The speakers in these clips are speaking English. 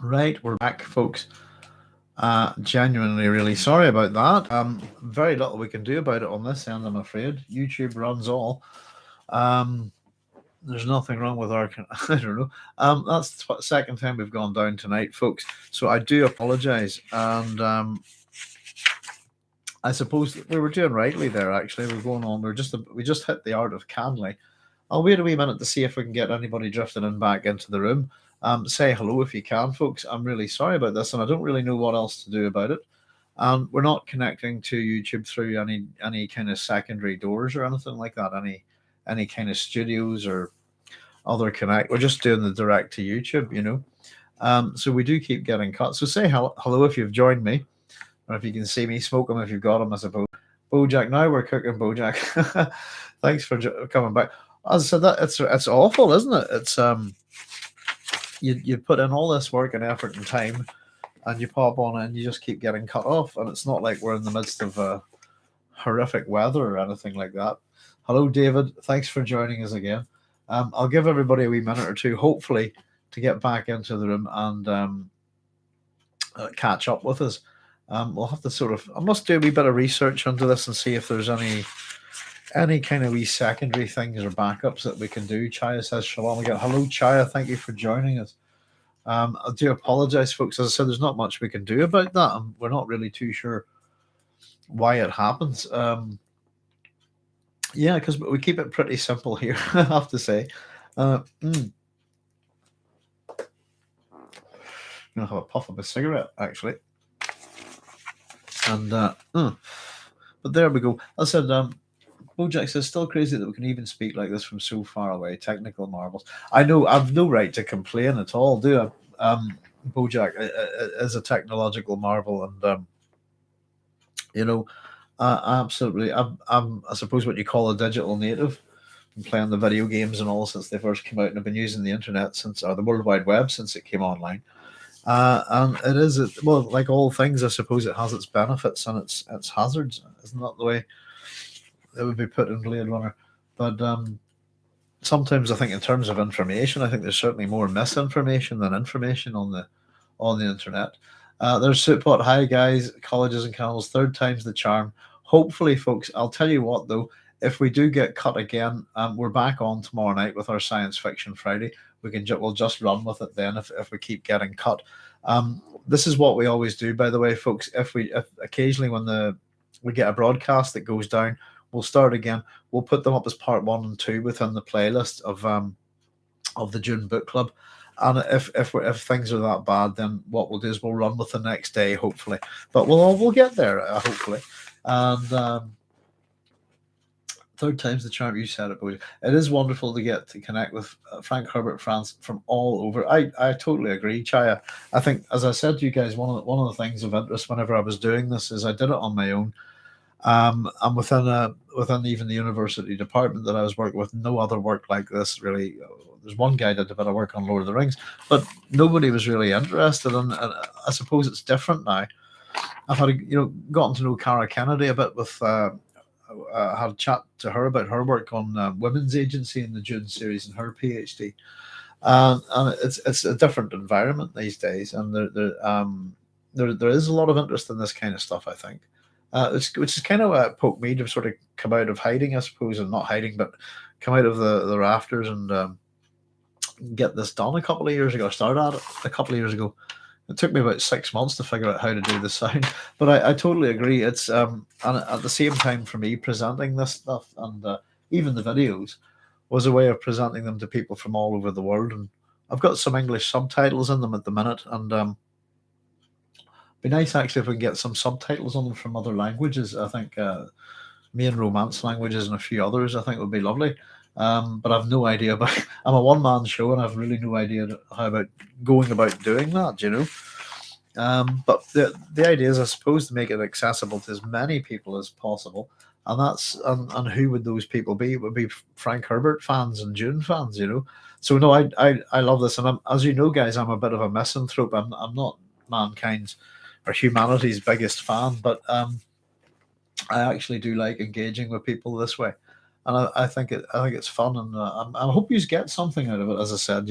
Right, we're back, folks. Genuinely really sorry about that. Very little we can do about it on this end, I'm afraid. YouTube runs all. Um, there's nothing wrong with our. I don't know. That's the second time we've gone down tonight, folks. So I do apologise, and I suppose we were doing rightly there. Actually, we're going on. We just hit the art of Canley. I'll wait a wee minute to see if we can get anybody drifting in back into the room. Say hello if you can, folks. I'm really sorry about this, and I don't really know what else to do about it. We're not connecting to YouTube through any kind of secondary doors or anything like that. Any kind of studios or other connect. We're just doing the direct to YouTube, you know. So we do keep getting cut. So say hello if you've joined me, or if you can see me. Smoke them if you've got them, I suppose. Bojack, now we're cooking, Bojack. Thanks for coming back. As I said, that it's awful, isn't it? It's you put in all this work and effort and time, and you pop on it and you just keep getting cut off. And it's not like we're in the midst of horrific weather or anything like that. Hello, David. Thanks for joining us again. I'll give everybody a wee minute or two, hopefully, to get back into the room and catch up with us. We'll have to I must do a wee bit of research into this and see if there's any kind of wee secondary things or backups that we can do. Chaya says shalom again. Hello, Chaya. Thank you for joining us. I do apologize, folks. As I said, there's not much we can do about that, and we're not really too sure why it happens. Yeah, because we keep it pretty simple here, I have to say. I'm gonna have a puff of a cigarette, actually. And but there we go. As I said, Bojack says, still crazy that we can even speak like this from so far away. Technical marvels. I know I've no right to complain at all, do I? Bojack is a technological marvel, and you know, absolutely. I suppose what you call a digital native. Been playing the video games and all since they first came out, and I've been using the internet since, or the World Wide Web since it came online. And it is well, like all things, I suppose it has its benefits and its hazards. Isn't that the way it would be put in Blade Runner? But sometimes I think, in terms of information, I think there's certainly more misinformation than information on the internet. There's Sootpot. Hi guys, colleges and canals. Third time's the charm. Hopefully, folks. I'll tell you what though. If we do get cut again, we're back on tomorrow night with our Science Fiction Friday. We'll just run with it then if we keep getting cut. This is what we always do, by the way, folks. If occasionally when we get a broadcast that goes down, we'll start again. We'll put them up as part 1 and 2 within the playlist of the Dune Book Club. And if things are that bad, then what we'll do is we'll run with the next day, hopefully. But we'll get there, hopefully. And third time's the charm, you said it, Boyd. It is wonderful to get to connect with Frank Herbert fans from all over. I totally agree, Chaya. I think, as I said to you guys, one of the things of interest whenever I was doing this is I did it on my own. And within even the university department that I was working with, no other work like this really. There's one guy that did a bit of work on Lord of the Rings, but nobody was really interested. And I suppose it's different now. I've gotten to know Cara Kennedy a bit with. I had a chat to her about her work on women's agency in the Dune series and her PhD, and it's a different environment these days, and there is a lot of interest in this kind of stuff. I think, which is kind of poked me to sort of come out of hiding, I suppose, and not hiding, but come out of the rafters and get this done a couple of years ago. I started at it a couple of years ago. It took me about 6 months to figure out how to do the sound, but I totally agree. It's and at the same time for me, presenting this stuff and even the videos was a way of presenting them to people from all over the world. And I've got some English subtitles in them at the minute, and be nice actually if we can get some subtitles on them from other languages. I think main romance languages and a few others. I think would be lovely. But I've no idea about. I'm a one-man show, and I've really no idea how about going about doing that. You know, but the idea is, I suppose, to make it accessible to as many people as possible, and and who would those people be? It would be Frank Herbert fans and Dune fans. You know, so no, I love this, and as you know, guys, I'm a bit of a misanthrope. I'm not mankind's or humanity's biggest fan, but I actually do like engaging with people this way. and I think it's fun, and I hope you get something out of it. As I said,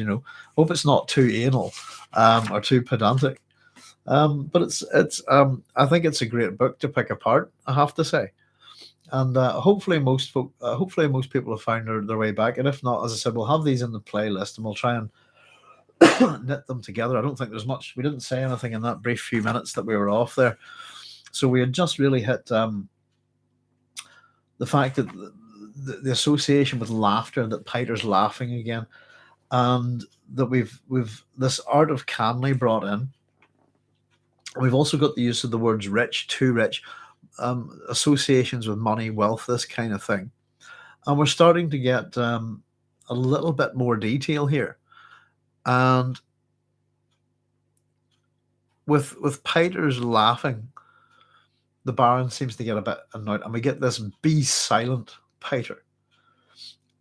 hope it's not too anal, or too pedantic. But I think it's a great book to pick apart, I have to say. And hopefully most people have found their way back. And if not, as I said, we'll have these in the playlist, and we'll try and knit them together. I don't think there's much. We didn't say anything in that brief few minutes that we were off there. So we had just really hit the fact that the association with laughter, that Piter's laughing again, and that we've this art of Canley brought in. We've also got the use of the words rich, too rich, associations with money, wealth, this kind of thing. And we're starting to get a little bit more detail here. And with Piter's laughing, the Baron seems to get a bit annoyed, and we get this "be silent, Piter,"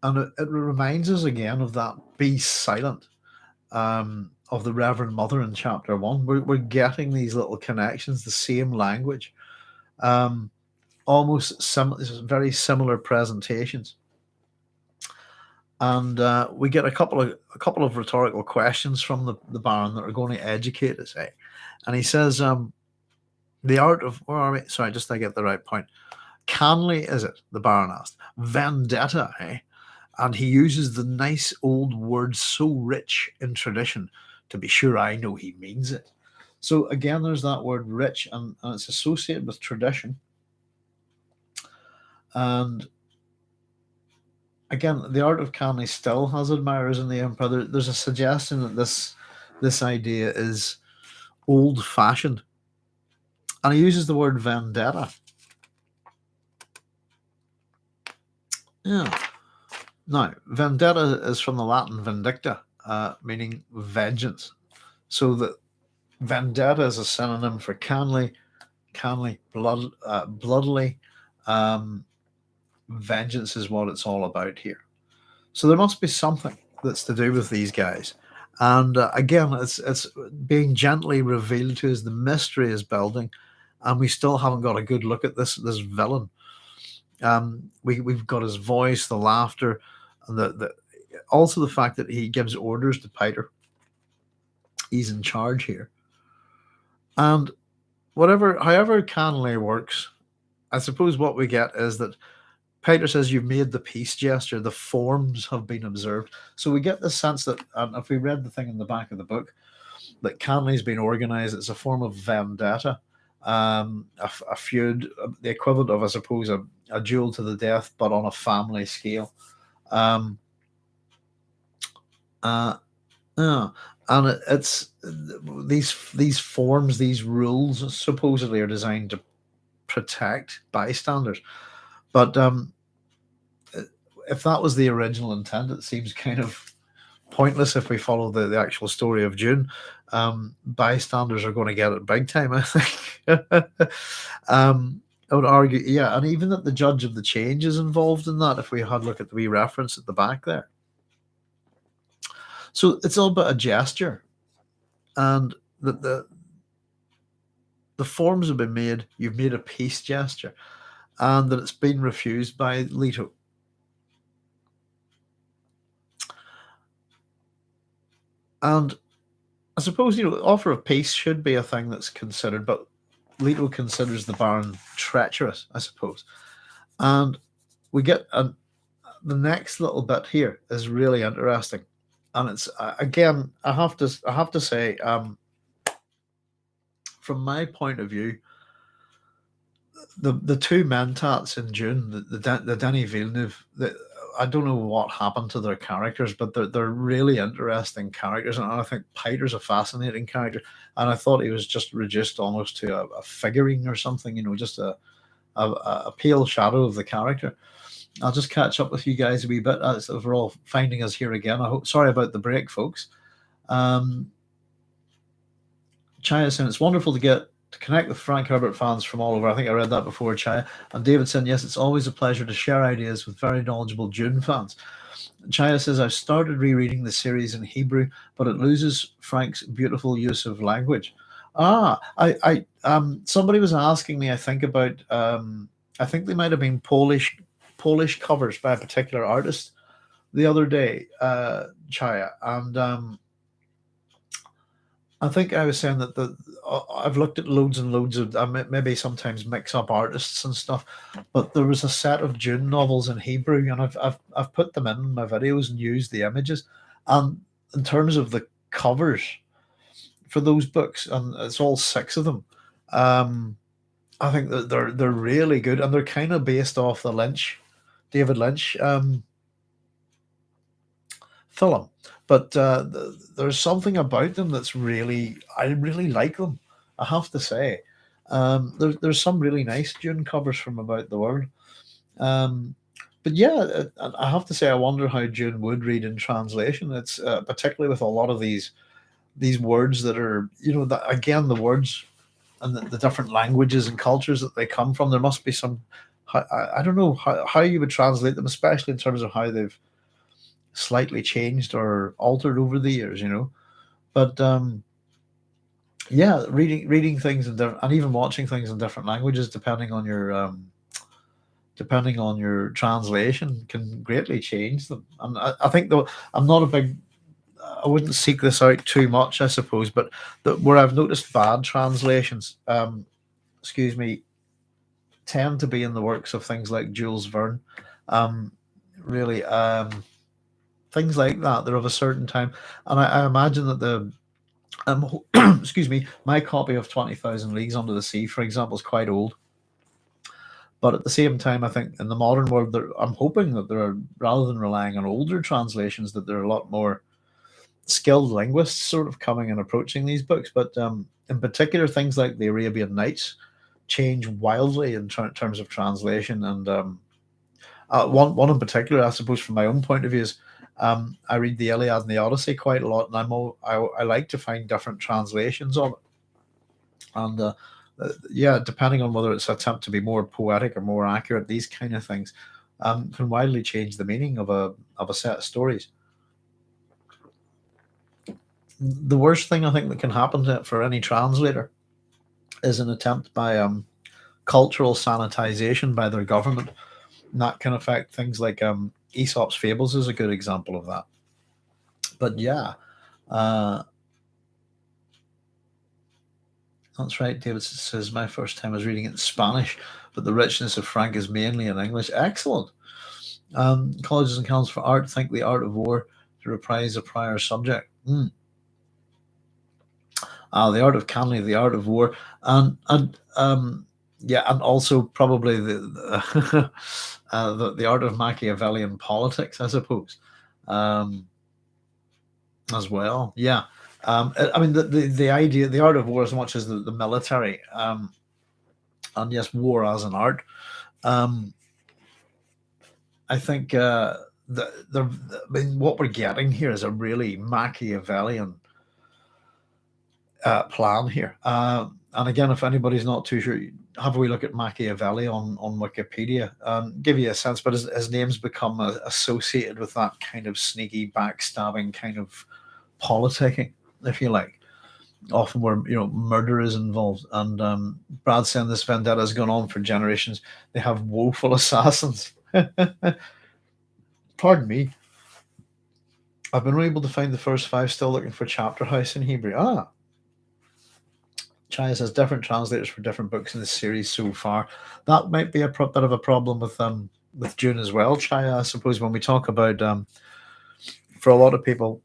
and it reminds us again of that "be silent" of the Reverend Mother in Chapter 1. We're getting these little connections, the same language, almost very similar presentations. And we get a couple of rhetorical questions from the Baron that are going to educate us. And he says, the art of, where are we? Sorry, just to get the right point. Canley, is it? The Baron asked. Vendetta, eh? And he uses the nice old word so rich in tradition. To be sure, I know he means it. So again, there's that word rich, and it's associated with tradition. And again, the art of Canley still has admirers in the Empire. There's a suggestion that this idea is old-fashioned. And he uses the word vendetta. Yeah. Now, vendetta is from the Latin vendicta, meaning vengeance. So that vendetta is a synonym for Canley, bloodily. Vengeance is what it's all about here. So there must be something that's to do with these guys. And again, it's being gently revealed to us. The mystery is building, and we still haven't got a good look at this villain. We've got his voice, the laughter, and also the fact that he gives orders to Piter. He's in charge here. And however Canley works, I suppose what we get is that Piter says, "You've made the peace gesture. The forms have been observed." So we get the sense that, if we read the thing in the back of the book, that Canley's been organized. It's a form of vendetta, a feud, the equivalent of, I suppose, a duel to the death, but on a family scale. And it's these forms, these rules, supposedly are designed to protect bystanders. But if that was the original intent, it seems kind of pointless if we follow the actual story of Dune. Bystanders are going to get it big time, I think. I would argue, yeah, and even that the Judge of the Change is involved in that, if we had a look at the wee reference at the back there. So it's all about a gesture, and the forms have been made. You've made a peace gesture, and that it's been refused by Leto. And I suppose, offer of peace should be a thing that's considered, but Leto considers the Baron treacherous, I suppose. And we get the next little bit here is really interesting, and it's again, I have to say, from my point of view, the two Mentats in Dune, the Denis Villeneuve, I don't know what happened to their characters, but they're really interesting characters, and I think Piter's a fascinating character. And I thought he was just reduced almost to a figurine or something, just a pale shadow of the character. I'll just catch up with you guys a wee bit as we're all finding us here again. Sorry about the break, folks. Chaya saying it's wonderful to connect with Frank Herbert fans from all over. I think I read that before, Chaya. And David saying, yes, it's always a pleasure to share ideas with very knowledgeable Dune fans. Chaya says, I've started rereading the series in Hebrew, but it loses Frank's beautiful use of language. Somebody was asking me, I think, about, I think they might have been Polish Polish covers by a particular artist the other day, Chaya, and I think I was saying that I've looked at loads and loads of maybe sometimes mix up artists and stuff, but there was a set of Dune novels in Hebrew, and I've put them in my videos and used the images, and in terms of the covers for those books, and it's all six of them. Um, I think that they're really good, and they're kind of based off the David Lynch film. But there's something about them that's I really like them. I have to say, there's some really nice Dune covers from about the world. Um, but yeah, I have to say, I wonder how Dune would read in translation. It's particularly with a lot of these words that are, that again, the words and the different languages and cultures that they come from. There must be some. I don't know how you would translate them, especially in terms of how they've slightly changed or altered over the years, But yeah, reading things and even watching things in different languages, depending on your translation, can greatly change them. And I think though I'm not a big, I wouldn't seek this out too much, I suppose, but where I've noticed bad translations, excuse me, tend to be in the works of things like Jules Verne, um, really. Things like that. They're of a certain time, and I imagine that excuse me, my copy of 20,000 Leagues Under the Sea, for example, is quite old. But at the same time, I think in the modern world, I'm hoping that there are, rather than relying on older translations, that there are a lot more skilled linguists sort of coming and approaching these books. But in particular, things like the Arabian Nights change wildly in terms of translation. And one in particular, I suppose, from my own point of view, is I read the Iliad and the Odyssey quite a lot, and I like to find different translations of it. And yeah, depending on whether it's an attempt to be more poetic or more accurate, these kind of things can widely change the meaning of a set of stories. The worst thing I think that can happen for any translator is an attempt by cultural sanitization by their government, and that can affect things like Aesop's Fables is a good example of that. But yeah, uh, that's right. David says, my first time was reading it in Spanish, but the richness of Frank is mainly in English. Excellent. Colleges and Councils for Art think the art of war to reprise a prior subject. The art of Canley, the art of war, and yeah, and also probably the art of Machiavellian politics, I suppose, as well. Yeah. I mean, the idea, the art of war, as much as the military, and yes, war as an art. I think I mean, what we're getting here is a really Machiavellian plan here. And again, if anybody's not too sure, have a wee look at Machiavelli on Wikipedia. Give you a sense, but his name's become associated with that kind of sneaky, backstabbing kind of politicking, if you like. Often where murder is involved, and Brad saying this vendetta has gone on for generations. They have woeful assassins. Pardon me. I've been able to find the first 5, still looking for Chapter House in Hebrew. China says different translators for different books in the series so far. That might be a bit of a problem with Dune as well, China. I suppose when we talk about for a lot of people,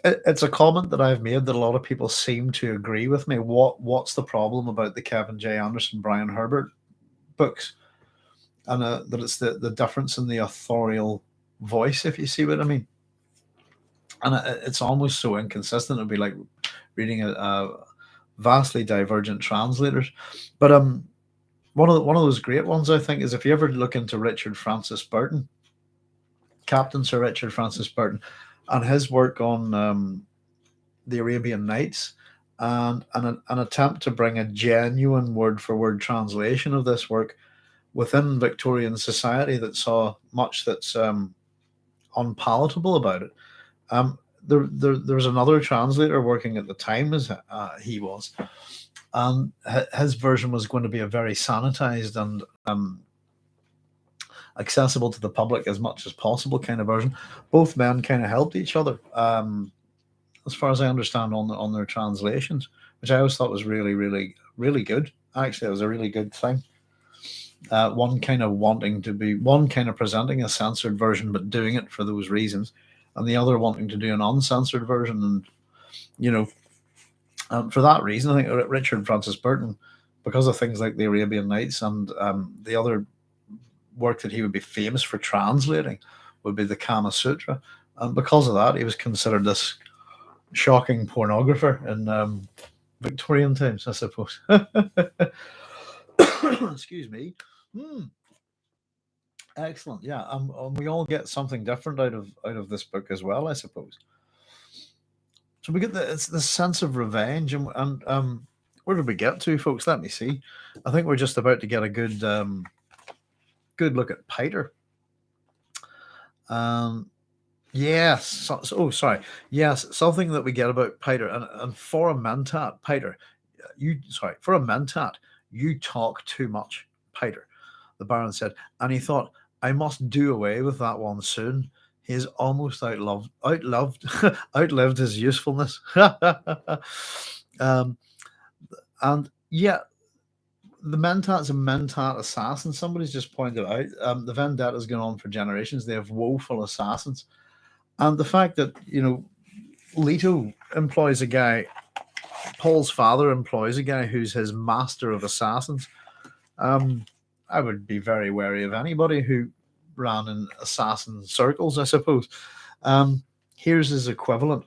it's a comment that I've made that a lot of people seem to agree with me. What's the problem about the Kevin J. Anderson, Brian Herbert books, and that it's the difference in the authorial voice, if you see what I mean. And it's almost so inconsistent. It'd be like reading a vastly divergent translators. But one of those great ones, I think, is if you ever look into Richard Francis Burton, Captain Sir Richard Francis Burton, and his work on the Arabian Nights, and an attempt to bring a genuine word-for-word translation of this work within Victorian society that saw much that's unpalatable about it. There was another translator working at the time as he was, and his version was going to be a very sanitized and accessible to the public as much as possible kind of version. Both men kind of helped each other, as far as I understand, on their translations, which I always thought was really, really, really good. Actually, it was a really good thing. One kind of presenting a censored version, but doing it for those reasons, and the other wanting to do an uncensored version, and for that reason, I think Richard Francis Burton, because of things like the Arabian Nights and the other work that he would be famous for translating, would be the Kama Sutra, and because of that, he was considered this shocking pornographer in Victorian times, I suppose. Excuse me. Excellent. Yeah, we all get something different out of this book as well, I suppose. So we get it's the sense of revenge, and where did we get to, folks? Let me see. I think we're just about to get a good look at Piter. Yes. Sorry. Yes, something that we get about Piter, and for a Mentat, Piter, for a Mentat, you talk too much, Piter. The Baron said, and he thought, I must do away with that one soon. He has almost outlived his usefulness. And yeah, the Mentat's a Mentat assassin. Somebody's just pointed out the vendetta has gone on for generations. They have woeful assassins, and the fact that Leto employs a guy, Paul's father employs a guy who's his master of assassins. I would be very wary of anybody who ran in assassin circles, I suppose. Here's his equivalent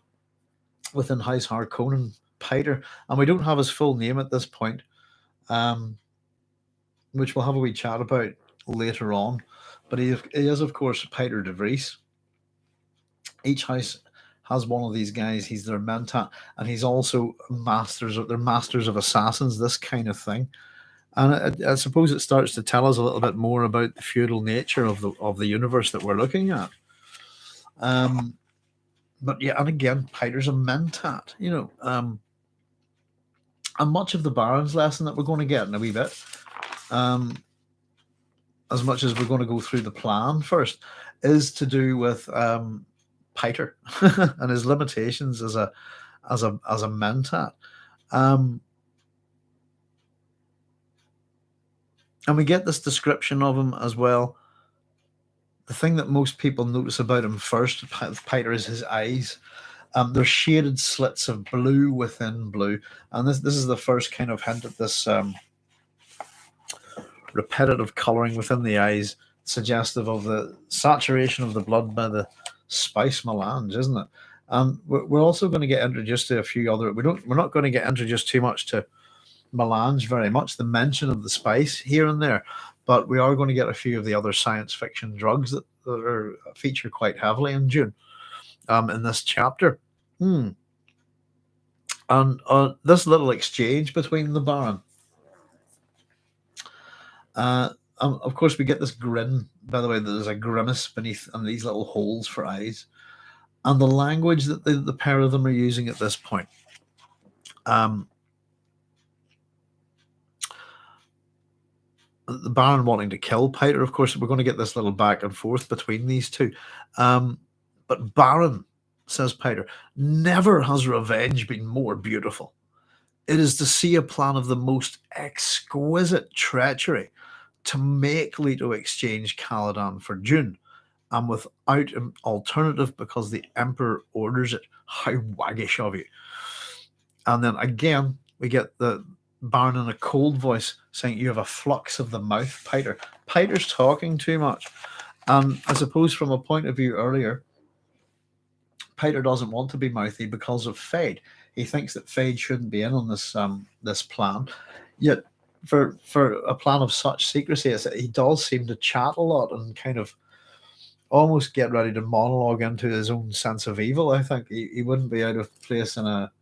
within House Harkonnen, Piter, and we don't have his full name at this point, which we'll have a wee chat about later on. But he is, of course, Piter de Vries. Each house has one of these guys. He's their Mentat, and he's also masters of assassins, this kind of thing. And I suppose it starts to tell us a little bit more about the feudal nature of the universe that we're looking at. But yeah, and again, Piter's a Mentat, and much of the Baron's lesson that we're going to get in a wee bit, as much as we're going to go through the plan first, is to do with Piter and his limitations as a Mentat. And we get this description of him as well. The thing that most people notice about him first, Piter, is his eyes. They're shaded slits of blue within blue. And this is the first kind of hint at this repetitive colouring within the eyes, suggestive of the saturation of the blood by the spice melange, isn't it? And we're also going to get introduced to a few other... We're not going to get introduced too much to melange very much, the mention of the spice here and there, but we are going to get a few of the other science fiction drugs that are featured quite heavily in Dune in this chapter. And this little exchange between the Baron, of course we get this grin, by the way, there's a grimace beneath and these little holes for eyes, and the language that the pair of them are using at this point. The Baron wanting to kill Piter, of course, we're going to get this little back and forth between these two. But Baron, says Piter, never has revenge been more beautiful. It is to see a plan of the most exquisite treachery to make Leto exchange Caladan for Dune, and without an alternative because the Emperor orders it. How waggish of you. And then again, we get the Baron in a cold voice saying, you have a flux of the mouth, Piter. Piter's talking too much. And I suppose from a point of view earlier, Piter doesn't want to be mouthy because of Feyd. He thinks that Feyd shouldn't be in on this plan. Yet for a plan of such secrecy, he does seem to chat a lot and kind of almost get ready to monologue into his own sense of evil. I think he wouldn't be out of place in a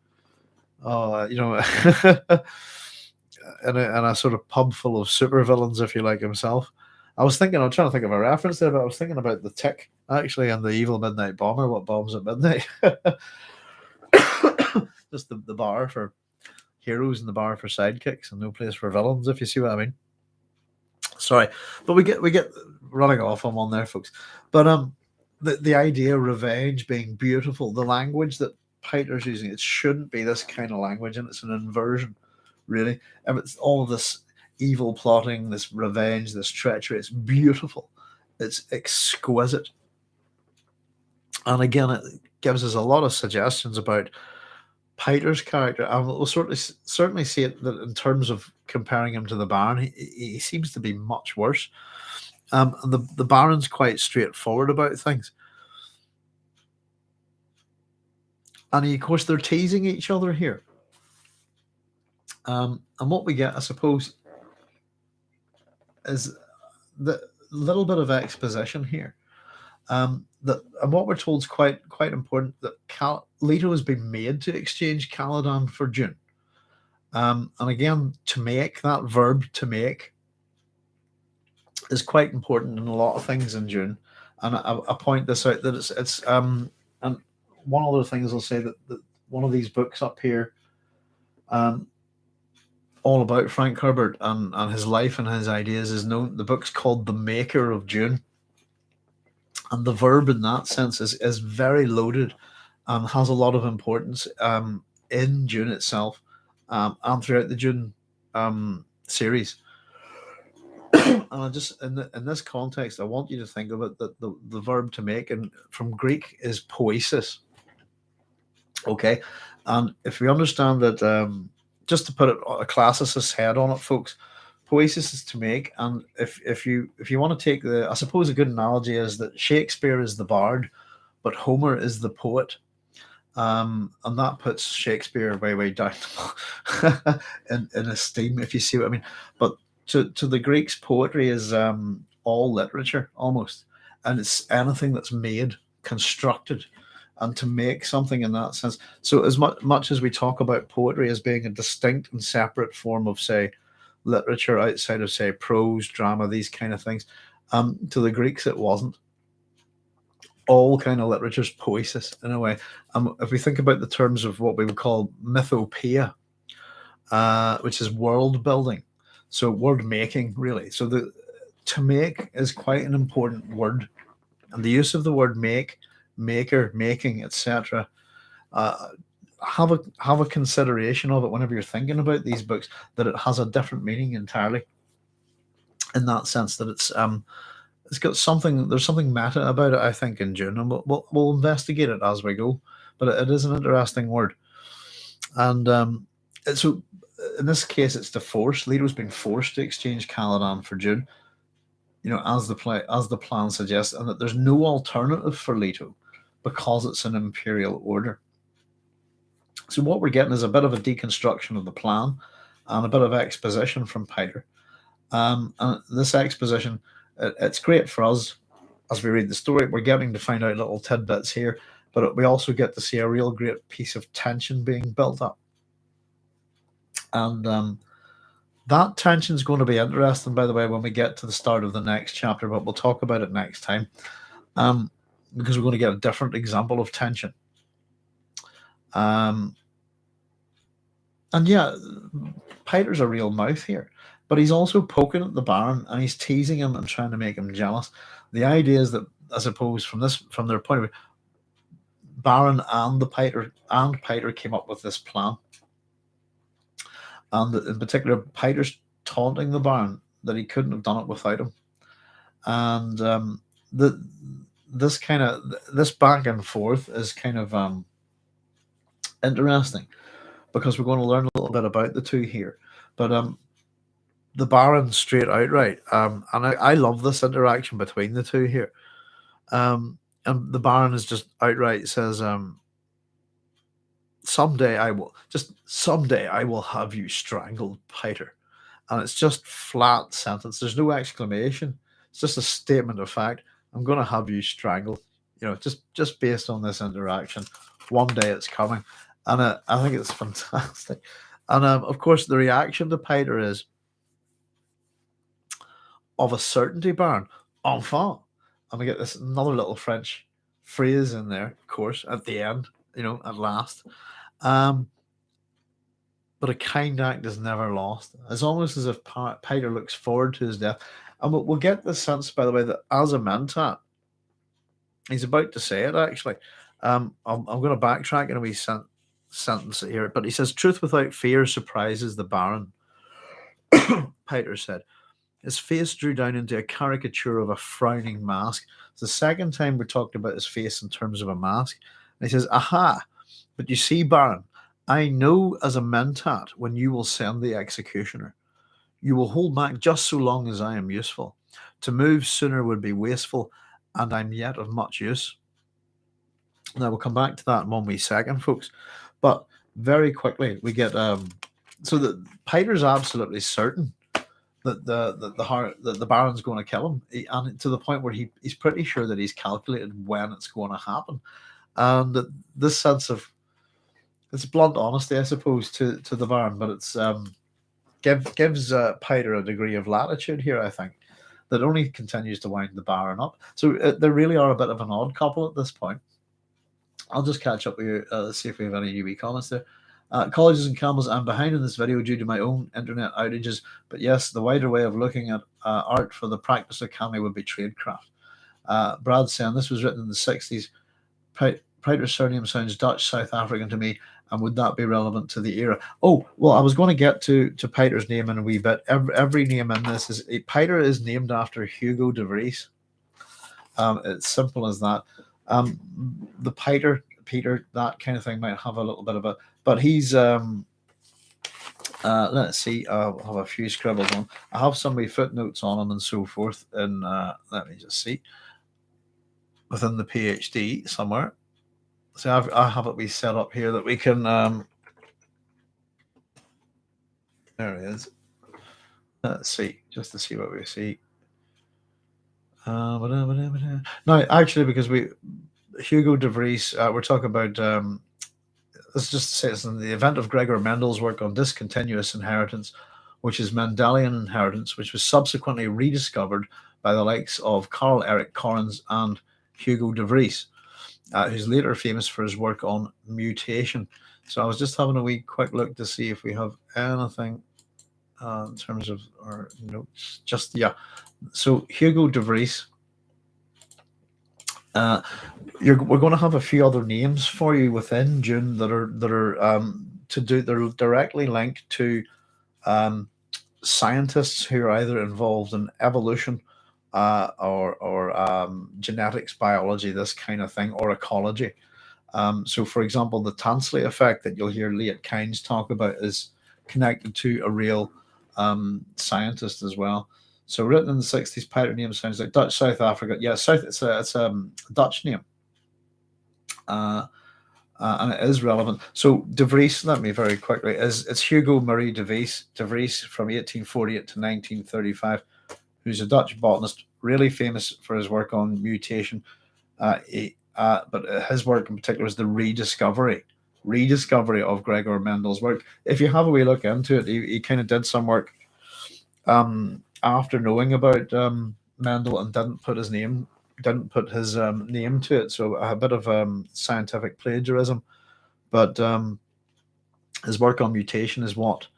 in a sort of pub full of supervillains, if you like, himself. I'm trying to think of a reference there, but I was thinking about the Tick, actually, and the evil midnight bomber, what bombs at midnight. Just the bar for heroes and the bar for sidekicks and no place for villains, if you see what I mean. Sorry, but we get running off on one there, folks. But the idea of revenge being beautiful, the language that Piter's using, it shouldn't be this kind of language, and it's an inversion, really. And it's all of this evil plotting, this revenge, this treachery. It's beautiful. It's exquisite. And again, it gives us a lot of suggestions about Piter's character, and we'll certainly see it that in terms of comparing him to the Baron, he seems to be much worse. And the Baron's quite straightforward about things, and of course they're teasing each other here. And what we get, I suppose, is the little bit of exposition here. That and what we're told is quite important, that Leto has been made to exchange Caladan for Dune. And again, to make, that verb to make, is quite important in a lot of things in Dune. And I point this out, that it's and one other thing is, I'll say that one of these books up here, all about Frank Herbert and his life and his ideas, is known. The book's called The Maker of Dune. And the verb in that sense is very loaded and has a lot of importance in Dune itself, and throughout the Dune series. And I just, in this context, I want you to think of it, that the verb to make, and from Greek, is poiesis. Okay, and if we understand that, just to put it a classicist's head on it, folks, poiesis is to make. And if you want to take I suppose a good analogy is that Shakespeare is the bard, but Homer is the poet. And that puts Shakespeare way down in esteem, if you see what I mean. But to the Greeks, poetry is all literature almost, and it's anything that's made, constructed, and to make something in that sense. So as much as we talk about poetry as being a distinct and separate form of, say, literature outside of, say, prose, drama, these kind of things, to the Greeks it wasn't. All kind of literature's poiesis in a way. If we think about the terms of what we would call mythopoeia, which is world building, so word making, really. So to make is quite an important word, and the use of the word make, maker, making, etc. Have a consideration of it whenever you're thinking about these books, that it has a different meaning entirely, in that sense, that it's got something, there's something meta about it, I think, in Dune, and we'll investigate it as we go. But it is an interesting word. And so in this case, it's the force. Leto's been forced to exchange Caladan for Dune, as the plan suggests, and that there's no alternative for Leto because it's an imperial order. So what we're getting is a bit of a deconstruction of the plan and a bit of exposition from Piter. And this exposition, it's great for us as we read the story. We're getting to find out little tidbits here, but we also get to see a real great piece of tension being built up. And that tension is going to be interesting, by the way, when we get to the start of the next chapter, but we'll talk about it next time, because we're going to get a different example of tension. And yeah, Piter's a real mouth here, but he's also poking at the Baron, and he's teasing him and trying to make him jealous. The idea is that, I suppose, from their point of view, Baron and Piter came up with this plan. And in particular, Piter's taunting the Baron that he couldn't have done it without him. And this back and forth is kind of interesting, because we're going to learn a little bit about the two here. But the Baron straight outright, and I love this interaction between the two here. And the Baron is just outright says, someday I will have you strangled, Piter. And it's just flat sentence. There's no exclamation. It's just a statement of fact. I'm going to have you strangled. Just based on this interaction. One day it's coming. And I think it's fantastic. And of course, the reaction to Piter is, of a certainty, Baron, enfin. And we get this another little French phrase in there, of course, at the end, at last. But a kind act is never lost. It's almost as if Piter looks forward to his death. And we'll get the sense, by the way, that as a Mentat, he's about to say it, actually. I'm going to backtrack in a wee sentence here, but he says, "Truth without fear surprises the Baron," Piter said. His face drew down into a caricature of a frowning mask. It's the second time we're talking about his face in terms of a mask. And he says, "Aha! But you see, Baron, I know as a Mentat when you will send the executioner. You will hold back just so long as I am useful. To move sooner would be wasteful, and I'm yet of much use." Now we'll come back to that in 1 wee second, folks. But very quickly, we get so that Piter's absolutely certain that the Baron's going to kill him, and to the point where he's pretty sure that he's calculated when it's going to happen, and this sense of, it's blunt honesty, I suppose, to the Baron, but it's gives Piter a degree of latitude here, I think, that only continues to wind the Baron up. So they really are a bit of an odd couple at this point. I'll just catch up with you, see if we have any UV comments there. Colleges and Camels, I'm behind in this video due to my own internet outages, but yes, the wider way of looking at art for the practice of Kami would be tradecraft. Brad saying this was written in the 60s. Piter's surname sounds Dutch, South African to me, and would that be relevant to the era? Oh, well, I was going to get to Piter's name in a wee bit. Every name in this is, Piter is named after Hugo de Vries. It's simple as that. The Peter, that kind of thing might have a little bit of a, but he's let's see, I'll have a few scribbles on. I have some wee footnotes on him and so forth, and let me just see, within the PhD somewhere. So I have it we set up here that we can there it is. Let's see, just to see what we see. No, actually, because Hugo de Vries, we're talking about, let's just say it's in the event of Gregor Mendel's work on discontinuous inheritance, which is Mendelian inheritance, which was subsequently rediscovered by the likes of Carl Erik Correns and Hugo de Vries, who's later famous for his work on mutation. So I was just having a wee quick look to see if we have anything in terms of our notes. Just, yeah. So Hugo de Vries, we're going to have a few other names for you within Dune that are they're directly linked to scientists who are either involved in evolution or genetics, biology, this kind of thing, or ecology. So, for example, the Tansley effect that you'll hear Leah Kynes talk about is connected to a real scientist as well. So written in the 60s, Piter name sounds like Dutch, South Africa. Yeah, it's a Dutch name. And it is relevant. So de Vries, let me very quickly, it's Hugo Marie de Vries from 1848 to 1935, who's a Dutch botanist, really famous for his work on mutation. But his work in particular is the rediscovery of Gregor Mendel's work. If you have a wee look into it, he kind of did some work after knowing about Mendel and didn't put his name to it. So a bit of scientific plagiarism, but his work on mutation is what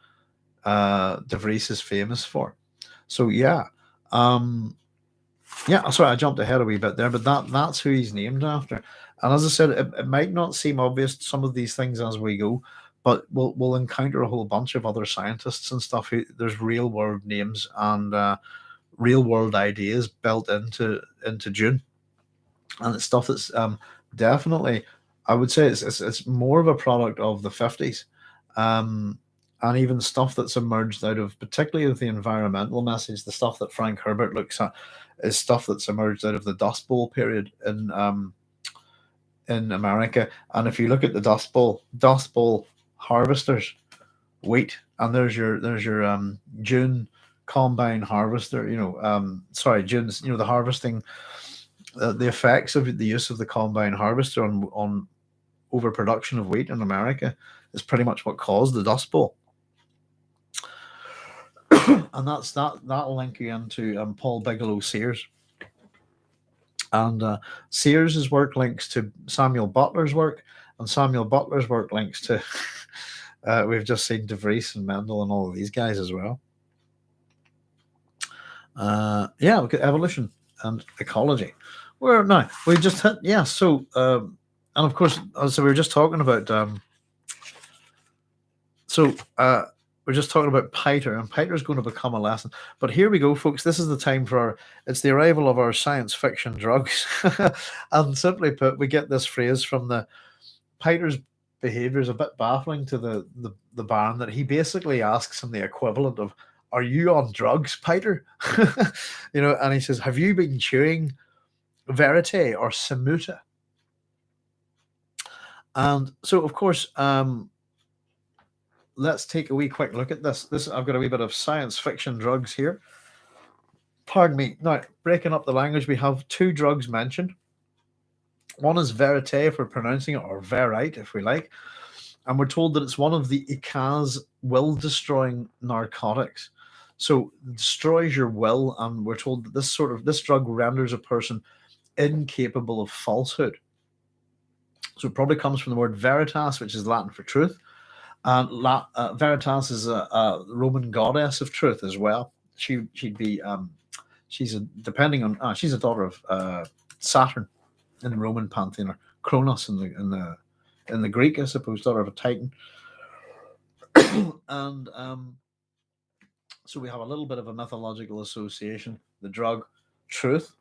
de Vries is famous for. So yeah. Sorry, I jumped ahead a wee bit there, but that's who he's named after. And as I said, it might not seem obvious, some of these things as we go, but we'll encounter a whole bunch of other scientists and stuff who there's real world names and real world ideas built into Dune, and it's stuff that's definitely, I would say, it's more of a product of the 50s, and even stuff that's emerged out of, particularly with the environmental message, the stuff that Frank Herbert looks at is stuff that's emerged out of the Dust Bowl period in America. And if you look at the Dust Bowl harvesters, wheat, and there's your Dune combine harvester, Dune's, the harvesting, the effects of the use of the combine harvester on overproduction of wheat in America is pretty much what caused the Dust Bowl. And that'll link you into Paul Bigelow Sears. And Sears's work links to Samuel Butler's work, and Samuel Butler's work links to we've just seen de Vries and Mendel and all of these guys as well. Yeah, we got evolution and ecology. Where now we just hit, yeah. So and of course, so we were just talking about so we're just talking about Piter, and Piter is going to become a lesson. But here we go, folks. This is the time for our. It's the arrival of our science fiction drugs, and simply put, we get this phrase from the Piter's behavior is a bit baffling to the Baron, that he basically asks him the equivalent of, "Are you on drugs, Piter?" And he says, "Have you been chewing verite or simuta?" And so, of course, let's take a wee quick look at this. I've got a wee bit of science fiction drugs here. Pardon me. Now, breaking up the language, we have two drugs mentioned. One is verite, if we're pronouncing it, or verite, if we like. And we're told that it's one of the Ikaz will-destroying narcotics. So it destroys your will, and we're told that this drug renders a person incapable of falsehood. So it probably comes from the word veritas, which is Latin for truth. And Veritas is a Roman goddess of truth as well. She'd be she's she's a daughter of Saturn in the Roman pantheon, or Kronos in the Greek, I suppose, daughter of a Titan. And so we have a little bit of a mythological association. The drug, truth,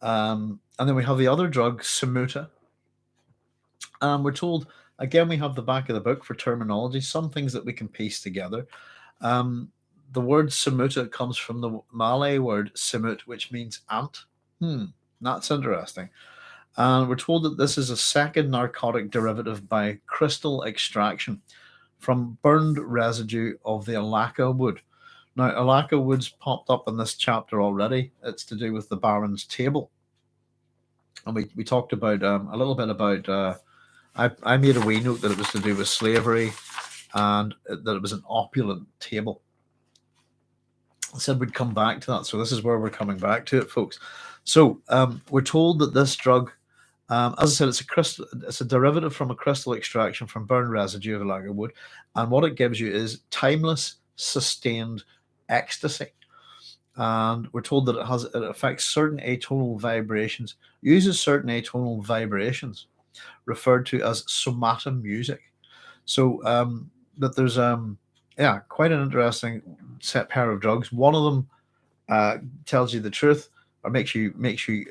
and then we have the other drug, Samuta. And we're told, again, we have the back of the book for terminology, some things that we can piece together. The word Samuta comes from the Malay word Simut, which means ant. That's interesting. And we're told that this is a second narcotic derivative by crystal extraction from burned residue of the Alaka wood. Now, Alaka wood's popped up in this chapter already. It's to do with the Baron's table. And we talked about a little bit about I made a wee note that it was to do with slavery and that it was an opulent table. I said we'd come back to that. So this is where we're coming back to it, folks. So we're told that this drug, as I said, it's a derivative from a crystal extraction from burned residue of lager wood. And what it gives you is timeless, sustained ecstasy. And we're told that it affects certain atonal vibrations, uses certain atonal vibrations, referred to as somata music. So that there's quite an interesting set pair of drugs. One of them tells you the truth or makes you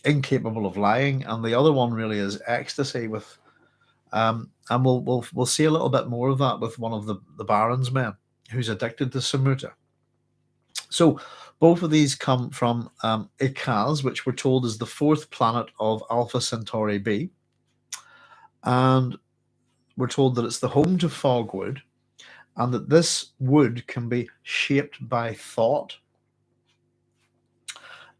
incapable of lying, and the other one really is ecstasy with and we'll see a little bit more of that with one of the Baron's men who's addicted to Samuta. So both of these come from Ikaz, which we're told is the fourth planet of Alpha Centauri B. And we're told that it's the home to fogwood, and that this wood can be shaped by thought.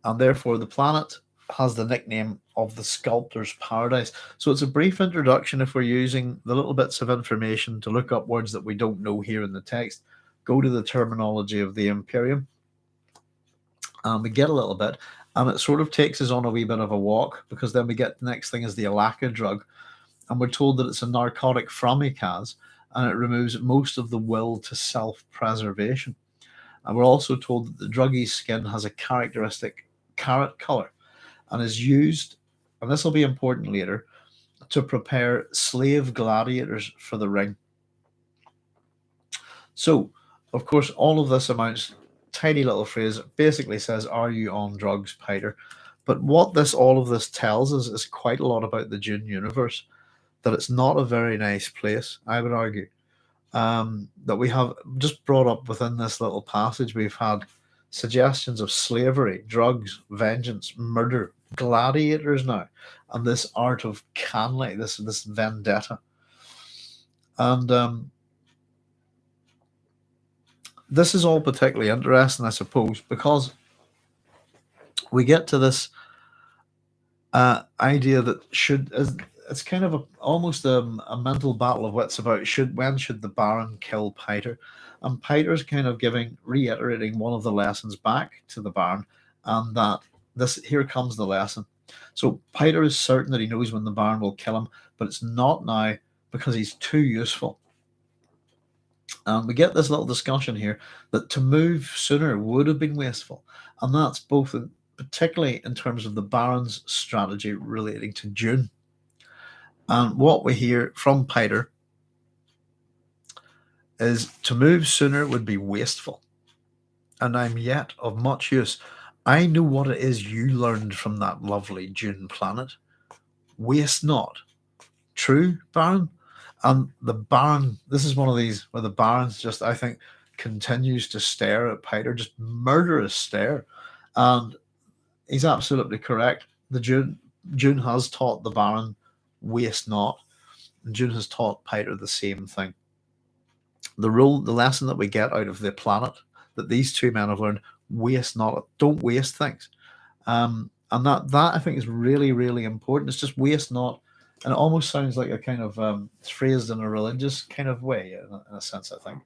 And therefore, the planet has the nickname of the sculptor's paradise. So it's a brief introduction. If we're using the little bits of information to look up words that we don't know here in the text, go to the terminology of the Imperium, and we get a little bit, and it sort of takes us on a wee bit of a walk, because then we get the next thing is the Alaka drug, and we're told that it's a narcotic from Ikaz, and it removes most of the will to self-preservation. And we're also told that the druggie's skin has a characteristic carrot color and is used, and this will be important later, to prepare slave gladiators for the ring. So, of course, all of this amounts, tiny little phrase, basically says, "Are you on drugs, Piter?" But what all of this tells us is quite a lot about the Dune universe, that it's not a very nice place, I would argue. That we have just brought up within this little passage, we've had suggestions of slavery, drugs, vengeance, murder, gladiators now, and this art of Canley, this vendetta. And this is all particularly interesting, I suppose, because we get to this idea that it's kind of almost a mental battle of wits about when should the Baron kill Piter, and Piter's kind of reiterating one of the lessons back to the Baron, and that here comes the lesson. So Piter is certain that he knows when the Baron will kill him, but it's not now because he's too useful. And we get this little discussion here that to move sooner would have been wasteful. And that's both, particularly in terms of the Baron's strategy relating to Dune. And what we hear from Piter is to move sooner would be wasteful, and I'm yet of much use. I know what it is you learned from that lovely Dune planet. Waste not. True, Baron? And the Baron, this is one of these where the Baron's just, I think, continues to stare at Piter, just murderous stare. And he's absolutely correct. Dune has taught the Baron, waste not. And Dune has taught Piter the same thing. The lesson that we get out of the planet that these two men have learned: waste not. Don't waste things. And that I think is really, really important. It's just waste not, and it almost sounds like a kind of it's phrased in a religious kind of way, in a sense. I think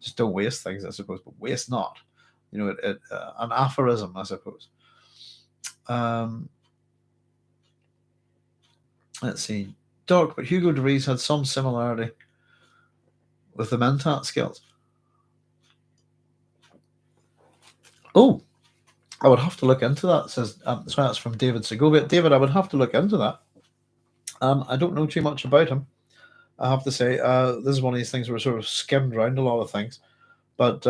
just don't waste things, I suppose, but waste not. An aphorism, I suppose. Let's see. Dark, but Hugo de Vries had some similarity with the Mentat skills. Oh, I would have to look into that. Says sorry, that's from David Segovia. David, I would have to look into that. I don't know too much about him, I have to say. This is one of these things where we sort of skimmed around a lot of things, but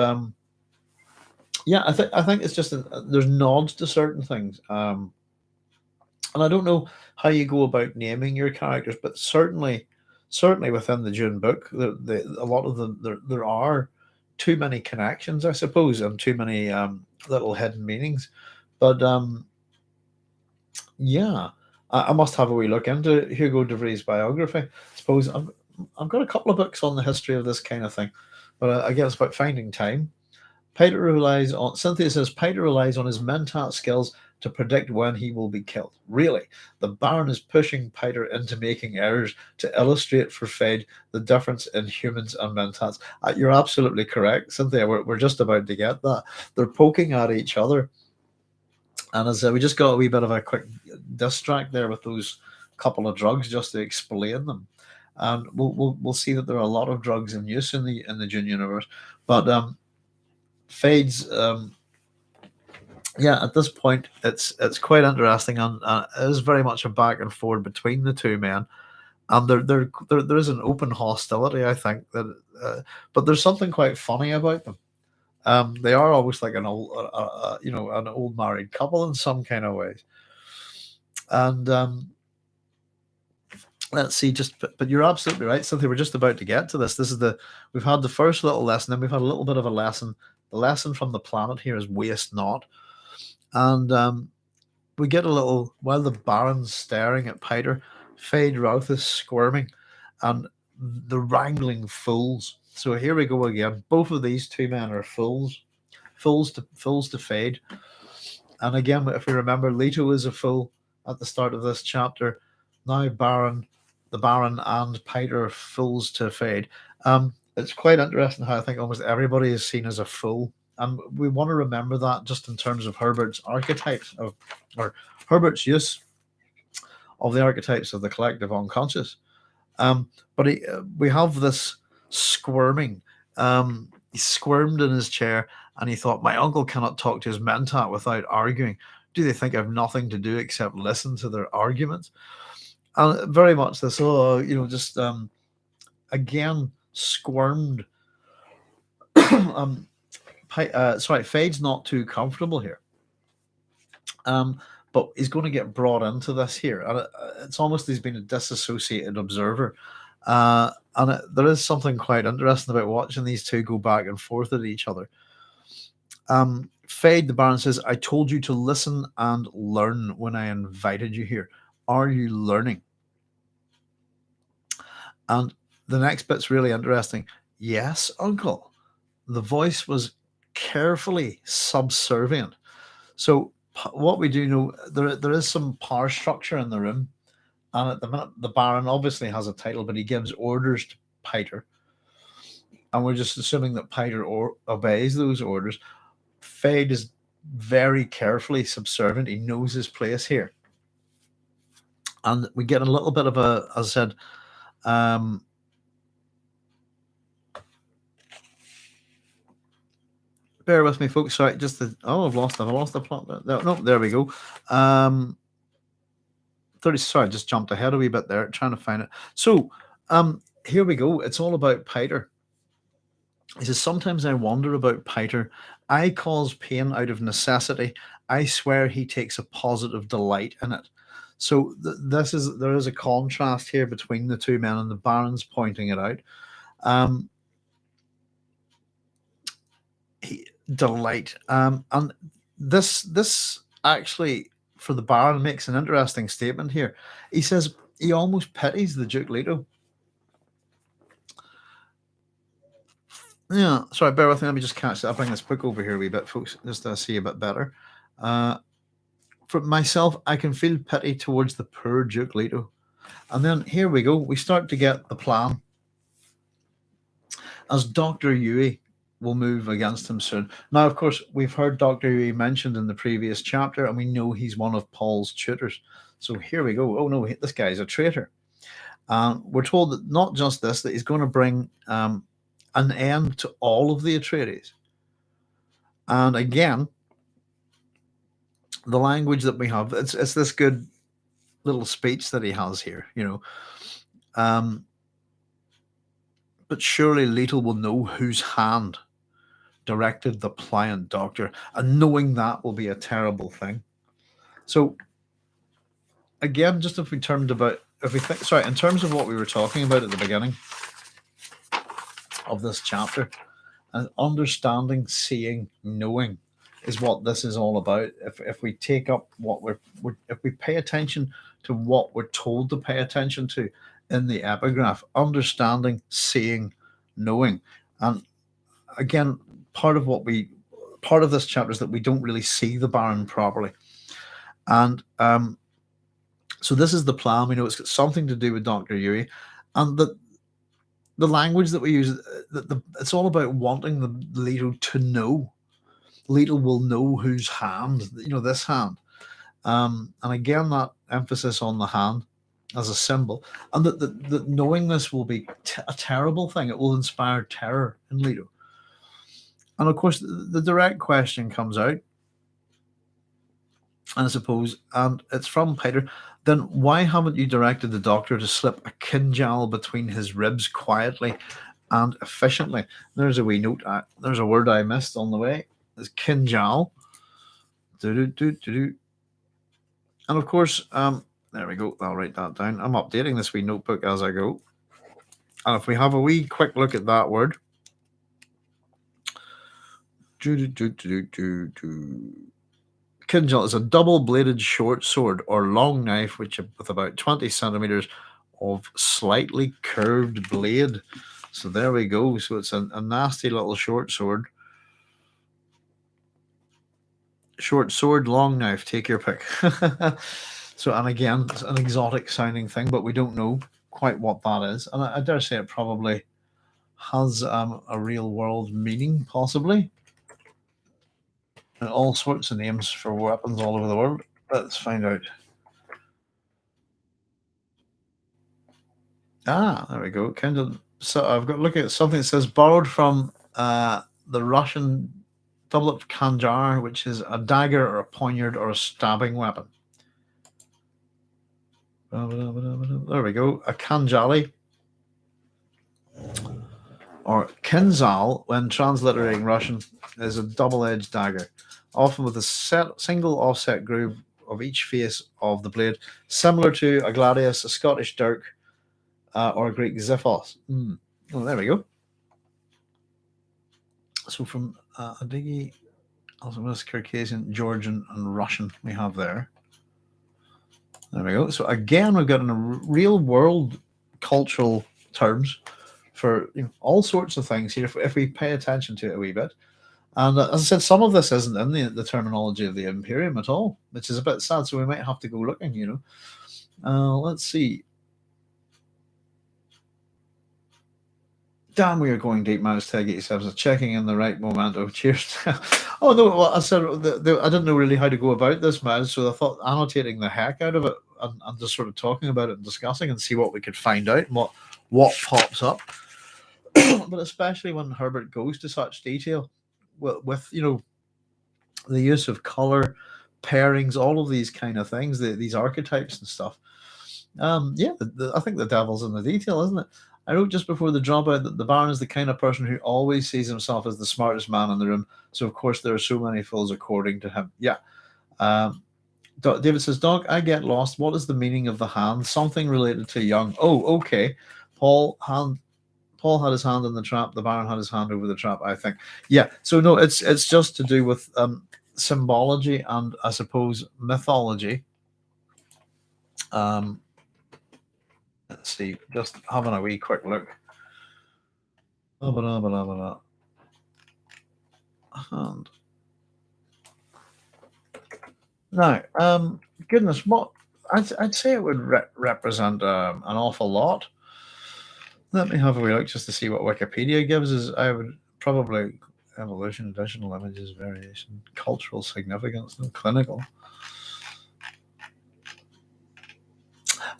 yeah, I think it's just there's nods to certain things, and I don't know how you go about naming your characters, but certainly within the Dune book, a lot of them there are too many connections, I suppose, and too many little hidden meanings. But yeah, I must have a wee look into Hugo de Vries' biography. I suppose I've got a couple of books on the history of this kind of thing, but I guess it's about finding time. Cynthia says Piter relies on his Mentat skills to predict when he will be killed. Really, the Baron is pushing Piter into making errors to illustrate for Feyd the difference in humans and Mentats. You're absolutely correct, Cynthia. We're just about to get that. They're poking at each other. And as we just got a wee bit of a quick distract there with those couple of drugs just to explain them. And we'll see that there are a lot of drugs in use in the Dune universe. But Feyd's yeah, at this point it's quite interesting, and it is very much a back and forth between the two men, and there is an open hostility, I think, that but there's something quite funny about them. They are almost like an old an old married couple in some kind of ways. And let's see, but you're absolutely right, Cynthia. We're just about to get to this. We've had the first little lesson, then we've had a little bit of a lesson. The lesson from the planet here is waste not. And we get a little, while the Baron's staring at Piter, Feyd-Rautha is squirming, and the wrangling fools. So here we go again. Both of these two men are fools to Feyd. And again, if we remember, Leto is a fool at the start of this chapter. Now the Baron and Piter are fools to Feyd. It's quite interesting how I think almost everybody is seen as a fool. And we want to remember that just in terms of Herbert's archetypes or Herbert's use of the archetypes of the collective unconscious. But we have this squirming. He squirmed in his chair and he thought, my uncle cannot talk to his Mentat without arguing. Do they think I've nothing to do except listen to their arguments? And very much this, just again, squirmed. Feyd's not too comfortable here. But he's going to get brought into this here. And it's almost he's been a disassociated observer. And there is something quite interesting about watching these two go back and forth at each other. Feyd, the Baron, says, I told you to listen and learn when I invited you here. Are you learning? And the next bit's really interesting. Yes, uncle. The voice was carefully subservient. So what we do know, there is some power structure in the room. And at the minute, the Baron obviously has a title, but he gives orders to Piter. And we're just assuming that Piter obeys those orders. Feyd is very carefully subservient. He knows his place here. And we get a little bit of a, as I said, bear with me, folks. Sorry, just the I've lost the plot. No, there we go. 30. Sorry, I just jumped ahead a wee bit there, trying to find it. So, here we go. It's all about Piter. He says, sometimes I wonder about Piter. I cause pain out of necessity. I swear he takes a positive delight in it. So there is a contrast here between the two men, and the Baron's pointing it out. Delight. And this actually, for the Baron, makes an interesting statement here. He says he almost pities the Duke Leto. Yeah, sorry, bear with me. Let me just catch that. I'll bring this book over here a wee bit, folks, just to see a bit better. For myself, I can feel pity towards the poor Duke Leto. And then here we go. We start to get the plan. As Dr. Yueh will move against him soon. Now, of course, we've heard Dr. Yueh mentioned in the previous chapter, and we know he's one of Paul's tutors. So here we go. Oh no, this guy's a traitor. We're told that not just this, that he's going to bring an end to all of the Atreides. And again, the language that we have, it's this good little speech that he has here, but surely Leto will know whose hand directed the pliant doctor, and knowing that will be a terrible thing. So again, just in terms of what we were talking about at the beginning of this chapter, and understanding, seeing, knowing is what this is all about. If we take up what if we pay attention to what we're told to pay attention to in the epigraph, understanding, seeing, knowing. And again, part of this chapter is that we don't really see the Baron properly. And so this is the plan. We know it's got something to do with Dr. Yueh, and the language that we use, it's all about wanting the Leto to know. Leto will know whose hand, this hand. And again, that emphasis on the hand as a symbol, and that knowing this will be a terrible thing. It will inspire terror in Leto. And of course, the direct question comes out, and I suppose, and it's from Piter, then why haven't you directed the doctor to slip a kinjal between his ribs quietly and efficiently? There's a wee note. There's a word I missed on the way. It's kinjal. And of course, there we go. I'll write that down. I'm updating this wee notebook as I go. And if we have a wee quick look at that word. Kinjal is a double-bladed short sword or long knife with about 20 centimeters of slightly curved blade. So there we go. So it's a nasty little short sword. Short sword, long knife, take your pick. So, and again, it's an exotic sounding thing, but we don't know quite what that is. And I dare say it probably has a real world meaning, possibly. And all sorts of names for weapons all over the world. Let's find out. There we go. So I've got look at something that says borrowed from the Russian doublet khanjar, which is a dagger or a poignard or a stabbing weapon. There we go. A kanjali or kinzal, when transliterating Russian, is a double-edged dagger, often with a single offset groove of each face of the blade, similar to a gladius, a Scottish dirk, or a Greek xiphos. Well, there we go. So from Adigi, Alchemist, Circassian, Georgian, and Russian we have there. There we go. So again, we've got in a real world cultural terms for all sorts of things here if we pay attention to it a wee bit. And as I said, some of this isn't in the terminology of the Imperium at all, which is a bit sad. So we might have to go looking, Let's see. Damn, we are going deep, Mouse Tag 87. Checking in the right memento. Cheers. Oh, no, well, I said I didn't know really how to go about this, Mouse, so I thought annotating the heck out of it and just sort of talking about it and discussing and see what we could find out and what pops up. But especially when Herbert goes to such detail, with the use of color pairings, all of these kind of things, these archetypes and stuff. Yeah, I think the devil's in the detail, isn't it? I wrote just before the dropout that the Baron is the kind of person who always sees himself as the smartest man in the room. So of course there are so many fools according to him. Yeah. Um, David says, Doc, I get lost. What is the meaning of the hand? Something related to young. Oh, okay. Paul had his hand in the trap. The Baron had his hand over the trap, I think. Yeah. So no, it's just to do with symbology and I suppose mythology. Let's see, just having a wee quick look. And now, goodness, what I'd say it would represent an awful lot. Let me have a wee look just to see what Wikipedia gives us. I would probably evolution, additional images, variation, cultural significance, and clinical.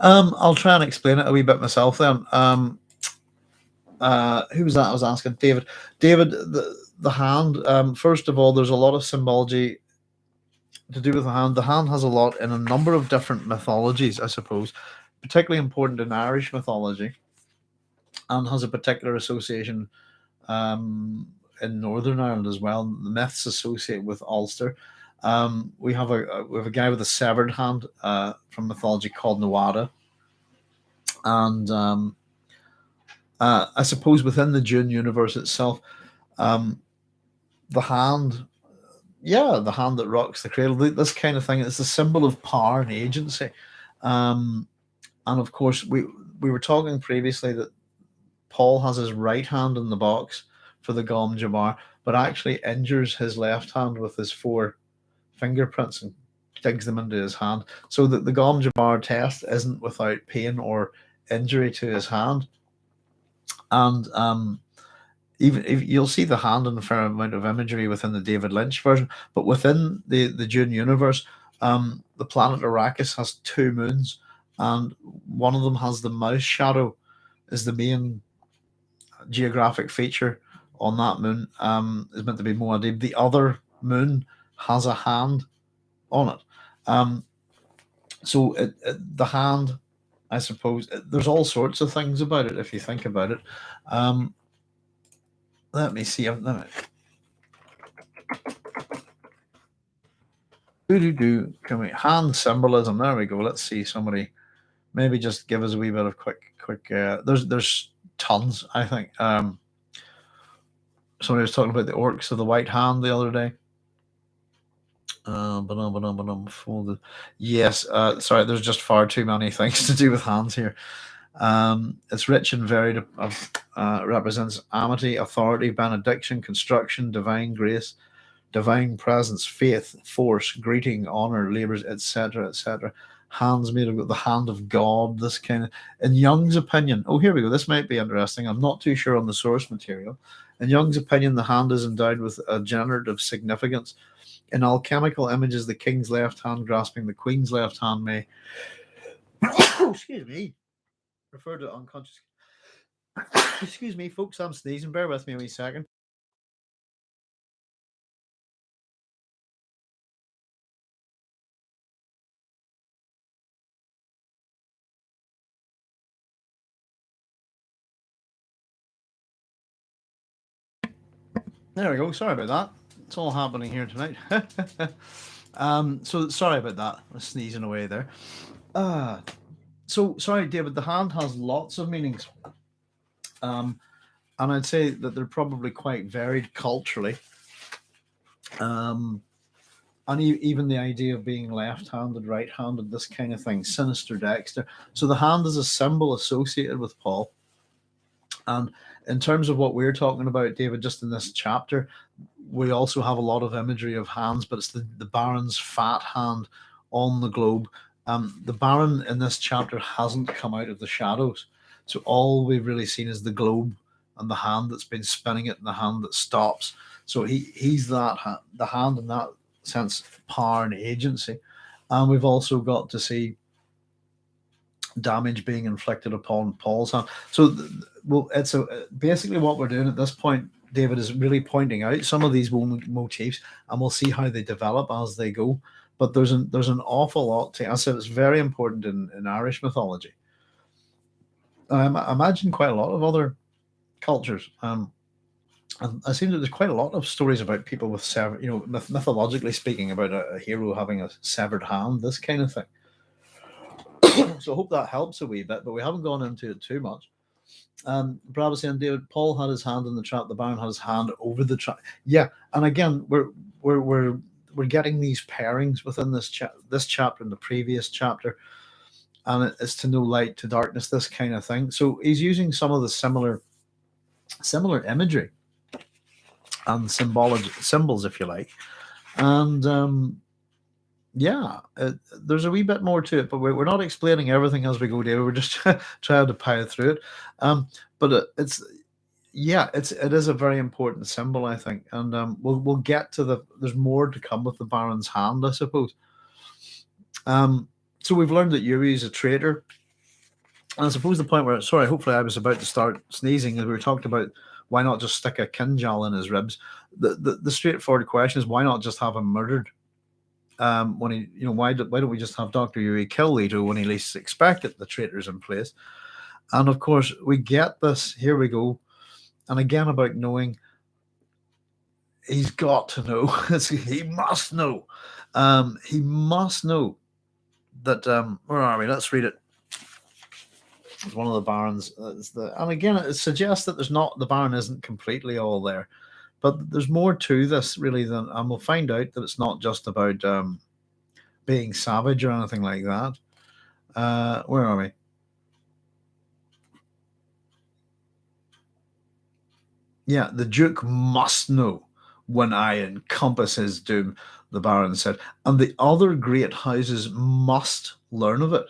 I'll try and explain it a wee bit myself then. Who was that I was asking? David. David, the hand. First of all, there's a lot of symbology to do with the hand. The hand has a lot in a number of different mythologies, I suppose, particularly important in Irish mythology, and has a particular association in Northern Ireland as well. The myths associated with Ulster. We have a guy with a severed hand from mythology called Muad'Dib, and I suppose within the Dune universe itself, the hand, the hand that rocks the cradle, this kind of thing, it's a symbol of power and agency. And of course, we were talking previously that Paul has his right hand in the box for the Gom Jabbar, but actually injures his left hand with his 4 fingerprints and digs them into his hand. So that the Gom Jabbar test isn't without pain or injury to his hand. And even if you'll see the hand in a fair amount of imagery within the David Lynch version, but within the Dune universe, the planet Arrakis has 2 moons, and one of them has the mouse shadow is the main geographic feature on that moon. Is meant to be Muad'Dib. The other moon has a hand on it. So the hand, I suppose, there's all sorts of things about it if you think about it. Let me see. Can we hand symbolism? There we go. Let's see. Somebody maybe just give us a wee bit of quick. There's tons. I think. Somebody was talking about the orcs of the white hand the other day. Folded. Yes. Sorry. There's just far too many things to do with hands here. It's rich and varied. Represents amity, authority, benediction, construction, divine grace, divine presence, faith, force, greeting, honor, labors, etc., etc. Hands made of the hand of God. This kind of, in Jung's opinion. Oh, here we go. This might be interesting. I'm not too sure on the source material. In Jung's opinion, the hand is endowed with a generative significance. In alchemical images, the king's left hand grasping the queen's left hand may, excuse me, refer to unconscious. Excuse me, folks, I'm sneezing. Bear with me a wee second. There we go. Sorry about that. It's all happening here tonight. So sorry about that. I was sneezing away there. So sorry, David. The hand has lots of meanings. And I'd say that they're probably quite varied culturally. And even the idea of being left-handed, right-handed, this kind of thing, sinister, dexter. So the hand is a symbol associated with Paul. And in terms of what we're talking about, David, just in this chapter, we also have a lot of imagery of hands, but it's the Baron's fat hand on the globe. The Baron in this chapter hasn't come out of the shadows. So all we've really seen is the globe and the hand that's been spinning it and the hand that stops. So he's that the hand in that sense, power and agency. And we've also got to see damage being inflicted upon Paul's hand. So, well, it's basically what we're doing at this point, David is really pointing out some of these motifs, and we'll see how they develop as they go. But there's an awful lot to. I said it's very important in Irish mythology. I imagine quite a lot of other cultures. And I seem that there's quite a lot of stories about people with severed, mythologically speaking, about a hero having a severed hand, this kind of thing. So I hope that helps a wee bit, but we haven't gone into it too much. Brad was saying, David, Paul had his hand in the trap, the Baron had his hand over the trap. Yeah, and again, we're getting these pairings within this chapter and the previous chapter, and it's to no light to darkness, this kind of thing. So he's using some of the similar imagery and symbols, if you like, and there's a wee bit more to it, but we're not explaining everything as we go, David. We're just trying to power through it. But it is a very important symbol, I think, and we'll get to there's more to come with the Baron's hand, I suppose. So we've learned that Yuri is a traitor, and I suppose the point where, sorry, hopefully I was about to start sneezing, as we were talking about why not just stick a kinjal in his ribs. The straightforward question is, why not just have him murdered? When he, why don't we just have Dr. Yuri kill Leto when he least expect it? The traitor's in place. And of course, we get this. Here we go. And again, about knowing. He's got to know. He must know. He must know that. Where are we? Let's read it. It's one of the Barons. And again, it suggests that the Baron isn't completely all there. But there's more to this, really, and we'll find out that it's not just about being savage or anything like that. Where are we? Yeah, the Duke must know when I encompass his doom, the Baron said, and the other great houses must learn of it.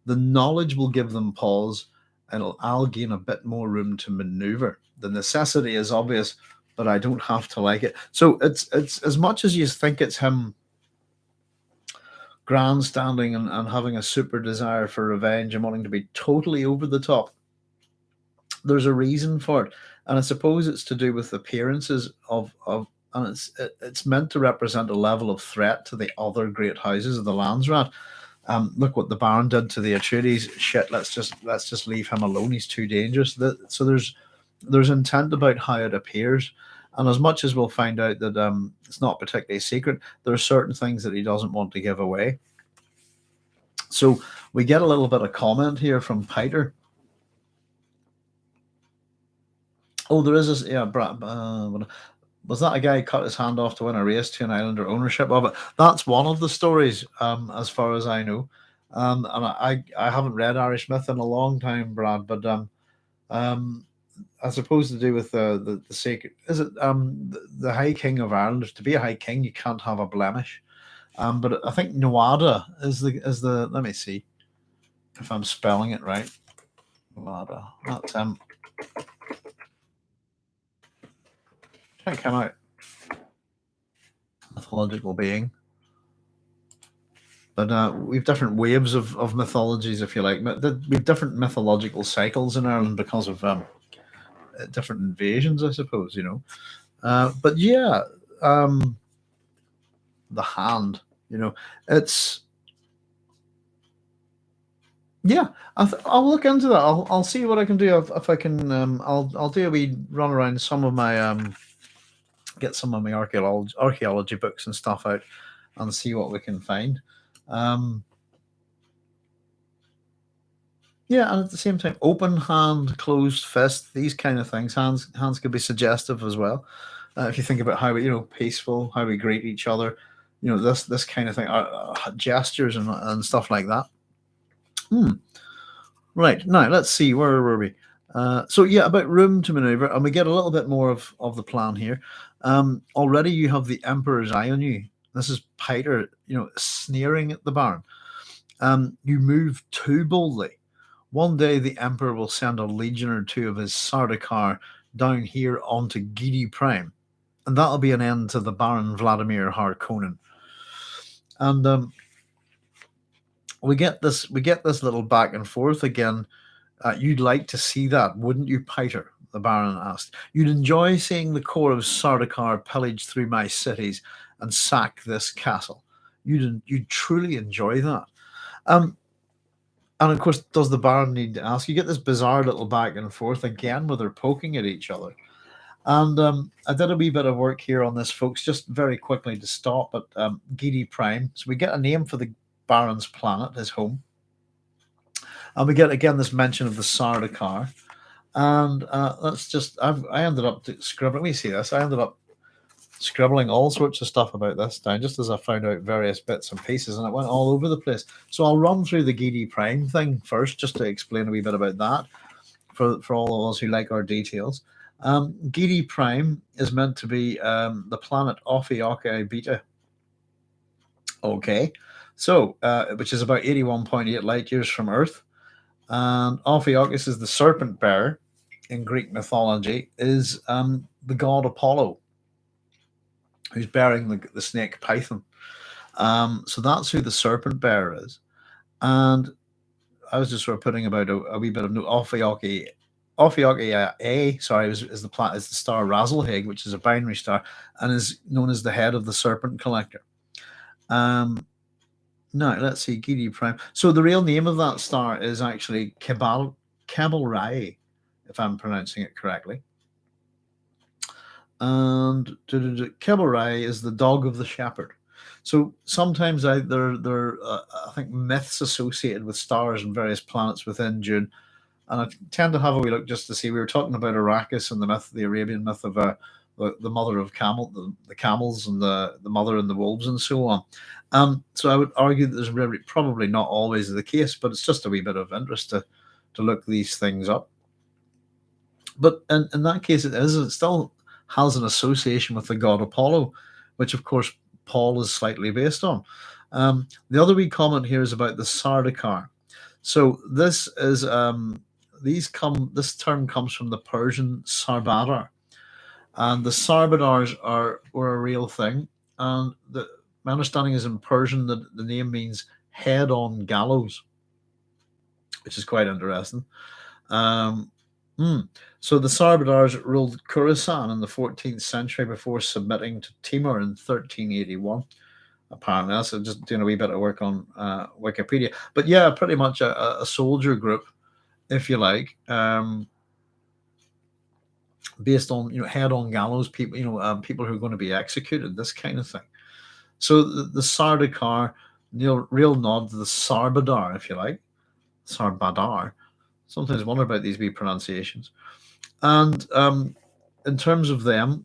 The knowledge will give them pause, and I'll gain a bit more room to maneuver. The necessity is obvious, but I don't have to like it. So it's as much as you think it's him grandstanding and having a super desire for revenge and wanting to be totally over the top. There's a reason for it, and I suppose it's to do with appearances of and it's meant to represent a level of threat to the other great houses of the Landsrat. Look what the Baron did to the Atreides. Shit, let's just leave him alone. He's too dangerous. So there's intent about how it appears. And as much as we'll find out that it's not particularly secret, there are certain things that he doesn't want to give away. So we get a little bit of comment here from Piter. Oh, there is this, yeah, was that a guy who cut his hand off to win a race to an island or ownership of it? That's one of the stories, as far as I know. And I haven't read Irish myth in a long time, Brad, but I suppose to do with the sacred, is it the High King of Ireland? To be a High King, you can't have a blemish. But I think Muad'Dib is the. Let me see if I'm spelling it right. Muad'Dib. That's can't come out. Mythological being. But we've different waves of mythologies, if you like. We've different mythological cycles in Ireland because of different invasions, I suppose, but yeah, the hand, it's I'll look into that. I'll see what I can do if I can. I'll do a wee run around some of my get some of my archaeology books and stuff out and see what we can find. Yeah, and at the same time, open hand, closed fist, these kind of things. Hands could be suggestive as well. If you think about how we, peaceful, how we greet each other, this kind of thing, gestures and stuff like that. Right, now let's see, where were we? So yeah, about room to maneuver, and we get a little bit more of the plan here. Already you have the Emperor's eye on you. This is Piter, sneering at the Baron. You move too boldly. One day the Emperor will send a legion or two of his Sardicar down here onto Gidi Prime, and that'll be an end to the Baron Vladimir Harkonnen. And we get this little back and forth again. You'd like to see that, wouldn't you, Piter? the Baron asked. You'd enjoy seeing the core of Sardicar pillage through my cities and sack this castle. You'd truly enjoy that. Um, and of course, does the Baron need to ask? You get this bizarre little back and forth again where they're poking at each other. And I did a wee bit of work here on this, folks, just very quickly to stop at Gidi Prime. So we get a name for the Baron's planet, his home. And we get, again, this mention of the Sardacar. And that's just, I ended up scribbling. Let me see this. I ended up scribbling all sorts of stuff about this down, just as I found out various bits and pieces, and it went all over the place. So I'll run through the Gidi Prime thing first, just to explain a wee bit about that for all of us who like our details. Gidi Prime is meant to be the planet Ophiuchi Beta. Okay, so which is about 81.8 light years from Earth. And Ophiuchus is the serpent bearer in Greek mythology, is the god Apollo, who's bearing the snake Python. So that's who the serpent bearer is. And I was just sort of putting about a wee bit of Ophiuchi A, sorry, is the star Razelhaig, which is a binary star, and is known as the head of the serpent collector. Now, let's see, Gidi Prime. So the real name of that star is actually Cabal-Rai, if I'm pronouncing it correctly. And Cabal-Rai is the dog of the shepherd. So sometimes there are, I think, myths associated with stars and various planets within Dune. And I tend to have a wee look just to see. We were talking about Arrakis and the myth, the Arabian myth of the mother of the camels and the mother and the wolves and so on. So I would argue that there's probably not always the case, but it's just a wee bit of interest to look these things up. But in that case, it still has an association with the god Apollo, which of course Paul is slightly based on. The other wee comment here is about the Sardicar. So this is this term comes from the Persian Sarbadar, and the Sarbadars were a real thing. And my understanding is in Persian that the name means head on gallows, which is quite interesting. So the Sarbadars ruled Khorasan in the 14th century before submitting to Timur in 1381. Apparently, that's just doing a wee bit of work on Wikipedia. But yeah, pretty much a soldier group, if you like, based on head on gallows people, people who are going to be executed, this kind of thing. So the Sardacar, real nod to the Sarbadar, if you like, Sarbadar. Sometimes I wonder about these wee pronunciations. And in terms of them,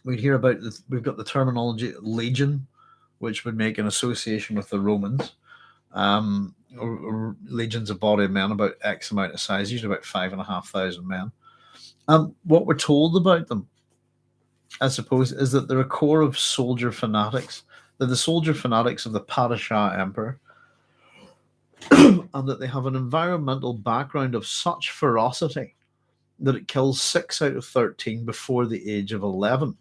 we'd hear about we've got the terminology legion, which would make an association with the Romans. Or legions of body of men, about X amount of size, usually about 5,500 men. What we're told about them, I suppose, is that they're a core of soldier fanatics. They're the soldier fanatics of the Padishah Emperor, and that they have an environmental background of such ferocity that it kills 6 out of 13 before the age of 11.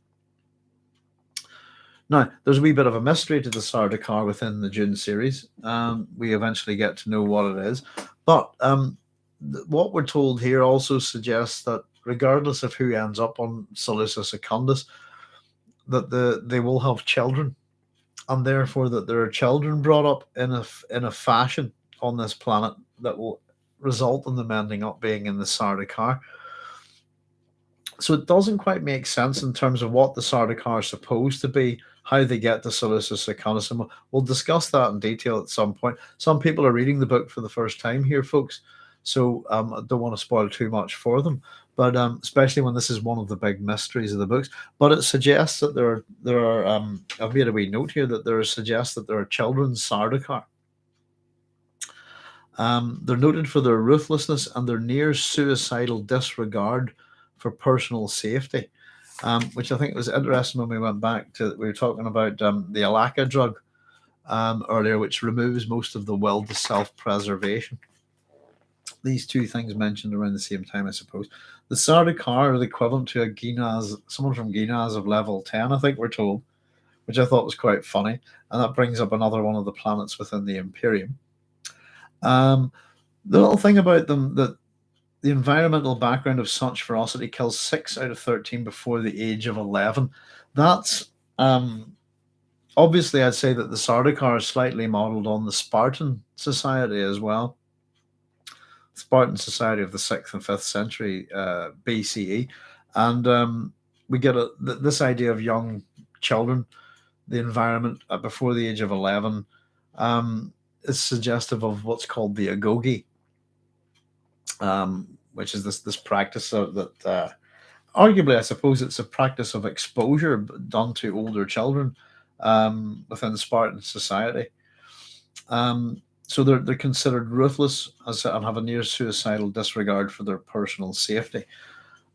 Now, there's a wee bit of a mystery to the Sardacar within the Dune series. We eventually get to know what it is. But what we're told here also suggests that regardless of who ends up on Seleucus Secundus, that they will have children, and therefore that there are children brought up in a fashion on this planet that will result in them ending up being in the Sardacar. So it doesn't quite make sense in terms of what the Sardacar are supposed to be, how they get to Seleucus Secundus, and we'll discuss that in detail at some point. Some people are reading the book for the first time here, folks, so I don't want to spoil too much for them, but especially when this is one of the big mysteries of the books. But it suggests that there are I've made a wee note here that there suggests that there are children's Sardacar. They're noted for their ruthlessness and their near suicidal disregard for personal safety, which I think was interesting when we went back to, we were talking about the Alaka drug earlier, which removes most of the will to self-preservation. These two things mentioned around the same time, I suppose. The Sardacar are the equivalent to a Ginaz, someone from Ginaz of level 10, I think we're told, which I thought was quite funny. And that brings up another one of the planets within the Imperium. The little thing about them that The environmental background of such ferocity kills 6 out of 13 before the age of 11. That's obviously, I'd say that the Sardicar is slightly modelled on the Spartan society as well. Spartan society of the 6th and 5th century BCE. And we get this idea of young children, the environment before the age of 11 is suggestive of what's called the agoge, which is this practice that arguably, I suppose, it's a practice of exposure done to older children within Spartan society. So they're considered ruthless and have a near suicidal disregard for their personal safety.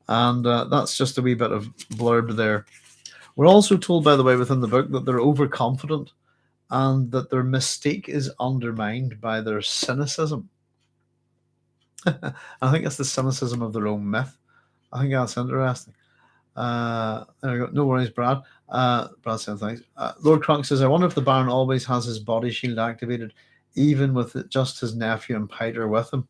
And that's just a wee bit of blurb there. We're also told, by the way, within the book that they're overconfident and that their mystique is undermined by their cynicism. I think it's the cynicism of their own myth. I think that's interesting. There we go. No worries, Brad. Brad said thanks. Lord Crunk says, I wonder if the Baron always has his body shield activated, even with just his nephew and Piter with him.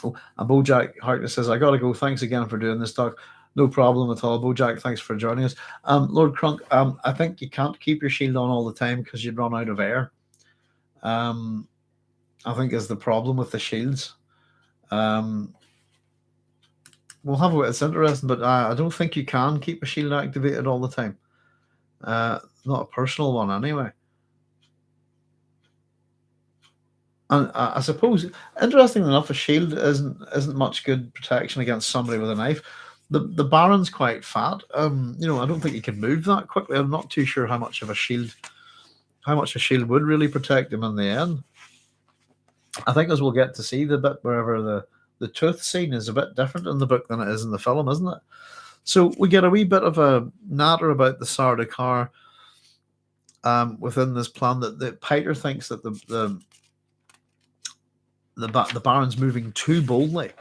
Oh, and Bojack Harkness says, I gotta go. Thanks again for doing this talk. No problem at all. Bojack, thanks for joining us. Lord Crunk, I think you can't keep your shield on all the time because you'd run out of air. I think is the problem with the shields. We'll have a it's interesting, but I don't think you can keep a shield activated all the time. Not a personal one, anyway. And I suppose, interestingly enough, a shield isn't much good protection against somebody with a knife. The Baron's quite fat. I don't think he can move that quickly. I'm not too sure how much a shield would really protect him in the end. I think as we'll get to see the bit wherever the tooth scene is a bit different in the book than it is in the film, isn't it? So we get a wee bit of a natter about the Sardacar within this plan that Piter thinks that the Baron's moving too boldly,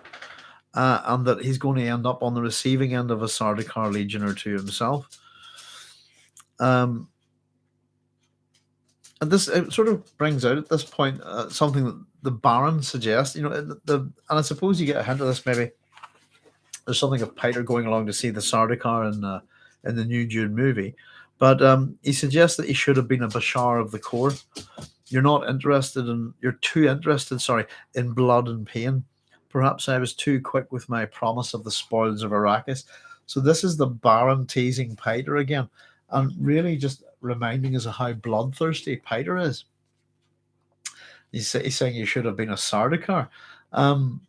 and that he's going to end up on the receiving end of a Sardacar legion or two himself. And this it sort of brings out at this point something that the Baron suggests. And I suppose you get a hint of this. Maybe there's something of Piter going along to see the Sardacar in the new Dune movie, but he suggests that he should have been a Bashar of the court. You're too interested, in blood and pain. Perhaps I was too quick with my promise of the spoils of Arrakis. So this is the Baron teasing Piter again, and really just reminding us of how bloodthirsty Piter is. He's saying you should have been a Sardacar. And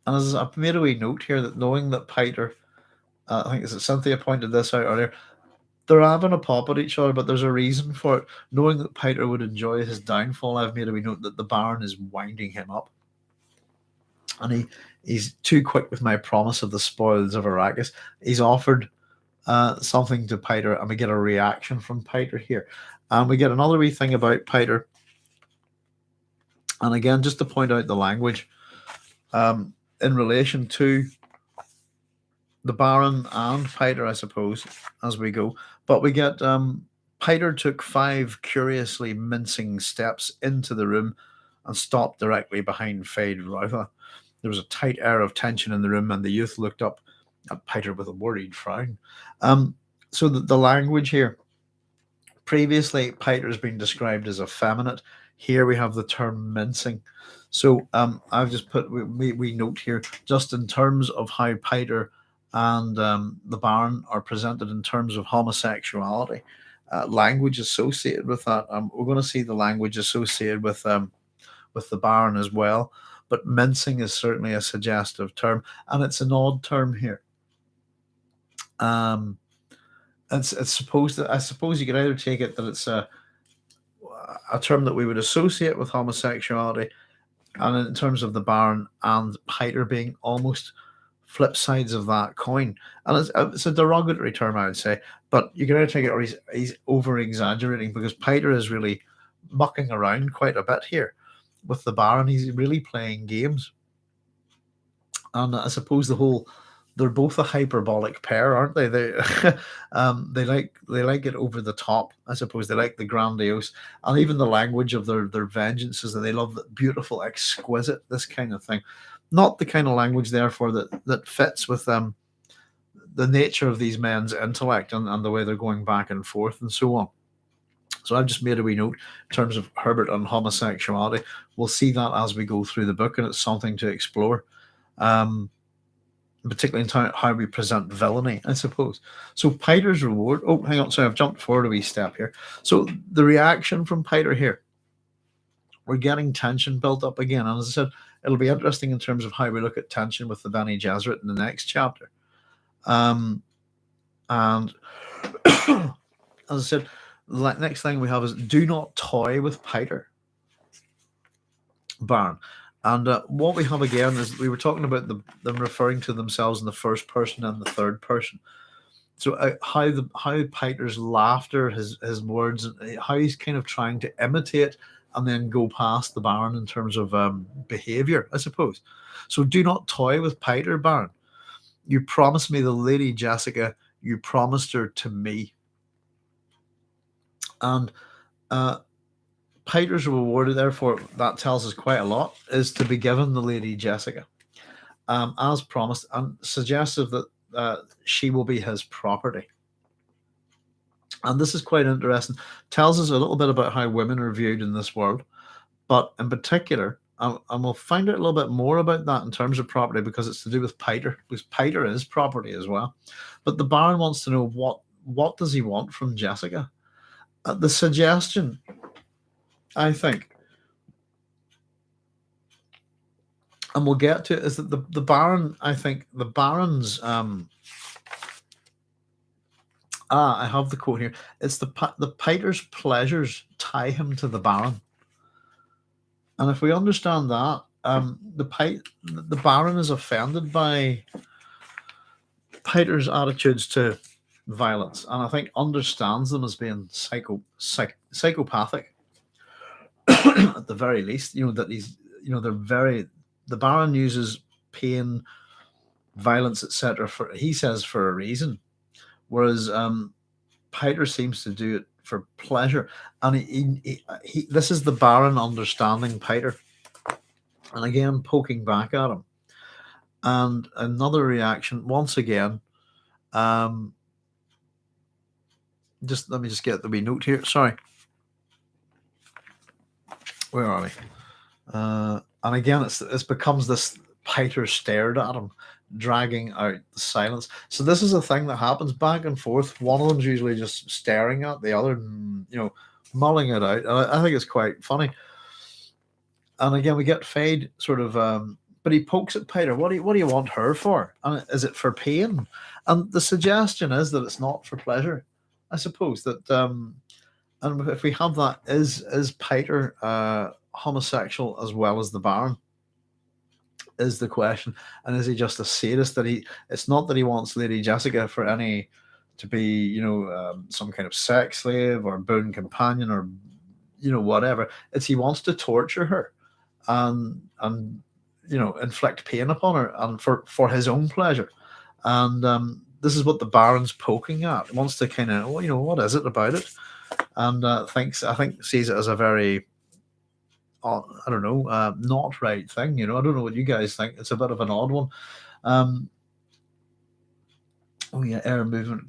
as I've made a wee note here, that knowing that Piter, I think Cynthia pointed this out earlier, they're having a pop at each other, but there's a reason for it. Knowing that Piter would enjoy his downfall, I've made a wee note that the Baron is winding him up. And he's too quick with my promise of the spoils of Arrakis. He's offered something to Piter, and we get a reaction from Piter here. And we get another wee thing about Piter. And again, just to point out the language in relation to the Baron and Piter, I suppose, as we go. But we get Piter took 5 curiously mincing steps into the room and stopped directly behind Feyd-Rautha. There was a tight air of tension in the room, and the youth looked up at Piter with a worried frown. So the language here, previously Piter has been described as effeminate. Here we have the term mincing. So I've just put we note here, just in terms of how Piter and the Baron are presented in terms of homosexuality, language associated with that. We're going to see the language associated with the Baron as well, but mincing is certainly a suggestive term, and it's an odd term here. It's supposed to, I suppose you could either take it that it's a term that we would associate with homosexuality, and in terms of the Baron and Piter being almost flip sides of that coin. And it's a derogatory term, I would say, but you can either take it or he's over exaggerating, because Piter is really mucking around quite a bit here with the Baron. He's really playing games. And I suppose the whole they're both a hyperbolic pair, aren't they? They like it over the top, I suppose. They like the grandiose, and even the language of their vengeances. That they love the beautiful, exquisite, this kind of thing. Not the kind of language, therefore, that fits with the nature of these men's intellect and the way they're going back and forth and so on. So I've just made a wee note in terms of Herbert and homosexuality. We'll see that as we go through the book, and it's something to explore. Particularly in how we present villainy, I suppose. So Piter's reward. Oh, hang on. Sorry, I've jumped forward a wee step here. So the reaction from Piter here, we're getting tension built up again. And as I said, it'll be interesting in terms of how we look at tension with the Bene Gesserit in the next chapter. And as I said, the next thing we have is do not toy with Piter, Baron. And what we have again is we were talking about them referring to themselves in the first person and the third person. So how Piter's laughter, his words, how he's kind of trying to imitate and then go past the Baron in terms of behavior, I suppose. So do not toy with Piter, Baron. You promised me the Lady Jessica. You promised her to me. And Piter's reward, therefore, that tells us quite a lot, is to be given the Lady Jessica, as promised, and suggestive that she will be his property. And this is quite interesting. Tells us a little bit about how women are viewed in this world, but in particular, and we'll find out a little bit more about that in terms of property, because it's to do with Piter, because Piter is property as well. But the Baron wants to know what does he want from Jessica. The suggestion, I think, and we'll get to it, is that the Baron, I think, the Baron's I have the quote here. It's the Piter's pleasures tie him to the Baron, and if we understand that, the Baron is offended by Piter's attitudes to violence, and I think understands them as being psychopathic. At the very least, that he's, they're very. The Baron uses pain, violence, etc. He says for a reason, whereas Piter seems to do it for pleasure, and he this is the Baron understanding Piter, and again poking back at him, and another reaction once again. Just let me just get the wee note here. Sorry. Where are we? And again, it becomes this Piter stared at him, dragging out the silence. So this is a thing that happens back and forth. One of them's usually just staring at the other, mulling it out. And I think it's quite funny. And again, we get Feyd sort of, but he pokes at Piter. What do you want her for? And is it for pain? And the suggestion is that it's not for pleasure. I suppose that, and if we have that, is Piter homosexual as well as the Baron? Is the question, and is he just a sadist that it's not that he wants Lady Jessica to be some kind of sex slave or boon companion or whatever. It's he wants to torture her and inflict pain upon her and for his own pleasure. And this is what the Baron's poking at. He wants to kind of what is it about it, and I think sees it as a very not right thing. I don't know what you guys think. It's a bit of an odd one. Oh yeah, air movement.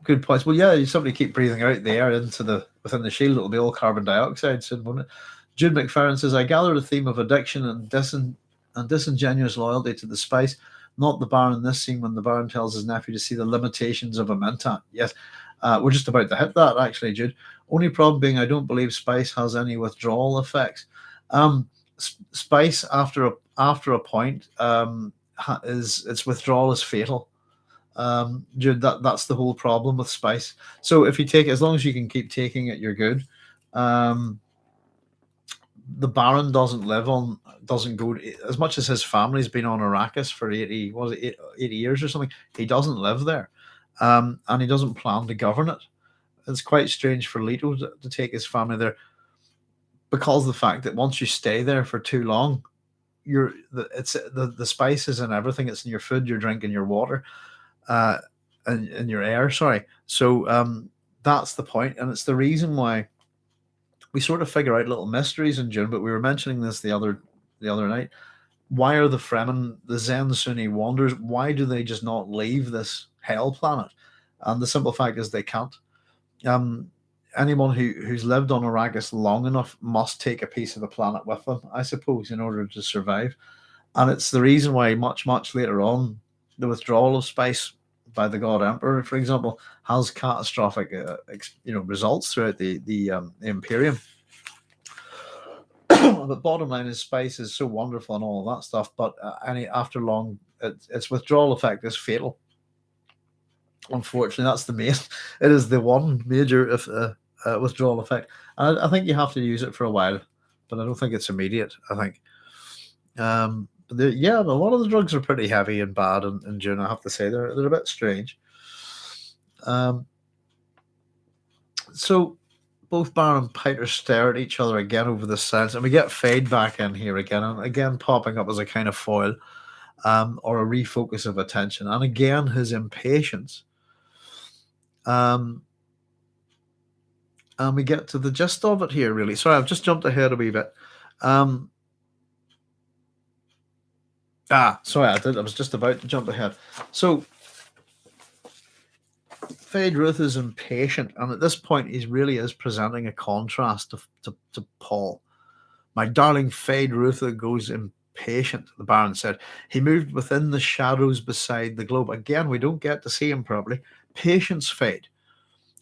Good points. Well, yeah, somebody keep breathing out the air within the shield. It'll be all carbon dioxide soon, won't it? Jude McFerrin says, I gather the theme of addiction and disingenuous loyalty to the spice, not the Baron in this scene when the Baron tells his nephew to see the limitations of a Mentat. Yes, we're just about to hit that, actually, Jude. Only problem being I don't believe spice has any withdrawal effects. Spice, after a point, its withdrawal is fatal. Jude, that's the whole problem with spice. So if you take it, as long as you can keep taking it, you're good. The Baron doesn't go as much as his family's been on Arrakis for 80 years or something. He doesn't live there, and he doesn't plan to govern it. It's quite strange for Leto to take his family there, because of the fact that once you stay there for too long, it's the spices and everything. It's in your food, your drink, and your water, uh, and your air. Sorry. So that's the point, and it's the reason why we sort of figure out little mysteries in June. But we were mentioning this the other night. Why are the Fremen, the Zen Sunni wanderers, why do they just not leave this hell planet? And the simple fact is they can't. Um, Anyone who's lived on Arrakis long enough must take a piece of the planet with them, I suppose, in order to survive. And it's the reason why much later on, the withdrawal of spice by the God Emperor, for example, has catastrophic, results throughout the Imperium. But bottom line is, spice is so wonderful and all of that stuff. But after long, its withdrawal effect is fatal. Unfortunately, that's the main. It is the one major withdrawal effect. And I think you have to use it for a while, but I don't think it's immediate. I think. But a lot of the drugs are pretty heavy and bad in June. I have to say they're a bit strange. So both Baron and Piter stare at each other again over the silence, and we get Feyd back in here again, and again popping up as a kind of foil, or a refocus of attention, and again his impatience. And we get to the gist of it here, really. Sorry, I've just jumped ahead a wee bit. Sorry, I did. I was just about to jump ahead. So Feyd-Rautha is impatient, and at this point, he really is presenting a contrast to Paul. My darling Feyd-Rautha goes impatient, the Baron said. He moved within the shadows beside the globe. Again, we don't get to see him properly. Patience, Feyd.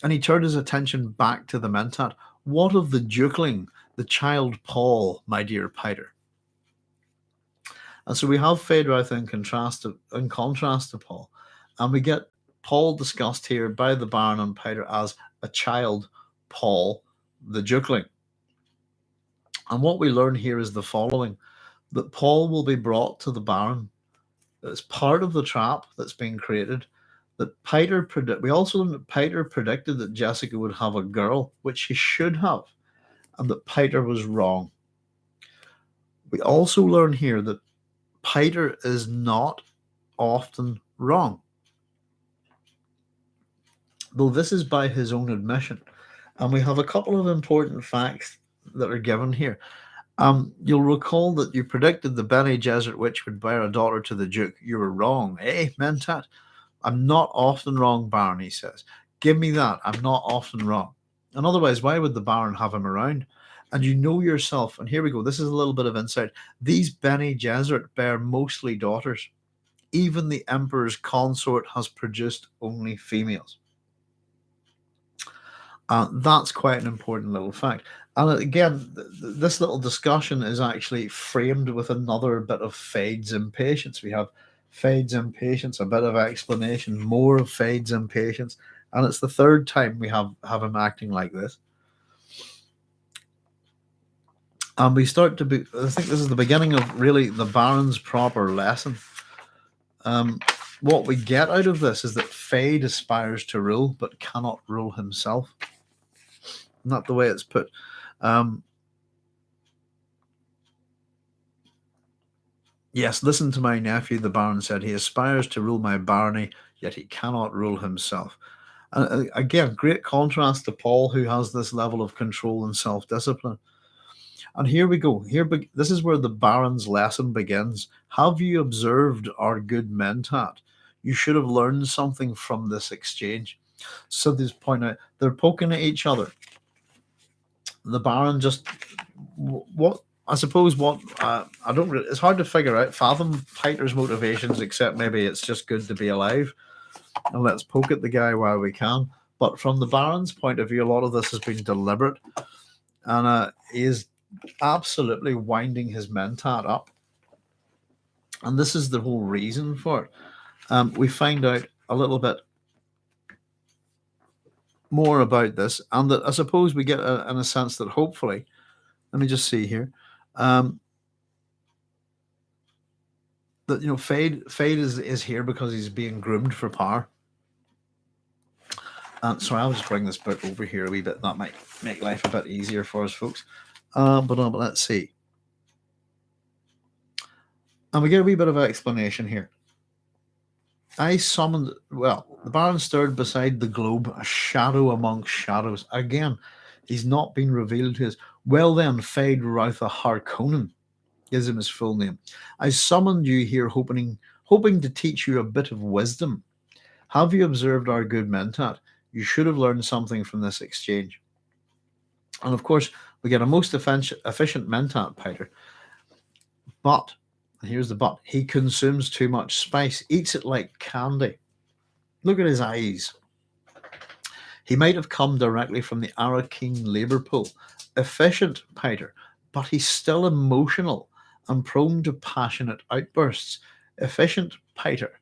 And he turned his attention back to the Mentat. What of the dukeling, the child Paul, my dear Piter? And so we have Feyd-Rautha in contrast to Paul. And we get Paul discussed here by the Baron and Piter as a child Paul, the dukeling. And what we learn here is the following: that Paul will be brought to the Baron as part of the trap that's being created. That we also learn that Piter predicted that Jessica would have a girl, which she should have, and that Piter was wrong. We also learn here that Piter is not often wrong, though this is by his own admission. And we have a couple of important facts that are given here. You'll recall that you predicted the Bene Gesserit witch would bear a daughter to the Duke. You were wrong, eh, Mentat? I'm not often wrong, Baron, he says. Give me that. I'm not often wrong. And otherwise, why would the Baron have him around? And you know yourself, and here we go, this is a little bit of insight. These Bene Gesserit bear mostly daughters. Even the Emperor's consort has produced only females. That's quite an important little fact. And again, this little discussion is actually framed with another bit of Feyd's impatience. We have Feyd's impatience, a bit of explanation, more of Feyd's impatience, and it's the third time we have him acting like this. And we start to be, I think this is the beginning of really the Baron's proper lesson. What we get out of this is that Feyd aspires to rule, but cannot rule himself. Not the way it's put. Yes, listen to my nephew, the Baron said. He aspires to rule my barony, yet he cannot rule himself. And again, great contrast to Paul, who has this level of control and self-discipline. And here we go. This is where the Baron's lesson begins. Have you observed our good Mentat? You should have learned something from this exchange. So this point out, they're poking at each other. The Baron just, what I suppose, it's hard to fathom Piter's motivations, except maybe it's just good to be alive, and let's poke at the guy while we can. But from the Baron's point of view, a lot of this has been deliberate, and he is absolutely winding his Mentat up, and this is the whole reason for it. We find out a little bit more about this, and that I suppose we get in a sense that hopefully, let me just see here, that Feyd is here because he's being groomed for power. Sorry, I'll just bring this book over here a wee bit. That might make life a bit easier for us, folks. But let's see. And we get a wee bit of an explanation here. I summoned, well, the Baron stirred beside the globe, a shadow amongst shadows. Again, he's not been revealed to us. Well then, Feyd-Rautha Harkonnen gives him his full name. I summoned you here hoping to teach you a bit of wisdom. Have you observed our good Mentat? You should have learned something from this exchange. And of course, we get a most efficient Mentat fighter. But, and here's the but, he consumes too much spice, eats it like candy. Look at his eyes. He might have come directly from the Arrakis labour pool. Efficient fighter, but he's still emotional and prone to passionate outbursts. Efficient fighter,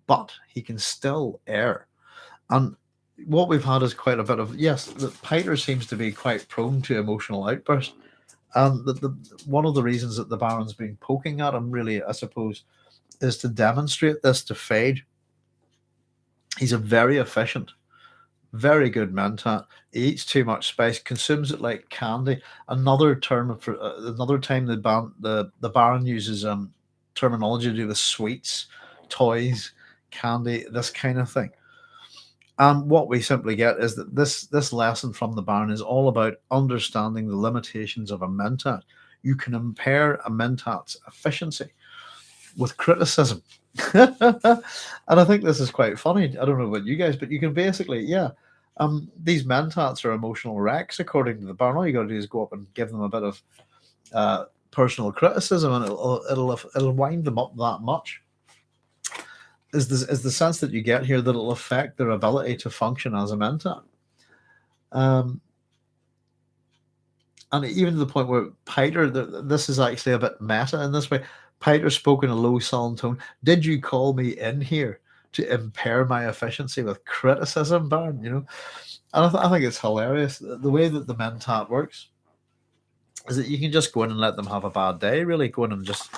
but he can still err. And what we've had is quite a bit of, yes, the fighter seems to be quite prone to emotional outbursts. And one of the reasons that the Baron's been poking at him, really, I suppose, is to demonstrate this to Feyd. He's a very efficient, very good Mentat. He eats too much spice, consumes it like candy. Another term for another time the Baron uses terminology to do with sweets, toys, candy, this kind of thing. And what we simply get is that this lesson from the Baron is all about understanding the limitations of a Mentat. You can impair a Mentat's efficiency with criticism. And I think this is quite funny. I don't know about you guys, but you can basically, these Mentats are emotional wrecks, according to the Baron. All you got to do is go up and give them a bit of personal criticism, and it'll wind them up that much. Is the sense that you get here that it'll affect their ability to function as a Mentat. And even to the point where Piter, this is actually a bit meta in this way. Piter spoke in a low, sullen tone. Did you call me in here to impair my efficiency with criticism, Baron? And I think it's hilarious. The way that the Mentat works is that you can just go in and let them have a bad day, really go in and just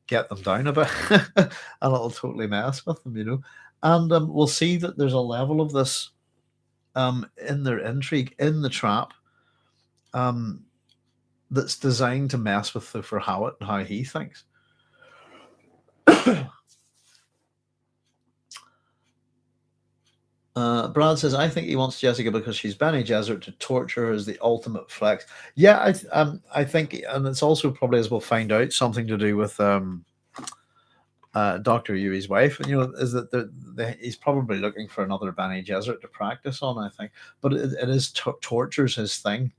get them down a bit and it'll totally mess with them. And we'll see that there's a level of this in their intrigue, in the trap, that's designed to mess with for Howard and how he thinks. Brad says, I think he wants Jessica because she's Bene Gesserit to torture her as the ultimate flex. Yeah, I think, and it's also probably, as we'll find out, something to do with Dr. Yui's wife, and is that he's probably looking for another Bene Gesserit to practice on, I think. But it is torture's his thing,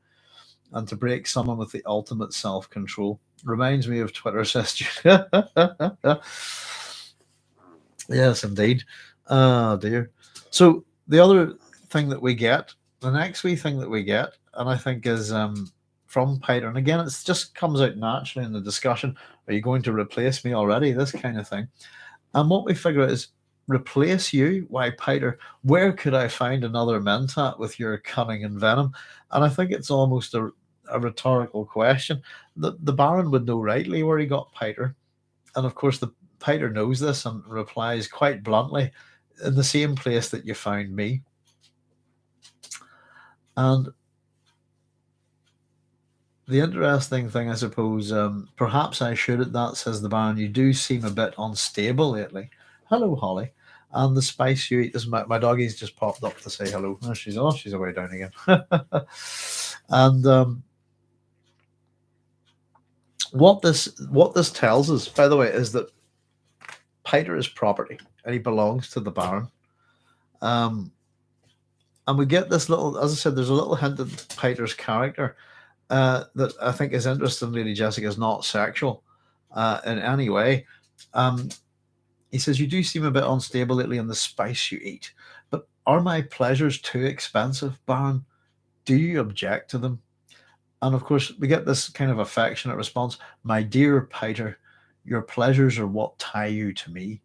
and to break someone with the ultimate self-control reminds me of Twitter, says yes, indeed. Oh dear. So the other thing that we get, the next wee thing that we get, and I think is from Piter, and again, it just comes out naturally in the discussion. Are you going to replace me already? This kind of thing. And what we figure out is, replace you? Why, Piter? Where could I find another Mentat with your cunning and venom? And I think it's almost a rhetorical question. The Baron would know rightly where he got Piter, and of course the Piter knows this and replies quite bluntly, in the same place that you found me. And the interesting thing, I suppose, perhaps I should at that, says the Baron. You do seem a bit unstable lately. Hello, Holly. And the spice you eat, this my doggie's just popped up to say hello. She's away down again. And what this tells us, by the way, is that Piter is property and he belongs to the Baron. And we get this little, as I said, there's a little hint at Piter's character that I think is interesting. Lady Jessica is not sexual in any way. He says, you do seem a bit unstable lately in the spice you eat, but are my pleasures too expensive, Baron? Do you object to them? And of course, we get this kind of affectionate response. My dear Piter, your pleasures are what tie you to me.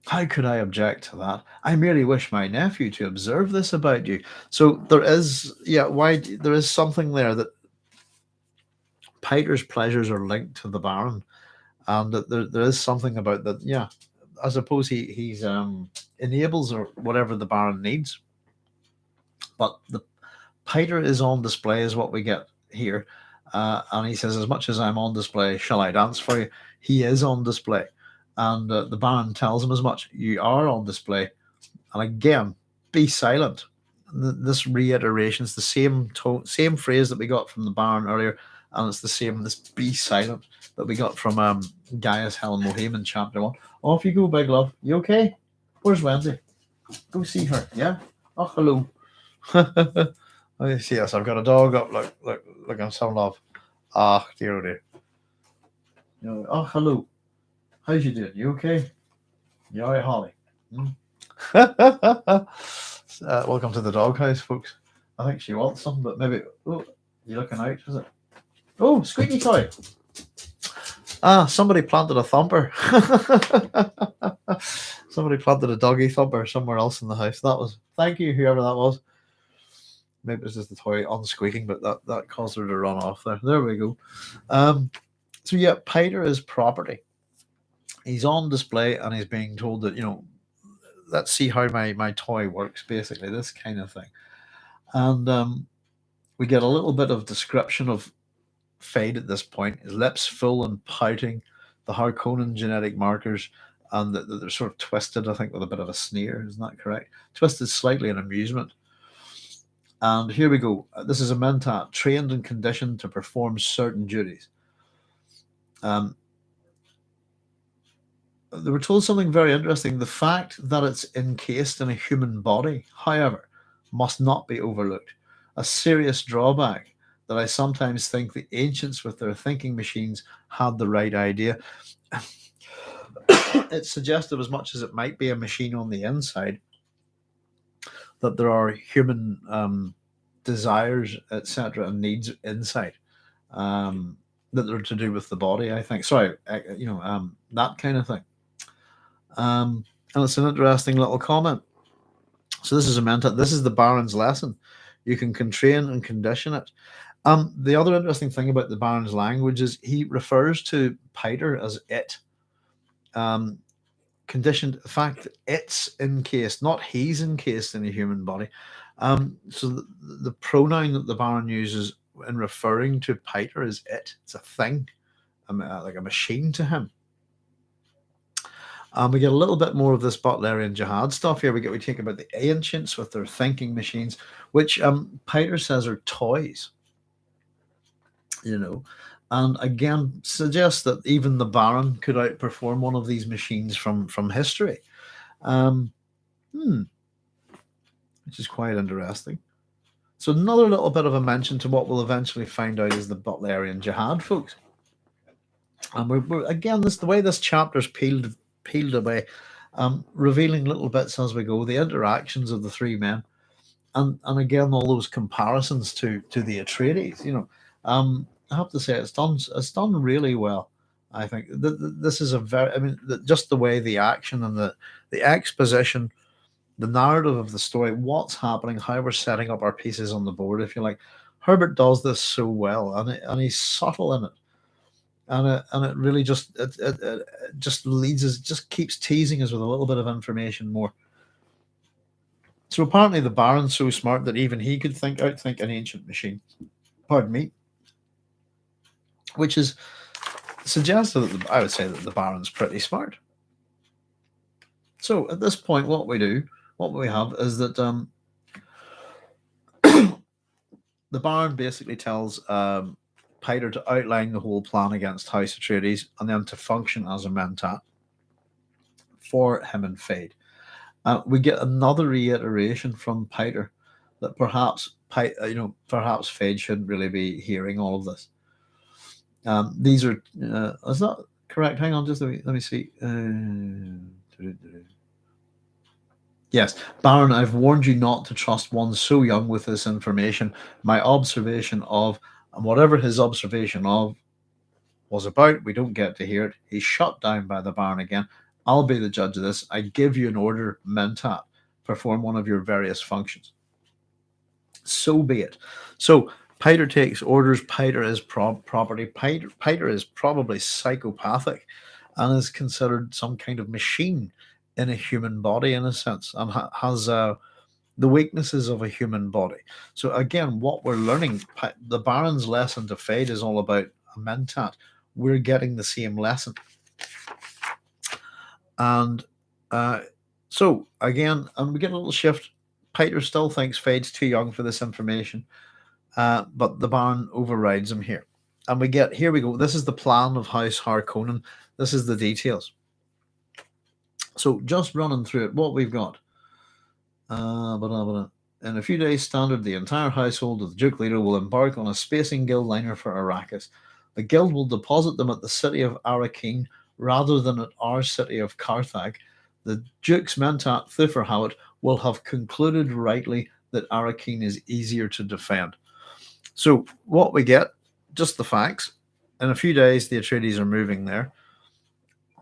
How could I object to that? I merely wish my nephew to observe this about you. So there is, there is something there that Piter's pleasures are linked to the Baron, and that there is something about that. Yeah, I suppose he's enables or whatever the Baron needs, but the Piter is on display, is what we get here. And he says, as much as I'm on display, shall I dance for you? he is on display. And the Baron tells him as much. You are on display. And again, be silent. This reiteration is the same same phrase that we got from the Baron earlier, and it's the same, this be silent, that we got from Gaius Helen Mohim in chapter 1. Off you go, big love. You okay? Where's Wendy? Go see her, yeah? Oh, hello. Oh, yes, I've got a dog up. Look, I'm some love. Ah, dear, oh dear. Oh, hello. How's you doing? You okay? You all right, Holly? Welcome to the doghouse, folks. I think she wants some, but maybe... Oh, you looking out, is it? Oh, squeaky toy. Somebody planted a thumper. Somebody planted a doggy thumper somewhere else in the house. That was... Thank you, whoever that was. Maybe it's just the toy unsqueaking, but that caused her to run off there. There we go. So yeah, Piter is property. He's on display and he's being told that, let's see how my toy works, basically, this kind of thing. And we get a little bit of description of Feyd at this point. His lips full and pouting, the Harkonnen genetic markers, and they're sort of twisted, I think, with a bit of a sneer. Isn't that correct? Twisted slightly in amusement. And here we go. This is a Mentat, trained and conditioned to perform certain duties. They were told something very interesting. The fact that it's encased in a human body, however, must not be overlooked. A serious drawback that I sometimes think the ancients with their thinking machines had the right idea. It suggested, as much as it might be a machine on the inside, that there are human desires, etc., and needs inside that are to do with the body, I think. Sorry, that kind of thing. And it's an interesting little comment. So this is a Mentat. This is the Baron's lesson. You can train and condition it. The other interesting thing about the Baron's language is he refers to Piter as it. Conditioned, the fact that it's encased, not he's encased in a human body. So the pronoun that the Baron uses in referring to Piter is it. It's a thing, like a machine to him. We get a little bit more of this Butlerian jihad stuff here. We take about the ancients with their thinking machines, which Piter says are toys. And again, suggests that even the Baron could outperform one of these machines from history, which is quite interesting. So another little bit of a mention to what we'll eventually find out is the Butlerian jihad, folks. And we're again, the way this chapter's peeled away, revealing little bits as we go, the interactions of the three men, and again all those comparisons to the Atreides. I have to say it's done really well. I think this is just the way the action and the exposition, the narrative of the story, what's happening, how we're setting up our pieces on the board, if you like. Herbert does this so well, and he's subtle in it. And it really just leads us, just keeps teasing us with a little bit of information more. So apparently the Baron's so smart that even he could outthink an ancient machine. Pardon me. Which is suggested that I would say that the Baron's pretty smart. So at this point, what we have is that the Baron basically tells Piter to outline the whole plan against House Atreides and then to function as a Mentat for him and Feyd. We get another reiteration from Piter that perhaps Feyd shouldn't really be hearing all of this. These are is that correct? Hang on, just let me see. Yes, Baron, I've warned you not to trust one so young with this information. My observation of, and whatever his observation of was about, we don't get to hear it. He's shut down by the Baron again. I'll be the judge of this. I give you an order, Mentat. Perform one of your various functions. So be it. So Piter takes orders. Piter is property. Piter is probably psychopathic and is considered some kind of machine in a human body, in a sense, and has the weaknesses of a human body. So again, what we're learning, the Baron's lesson to Feyd is all about a Mentat. We're getting the same lesson. And so again, and we get a little shift. Peter still thinks Feyd's too young for this information, but the Baron overrides him here. And here we go. This is the plan of House Harkonnen. This is the details. So just running through it, what we've got. In a few days' standard, the entire household of the Duke Leader will embark on a spacing guild liner for Arrakis. The guild will deposit them at the city of Arrakeen rather than at our city of Carthag. The Duke's Mentat Feyd-Rautha will have concluded rightly that Arrakeen is easier to defend. So what we get, just the facts. In a few days, the Atreides are moving there.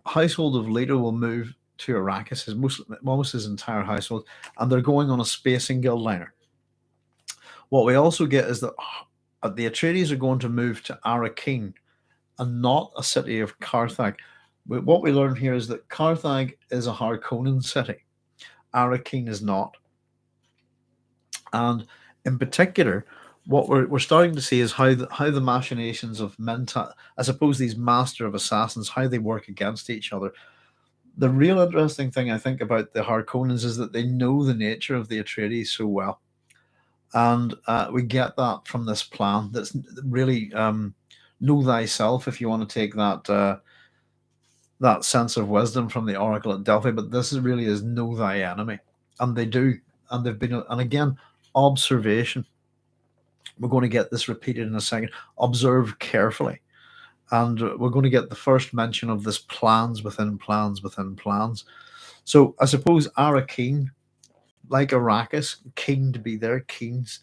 Household of Leader will move to Arrakis, almost his entire household, and they're going on a spacing guild liner. What we also get is that the Atreides are going to move to Arrakeen and not a city of Carthag. But what we learn here is that Carthag is a Harkonnen city. Arrakeen is not. And in particular, what we're starting to see is how the machinations of Mentat, I suppose these master of assassins, how they work against each other. The real interesting thing I think about the Harkonnens is that they know the nature of the Atreides so well. And we get that from this plan. That's really know thyself, if you want to take that that sense of wisdom from the Oracle at Delphi. But this really is know thy enemy, and they do, and they've been. And again, observation. We're going to get this repeated in a second. Observe carefully, and we're going to get the first mention of this plans within plans within plans. So I suppose Arrakeen, like Arrakis, keen to be there, keens.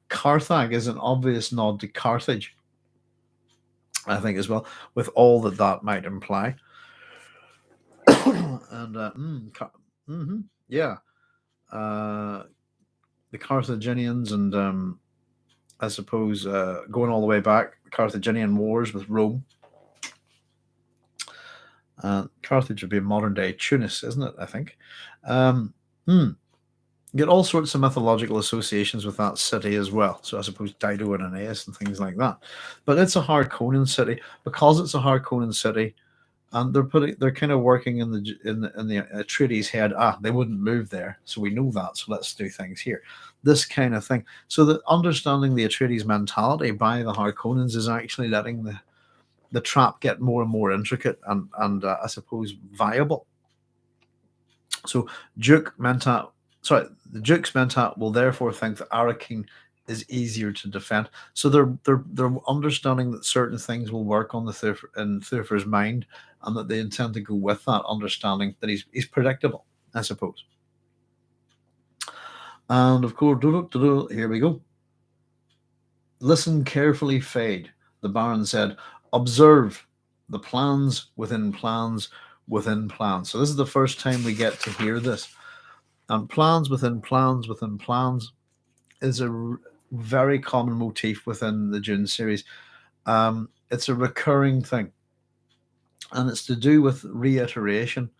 Carthag is an obvious nod to Carthage, I think, as well, with all that might imply. And yeah, the Carthaginians, and I suppose going all the way back, the Carthaginian wars with Rome. Carthage would be modern day Tunis, isn't it? I think. Get all sorts of mythological associations with that city as well. So I suppose Dido and Aeneas and things like that. But it's a Harkonnen city. Because it's a Harkonnen city, and they're kind of working in the Atreides' head. They wouldn't move there, so we know that. So let's do things here. This kind of thing. So that understanding the Atreides' mentality by the Harkonnens is actually letting the trap get more and more intricate and I suppose viable. So the Duke's Mentat will therefore think that Arrakeen is easier to defend. So they're understanding that certain things will work on in Thufir's mind, and that they intend to go with that understanding that he's predictable, I suppose. And of course, here we go. Listen carefully, Feyd, the Baron said. Observe the plans within plans within plans. So this is the first time we get to hear this. And plans within plans within plans is a very common motif within the Dune series. It's a recurring thing, and it's to do with reiteration,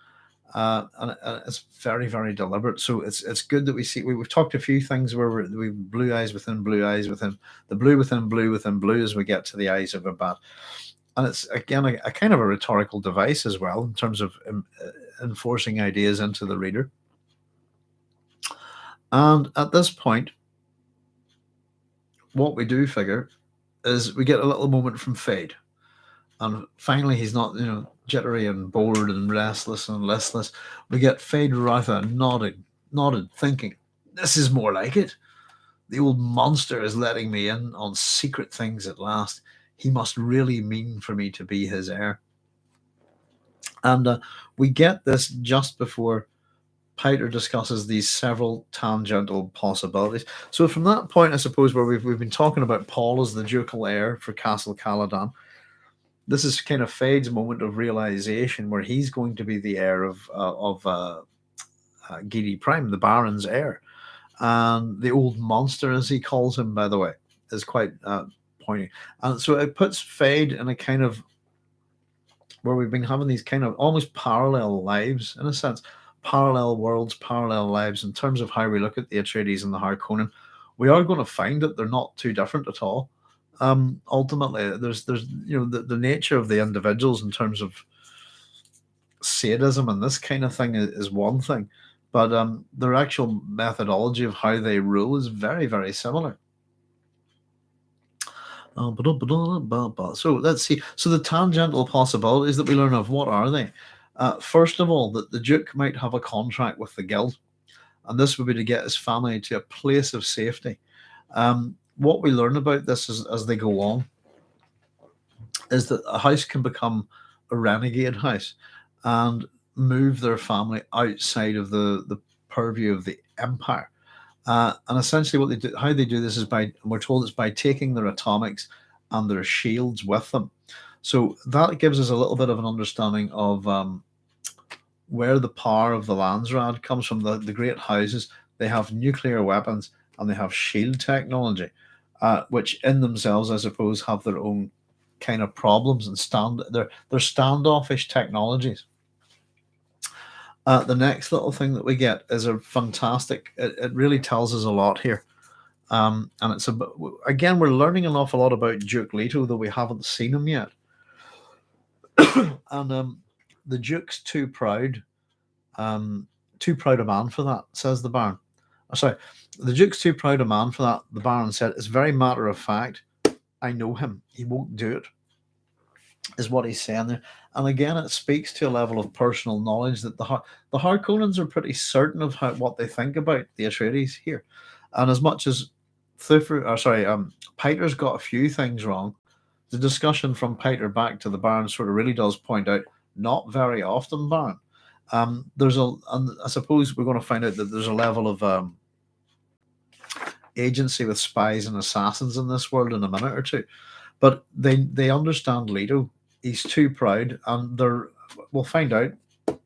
and it's very, very deliberate. So it's good that we've talked a few things where we've blue eyes within the blue within blue as we get to the eyes of a bat. And it's again a kind of a rhetorical device as well in terms of enforcing ideas into the reader. And at this point, what we do figure is we get a little moment from Feyd. And finally, he's not, jittery and bored and restless and listless. We get Feyd-Rautha nodded, thinking, this is more like it. The old monster is letting me in on secret things at last. He must really mean for me to be his heir. And we get this just before Peter discusses these several tangential possibilities. So from that point, I suppose, where we've been talking about Paul as the ducal heir for Castle Caladan, this is kind of Feyd's moment of realization, where he's going to be the heir of Gidi Prime, the Baron's heir. And the old monster, as he calls him, by the way, is quite poignant. And so it puts Feyd in a kind of where we've been having these kind of almost parallel lives, in a sense, parallel worlds, parallel lives in terms of how we look at the Atreides and the Harkonnen. We are going to find that they're not too different at all. Ultimately, there's the nature of the individuals in terms of sadism and this kind of thing is one thing, but their actual methodology of how they rule is very, very similar. So let's see. So the tangential possibilities that we learn of, what are they? First of all, that the Duke might have a contract with the Guild, and this would be to get his family to a place of safety. What we learn about this as they go on is that a house can become a renegade house and move their family outside of the purview of the empire. And essentially, what they do, how they do this is by, we're told, it's by taking their atomics and their shields with them. So that gives us a little bit of an understanding of where the power of the Landsraad comes from. The great houses, they have nuclear weapons and they have shield technology, which in themselves, I suppose, have their own kind of problems and they're standoffish technologies. The next little thing that we get is a fantastic. It really tells us a lot here, and it's again, we're learning an awful lot about Duke Leto, though we haven't seen him yet. And the Duke's too proud a man for that, says the Baron. Sorry, the Duke's too proud a man for that. The Baron said, "It's very matter of fact. I know him. He won't do it," is what he's saying there. And again, it speaks to a level of personal knowledge that the Harkonnens are pretty certain of what they think about the Atreides here. And as much as Piter's got a few things wrong, the discussion from Piter back to the Baron sort of really does point out, not very often, Baron. And I suppose we're going to find out that there's a level of agency with spies and assassins in this world in a minute or two. But they understand Leto. He's too proud, and we'll find out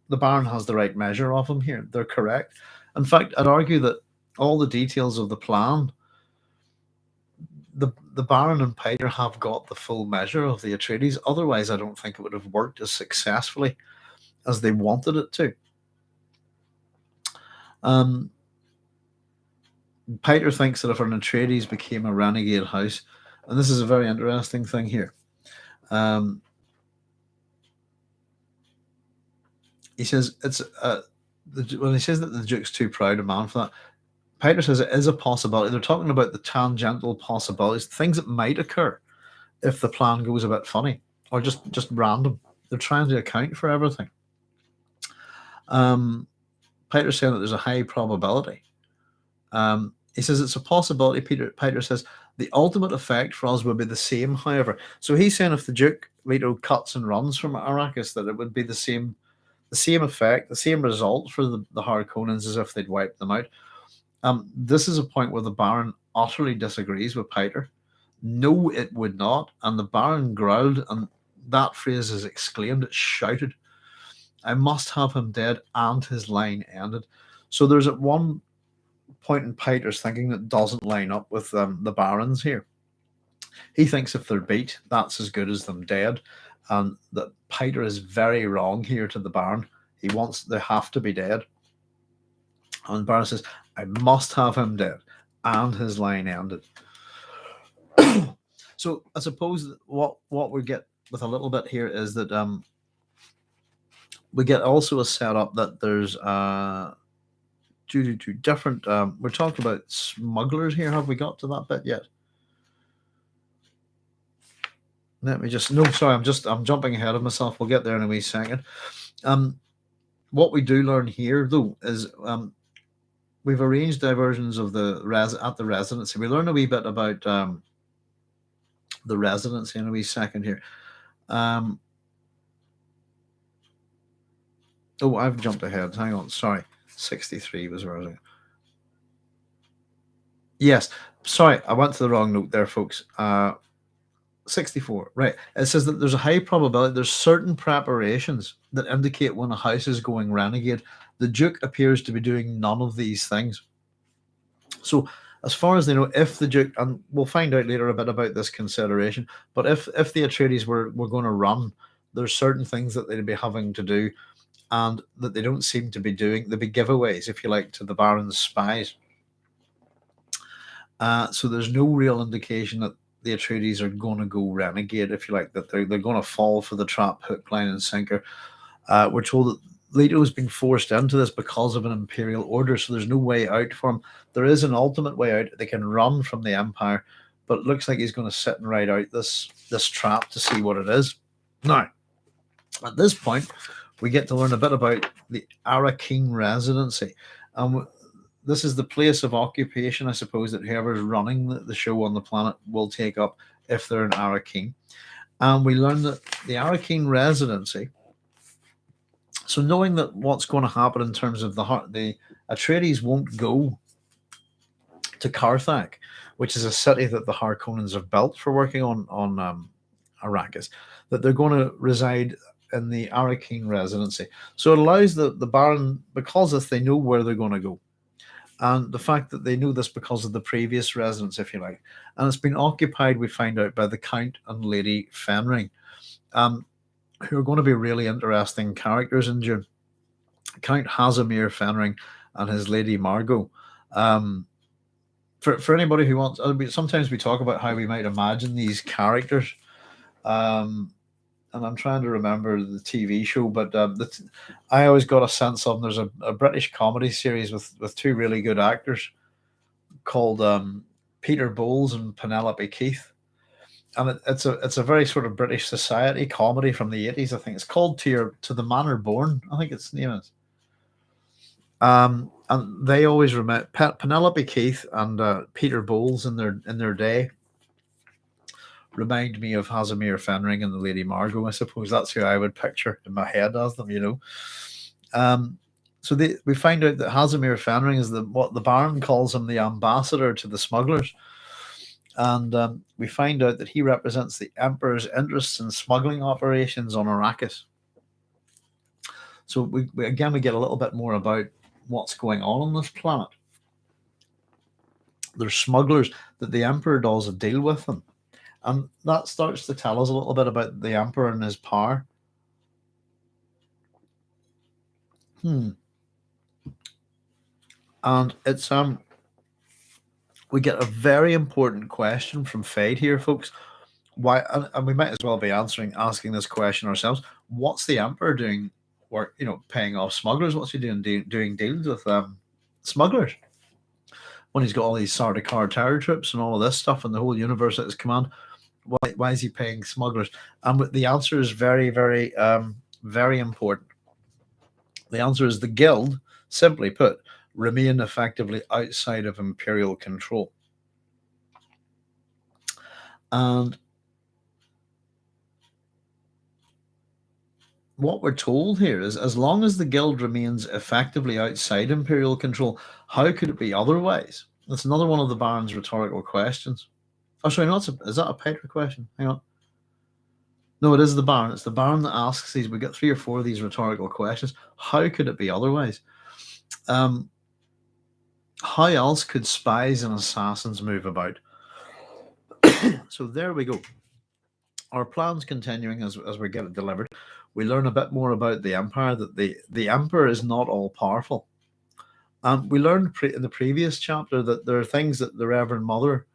the Baron has the right measure of him here. They're correct. In fact, I'd argue that all the details of the plan, the Baron and Piter have got the full measure of the Atreides. Otherwise, I don't think it would have worked as successfully as they wanted it to. Piter thinks that if an Atreides became a renegade house, and this is a very interesting thing here. He says when he says that the Duke's too proud a man for that, Piter says it is a possibility. They're talking about the tangential possibilities, things that might occur if the plan goes a bit funny or just random. They're trying to account for everything. Piter's saying that there's a high probability. He says it's a possibility. Piter says the ultimate effect for us would be the same, however. So he's saying if the Duke Leto cuts and runs from Arrakis, that it would be the same effect, the same result for the Harkonnens as if they'd wiped them out. This is a point where the Baron utterly disagrees with Piter. No, it would not. And the Baron growled, and that phrase is exclaimed, it's shouted, "I must have him dead," and his line ended. So there's at one point in Piter's thinking that doesn't line up with the Baron's here. He thinks if they're beat, that's as good as them dead. And that Piter is very wrong here to the Baron. They have to be dead. And the Baron says, "I must have him dead," and his line ended. So I suppose that what we get with a little bit here is that we get also a setup that there's due to different. We're talking about smugglers here. Have we got to that bit yet? Let me just. No, sorry. I'm jumping ahead of myself. We'll get there in a wee second. What we do learn here, though, is we've arranged diversions of at the residency. We learn a wee bit about the residency in a wee second here. Oh, I've jumped ahead. Hang on. Sorry. 63 was where I was. Yes. Sorry, I went to the wrong note there, folks. 64. Right. It says that there's a high probability, there's certain preparations that indicate when a house is going renegade. The Duke appears to be doing none of these things. So as far as they know, if the Duke, and we'll find out later a bit about this consideration, but if the Atreides were going to run, there's certain things that they'd be having to do and that they don't seem to be doing. They'd be giveaways, if you like, to the Baron's spies. So there's no real indication that the Atreides are going to go renegade, if you like, that they're going to fall for the trap, hook, line, and sinker. We're told that Leto's been forced into this because of an imperial order, so there's no way out for him. There is an ultimate way out. They can run from the Empire, but it looks like he's going to sit and ride out this trap to see what it is. Now, at this point, we get to learn a bit about the Arrakis residency. This is the place of occupation, I suppose, that whoever's running the show on the planet will take up if they're in Arrakis. And we learn that the Arrakis residency. So knowing that what's going to happen in terms of the Atreides won't go to Carthage, which is a city that the Harkonnens have built for working on Arrakis, that they're going to reside in the Arrakis residency. So it allows the Baron, because if they know where they're going to go, and the fact that they know this because of the previous residence, if you like, and it's been occupied, we find out, by the Count and Lady Fenring, who are going to be really interesting characters in Dune. Count Casimir Fenring and his Lady Margot. For anybody who wants, sometimes we talk about how we might imagine these characters, and I'm trying to remember the TV show, but I always got a sense of there's a British comedy series with two really good actors called Peter Bowles and Penelope Keith. And it's a very sort of British society comedy from the 80s. I think it's called To the Manor Born. I think its name is. And they always remember Penelope Keith and Peter Bowles in their day. Remind me of Casimir Fenring and the Lady Margot. I suppose that's who I would picture in my head as them. So we find out that Casimir Fenring is what the Baron calls him, the ambassador to the smugglers. And we find out that he represents the Emperor's interests in smuggling operations on Arrakis. So we get a little bit more about what's going on this planet. There's smugglers that the Emperor does a deal with them. And that starts to tell us a little bit about the Emperor and his power. And it's we get a very important question from Feyd here, folks. Why? And we might as well be asking this question ourselves. What's the Emperor doing? Or paying off smugglers? What's he doing deals with smugglers when he's got all these Sardicar terror troops and all of this stuff and the whole universe at his command? Why is he paying smugglers? And the answer is very, very, very important. The answer is the Guild, simply put, remain effectively outside of Imperial control. And what we're told here is, as long as the Guild remains effectively outside Imperial control, how could it be otherwise? That's another one of the Baron's rhetorical questions. Oh, sorry, no, is that a Petra question? Hang on. No, it is the Baron. It's the Baron that asks these. We get 3 or 4 of these rhetorical questions. How could it be otherwise? How else could spies and assassins move about? So there we go. Our plans continuing as we get it delivered. We learn a bit more about the Empire, that the Emperor is not all powerful. And we learned in the previous chapter that there are things that the Reverend Mother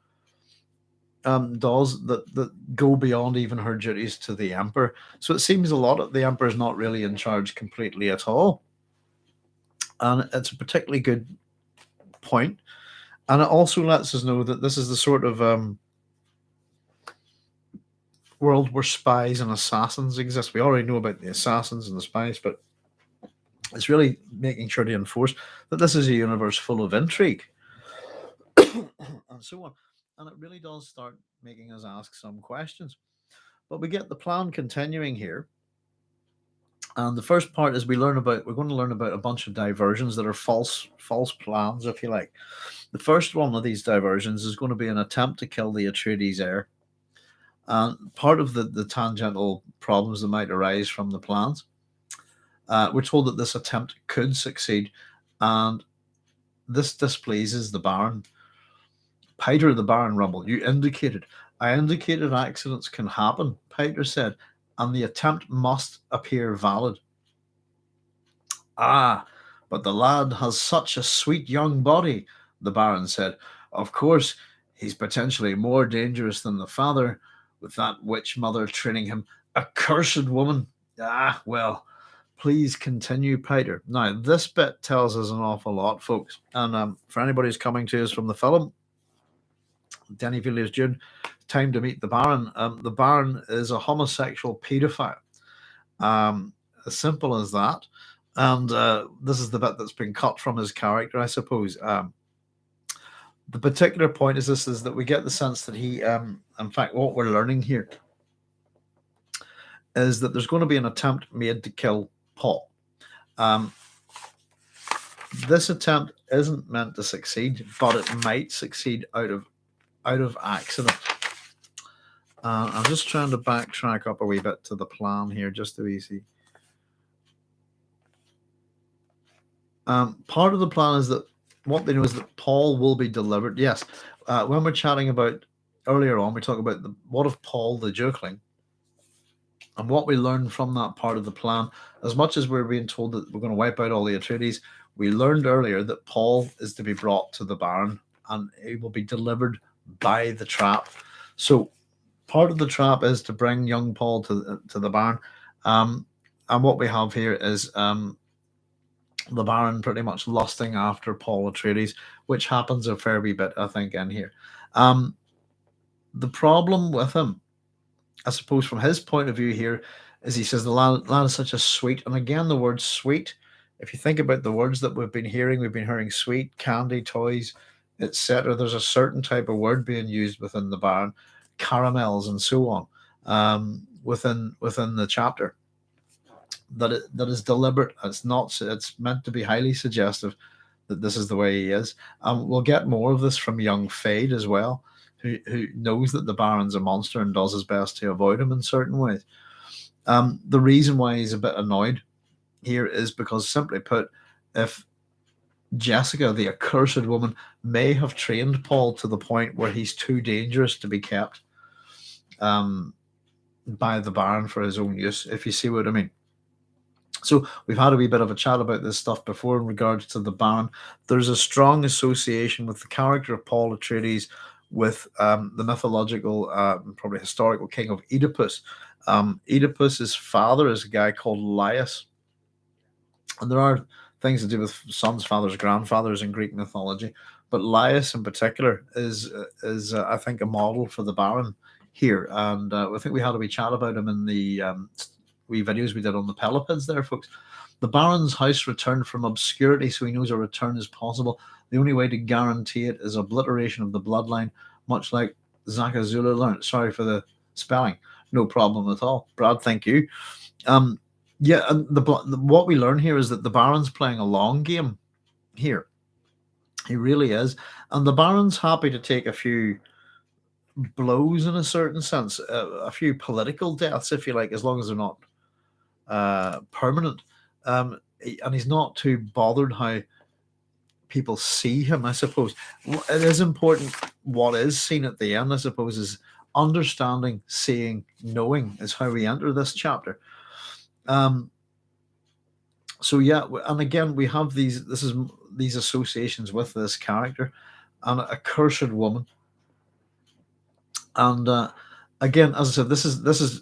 does that go beyond even her duties to the Emperor. So it seems a lot of the Emperor is not really in charge completely at all. And it's a particularly good point. And it also lets us know that this is the sort of world where spies and assassins exist. We already know about the assassins and the spies, but it's really making sure to enforce that this is a universe full of intrigue and so on. And it really does start making us ask some questions. But we get the plan continuing here. And the first part is we're going to learn about a bunch of diversions that are false plans, if you like. The first one of these diversions is going to be an attempt to kill the Atreides heir. And part of the tangential problems that might arise from the plans, we're told that this attempt could succeed, and this displeases the Baron. Peter, the Baron rumbled. I indicated accidents can happen, Peter said, and the attempt must appear valid. Ah, but the lad has such a sweet young body, the Baron said. Of course, he's potentially more dangerous than the father, with that witch mother training him. A cursed woman. Ah, well, Please continue, Peter. Now, this bit tells us an awful lot, folks. And for anybody who's coming to us from the film, Denis Villeneuve's Dune, time to meet the Baron. The Baron is a homosexual paedophile. As simple as that. And this is the bit that's been cut from his character, I suppose. The particular point is that we get the sense that he, in fact, what we're learning here is that there's going to be an attempt made to kill Paul. This attempt isn't meant to succeed, but it might succeed out of accident. I'm just trying to backtrack up a wee bit to the plan here, just to easy. Part of the plan is that what they know is that Paul will be delivered. Yes, when we're chatting about earlier on, we talk about what of Paul the Dukeling, and what we learned from that part of the plan. As much as we're being told that we're going to wipe out all the Atreides, we learned earlier that Paul is to be brought to the Baron, and he will be delivered by the trap. So part of the trap is to bring young Paul to the Baron, and what we have here is the Baron pretty much lusting after Paul Atreides, which happens a fair wee bit, I think, in here. The problem with him, I suppose, from his point of view here, is he says the lad is such a sweet, and again, the word sweet, if you think about the words that we've been hearing sweet, candy, toys, etc. There's a certain type of word being used within the Baron, caramels and so on, within the chapter. That is deliberate. It's meant to be highly suggestive that this is the way he is. We'll get more of this from young Feyd as well, who knows that the Baron's a monster and does his best to avoid him in certain ways. The reason why he's a bit annoyed here is because, simply put, if Jessica, the accursed woman, may have trained Paul to the point where he's too dangerous to be kept by the Baron for his own use, if you see what I mean. So we've had a wee bit of a chat about this stuff before in regards to the Baron. There's a strong association with the character of Paul Atreides with the mythological, probably historical king of Oedipus. Oedipus's father is a guy called Laius. And there are things to do with sons, fathers, grandfathers in Greek mythology. But Laius in particular is I think, a model for the Baron here. And I think we had a wee chat about him in the wee videos we did on the Pelopids there, folks. The Baron's house returned from obscurity, so he knows a return is possible. The only way to guarantee it is obliteration of the bloodline, much like Zaka Zulu learned. Sorry for the spelling. No problem at all. Brad, thank you. Yeah, and what we learn here is that the Baron's playing a long game here. He really is. And the Baron's happy to take a few blows in a certain sense, a few political deaths, if you like, as long as they're not permanent. And he's not too bothered how people see him, I suppose. It is important what is seen at the end, I suppose, is understanding, seeing, knowing is how we enter this chapter. So yeah, and again, we have these associations with this character and a cursed woman. And again, as I said, this is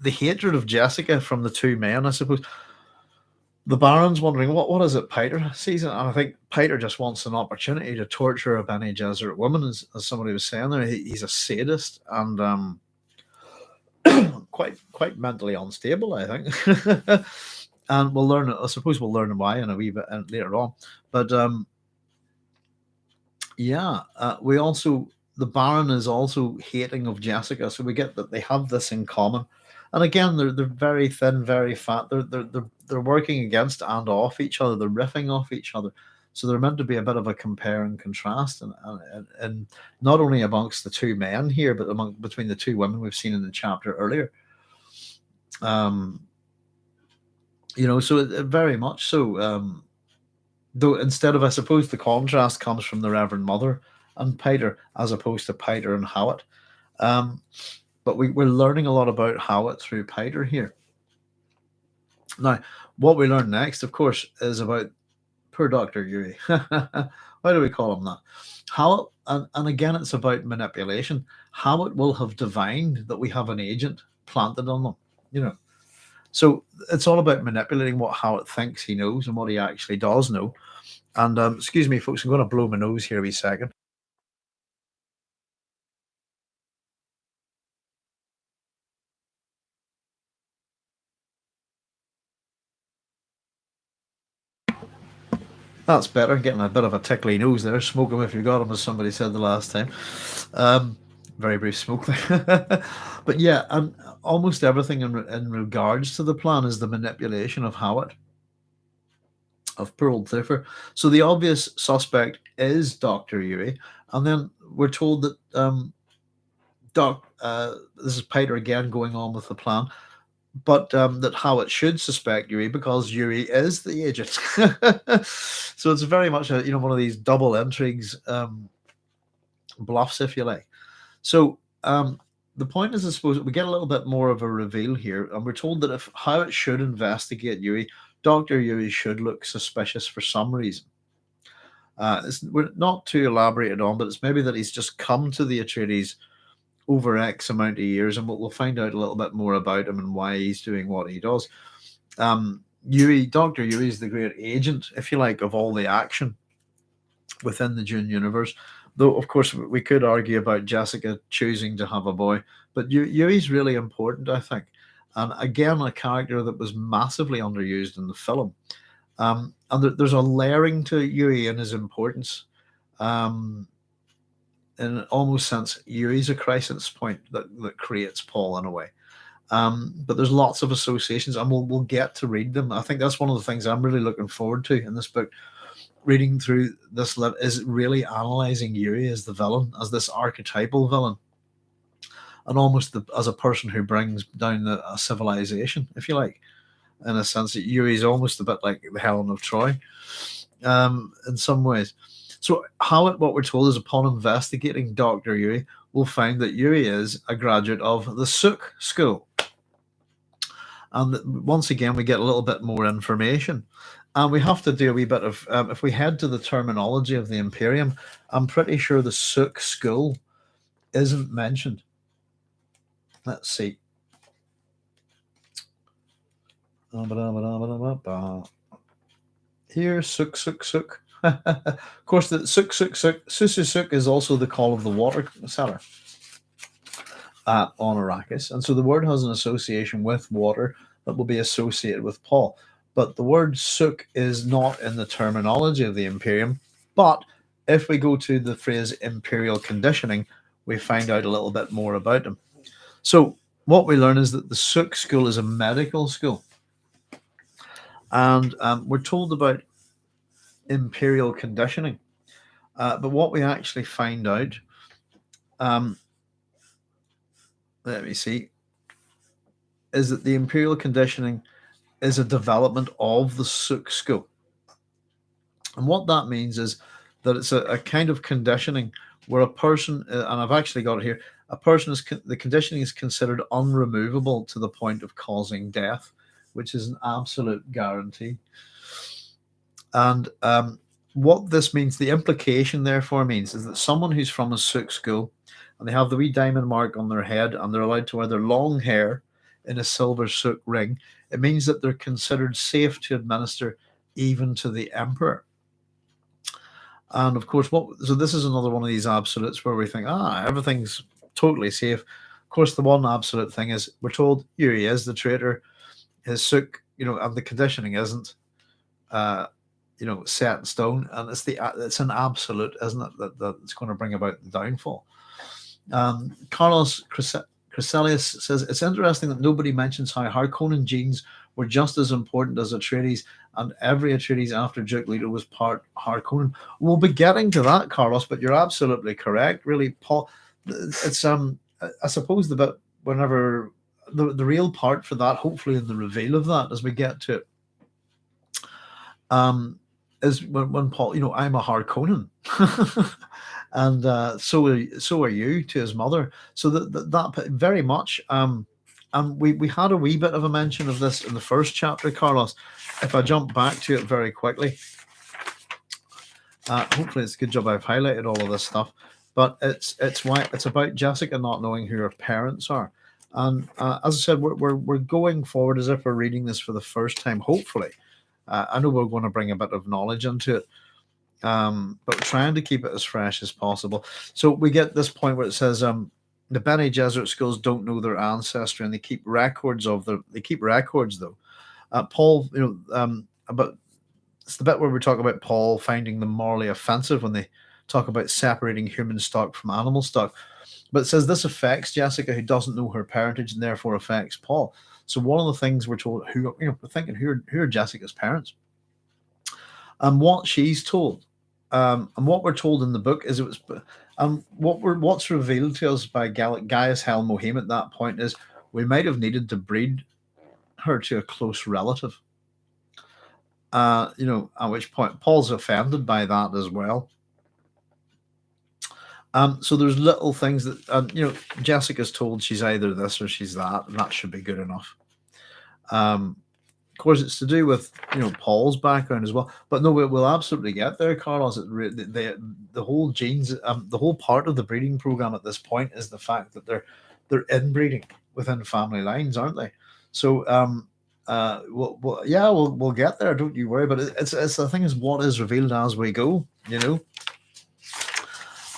the hatred of Jessica from the two men, I suppose. The Baron's wondering what is it Peter sees it, and I think Peter just wants an opportunity to torture a Bene Gesserit woman, as somebody was saying there. He's a sadist and quite mentally unstable, I think. And we'll learn. I suppose we'll learn why in a wee bit later on. But we also, the Baron is also hating of Jessica, so we get that they have this in common. And again, they're very thin, very fat. They're working against and off each other. They're riffing off each other. So they're meant to be a bit of a compare and contrast, and not only amongst the two men here, but between the two women we've seen in the chapter earlier. So it very much so. Though instead of, I suppose, the contrast comes from the Reverend Mother and Peter, as opposed to Peter and Hawat. But we're learning a lot about Hawat through Peter here. Now, what we learn next, of course, is about poor Dr. Yuri. Why do we call him that? Hawat, and again, it's about manipulation. Hawat will have divined that we have an agent planted on them, So it's all about manipulating what Howard thinks he knows and what he actually does know. And excuse me, folks, I'm going to blow my nose here a wee second. That's better. Getting a bit of a tickly nose there. Smoke 'em if you got 'em, as somebody said the last time. Um, very brief smoke there. But yeah, almost everything in regards to the plan is the manipulation of Howard, of poor old Thiffer. So the obvious suspect is Dr. Yuri. And then we're told that this is Peter again going on with the plan, but that Howard should suspect Yuri because Yuri is the agent. So it's very much one of these double intrigues, bluffs, if you like. So the point is, I suppose, we get a little bit more of a reveal here, and we're told that if Howard should investigate Yuri, Dr. Yuri should look suspicious for some reason. We're not too elaborated on, but it's maybe that he's just come to the Atreides over X amount of years, and we'll find out a little bit more about him and why he's doing what he does. Dr. Yuri is the great agent, if you like, of all the action within the Dune universe. Though, of course, we could argue about Jessica choosing to have a boy, but Yuri's really important, I think. And again, a character that was massively underused in the film. And there's a layering to Yuri and his importance. In an almost sense, Yuri's a crisis point that creates Paul in a way. But there's lots of associations, and we'll get to read them. I think that's one of the things I'm really looking forward to in this book. Reading through this is really analyzing Yuri as the villain, as this archetypal villain, and almost as a person who brings down a civilization, if you like, in a sense that Yuri's almost a bit like the Helen of Troy, in some ways. So what we're told is, upon investigating Dr. Yuri, we'll find that Yuri is a graduate of the Sook School. And once again, we get a little bit more information. And we have to do a wee bit of, if we head to the terminology of the Imperium, I'm pretty sure the Sook School isn't mentioned. Let's see. Here, Sook, Sook, Sook. Of course, the Sook, Sook, Sook, Sususuk is also the call of the water seller on Arrakis. And so the word has an association with water that will be associated with Paul. But the word Sook is not in the terminology of the Imperium. But if we go to the phrase Imperial Conditioning, we find out a little bit more about them. So what we learn is that the Sook School is a medical school. And we're told about Imperial Conditioning. But what we actually find out, let me see, is that the Imperial Conditioning is a development of the Sook School. And what that means is that it's a kind of conditioning where a person, and I've actually got it here, the conditioning is considered unremovable to the point of causing death, which is an absolute guarantee. And what this means, the implication therefore means, is that someone who's from a Sook school and they have the wee diamond mark on their head and they're allowed to wear their long hair in a silver Sook ring, it means that they're considered safe to administer even to the emperor. And of course, so this is another one of these absolutes where we think, everything's totally safe. Of course, the one absolute thing is we're told Yuri is the traitor, his Sook, and the conditioning isn't, set in stone, and it's an absolute, isn't it, that it's going to bring about the downfall. Carlos Chryselius says it's interesting that nobody mentions how Harkonnen genes were just as important as Atreides, and every Atreides after Duke Leto was part Harkonnen. We'll be getting to that, Carlos, but you're absolutely correct. Really, Paul, it's I suppose the bit whenever the real part for that, hopefully in the reveal of that as we get to it, is when Paul, I'm a Harkonnen, and so are you, to his mother. So that very much. And we had a wee bit of a mention of this in the first chapter, Carlos. If I jump back to it very quickly, hopefully it's a good job I've highlighted all of this stuff. But it's about Jessica not knowing who her parents are, And as I said, we're going forward as if we're reading this for the first time. Hopefully, I know we're going to bring a bit of knowledge into it, but trying to keep it as fresh as possible. So we get this point where it says, the Bene Gesserit schools don't know their ancestry, and they keep records of their. They keep records though. Paul, about it's the bit where we talk about Paul finding them morally offensive when they talk about separating human stock from animal stock. But it says this affects Jessica, who doesn't know her parentage, and therefore affects Paul. So one of the things we're told, we're thinking, who are Jessica's parents, and what she's told, and what we're told in the book is it was, what's revealed to us by Gaius Hel Mohim at that point is we might have needed to breed her to a close relative. At which point Paul's offended by that as well. So there's little things that Jessica's told she's either this or she's that, and that should be good enough. Of course, it's to do with Paul's background as well, but no, we'll absolutely get there, Carlos. The whole genes, the whole part of the breeding program at this point is the fact that they're inbreeding within family lines, aren't they? So we'll get there. Don't you worry. But it's the thing is what is revealed as we go,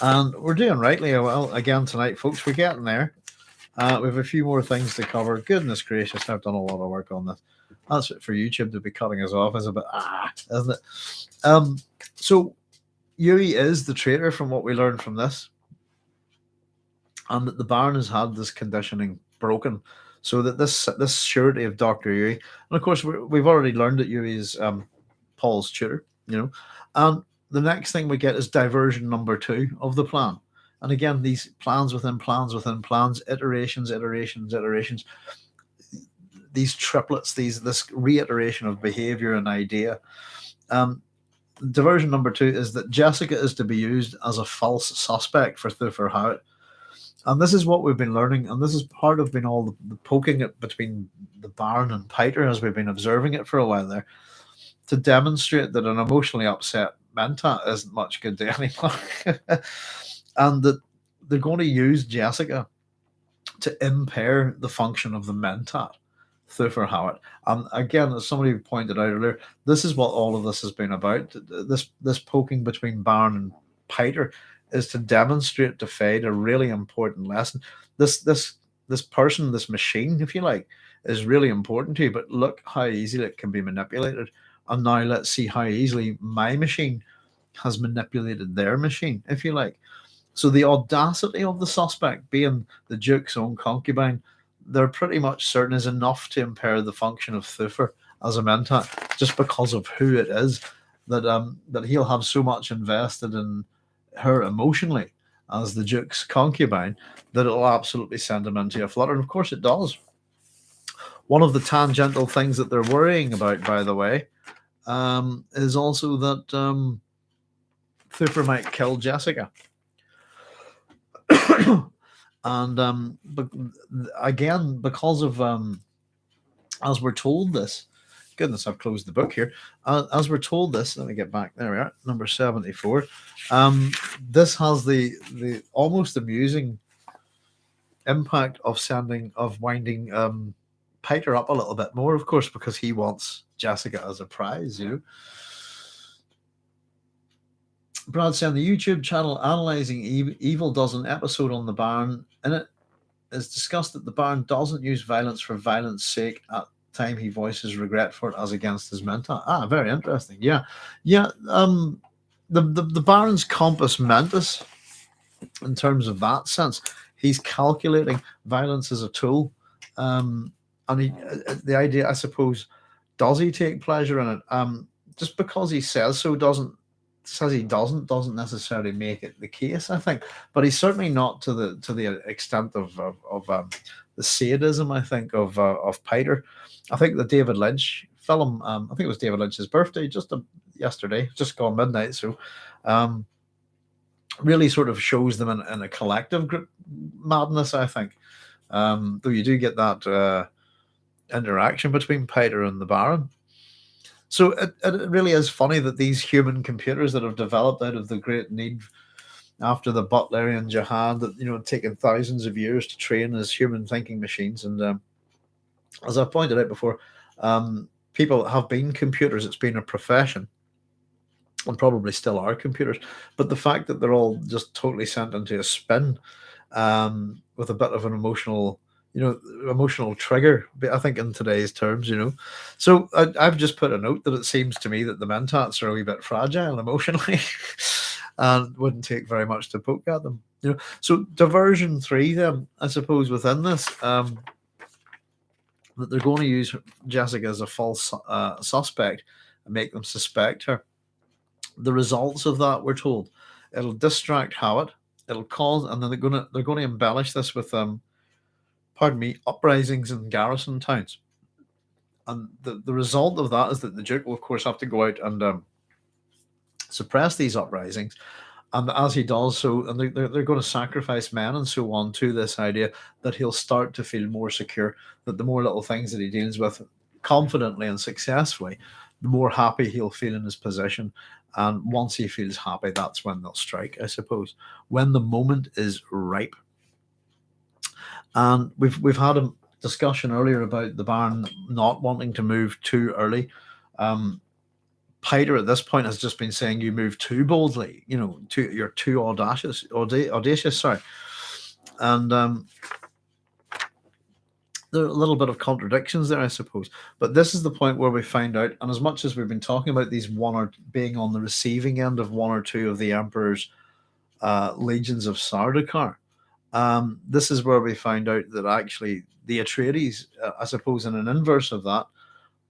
and we're doing rightly well again tonight, folks. We're getting there. We have a few more things to cover. Goodness gracious, I've done a lot of work on this. That's it for YouTube to be cutting us off, is a bit isn't it? So Yui is the traitor from what we learned from this, and that the Baron has had this conditioning broken, so that this surety of Dr. Yui, and of course we've already learned that Yui is Paul's tutor, and the next thing we get is diversion number 2 of the plan. And again, these plans within plans within plans, iterations, these triplets, this reiteration of behavior and idea. Diversion number 2 is that Jessica is to be used as a false suspect for Thufir Hawat. And this is what we've been learning, and this is part of being all the poking it between the Baron and Piter as we've been observing it for a while there, to demonstrate that an emotionally upset Mentat isn't much good to anyone. And that they're going to use Jessica to impair the function of the Mentat, Thufir Hawat. And again, as somebody pointed out earlier, this is what all of this has been about. This poking between Baron and Piter is to demonstrate to Feyd a really important lesson. This person, this machine, if you like, is really important to you, but look how easily it can be manipulated. And now let's see how easily my machine has manipulated their machine, if you like. So the audacity of the suspect, being the Duke's own concubine, they're pretty much certain is enough to impair the function of Thufir as a Mentat, just because of who it is, that he'll have so much invested in her emotionally as the Duke's concubine that it'll absolutely send him into a flutter. And of course it does. One of the tangential things that they're worrying about, by the way, is also that Thufir might kill Jessica. And but again, because of as we're told this, goodness, I've closed the book here. As we're told this, let me get back. There we are, number 74. This has the almost amusing impact of winding Piter up a little bit more, of course, because he wants Jessica as a prize, Brad saying the YouTube channel Analyzing Evil does an episode on the Baron. In it is discussed that the Baron doesn't use violence for violence sake at time he voices regret for it as against his Mentat. Very interesting. Yeah. The Baron's compos mentis, in terms of that sense, he's calculating violence as a tool. And the idea, I suppose, does he take pleasure in it? Just because he says so doesn't necessarily make it the case, I think. But he's certainly not to the extent of the sadism, I think, of Piter. I think the David Lynch film, I think it was David Lynch's birthday yesterday, just gone midnight, so really sort of shows them in a collective group madness, I think. Though you do get that interaction between Piter and the Baron. So it really is funny that these human computers that have developed out of the great need after the Butlerian jihad that had taken thousands of years to train as human thinking machines. And as I pointed out before, people have been computers. It's been a profession, and probably still are computers. But the fact that they're all just totally sent into a spin, with a bit of an emotional trigger, I think, in today's terms. So I've just put a note that it seems to me that the Mentats are a wee bit fragile emotionally, and wouldn't take very much to poke at them. So diversion 3, then, I suppose, within this, that they're going to use Jessica as a false suspect and make them suspect her. The results of that, we're told, it'll distract Howard. It'll cause, and then they're going to embellish this with uprisings in garrison towns. And the result of that is that the Duke will, of course, have to go out and suppress these uprisings. And as he does so, and they're going to sacrifice men and so on to this idea that he'll start to feel more secure, that the more little things that he deals with confidently and successfully, the more happy he'll feel in his position. And once he feels happy, that's when they'll strike, I suppose, when the moment is ripe. And we've had a discussion earlier about the Baron not wanting to move too early. Piter at this point has just been saying you move too boldly, you're too audacious, sorry. And there are a little bit of contradictions there, I suppose. But this is the point where we find out, and as much as we've been talking about these being on the receiving end of one or two of the Emperor's legions of Sardicar, this is where we find out that actually the Atreides, I suppose, in an inverse of that,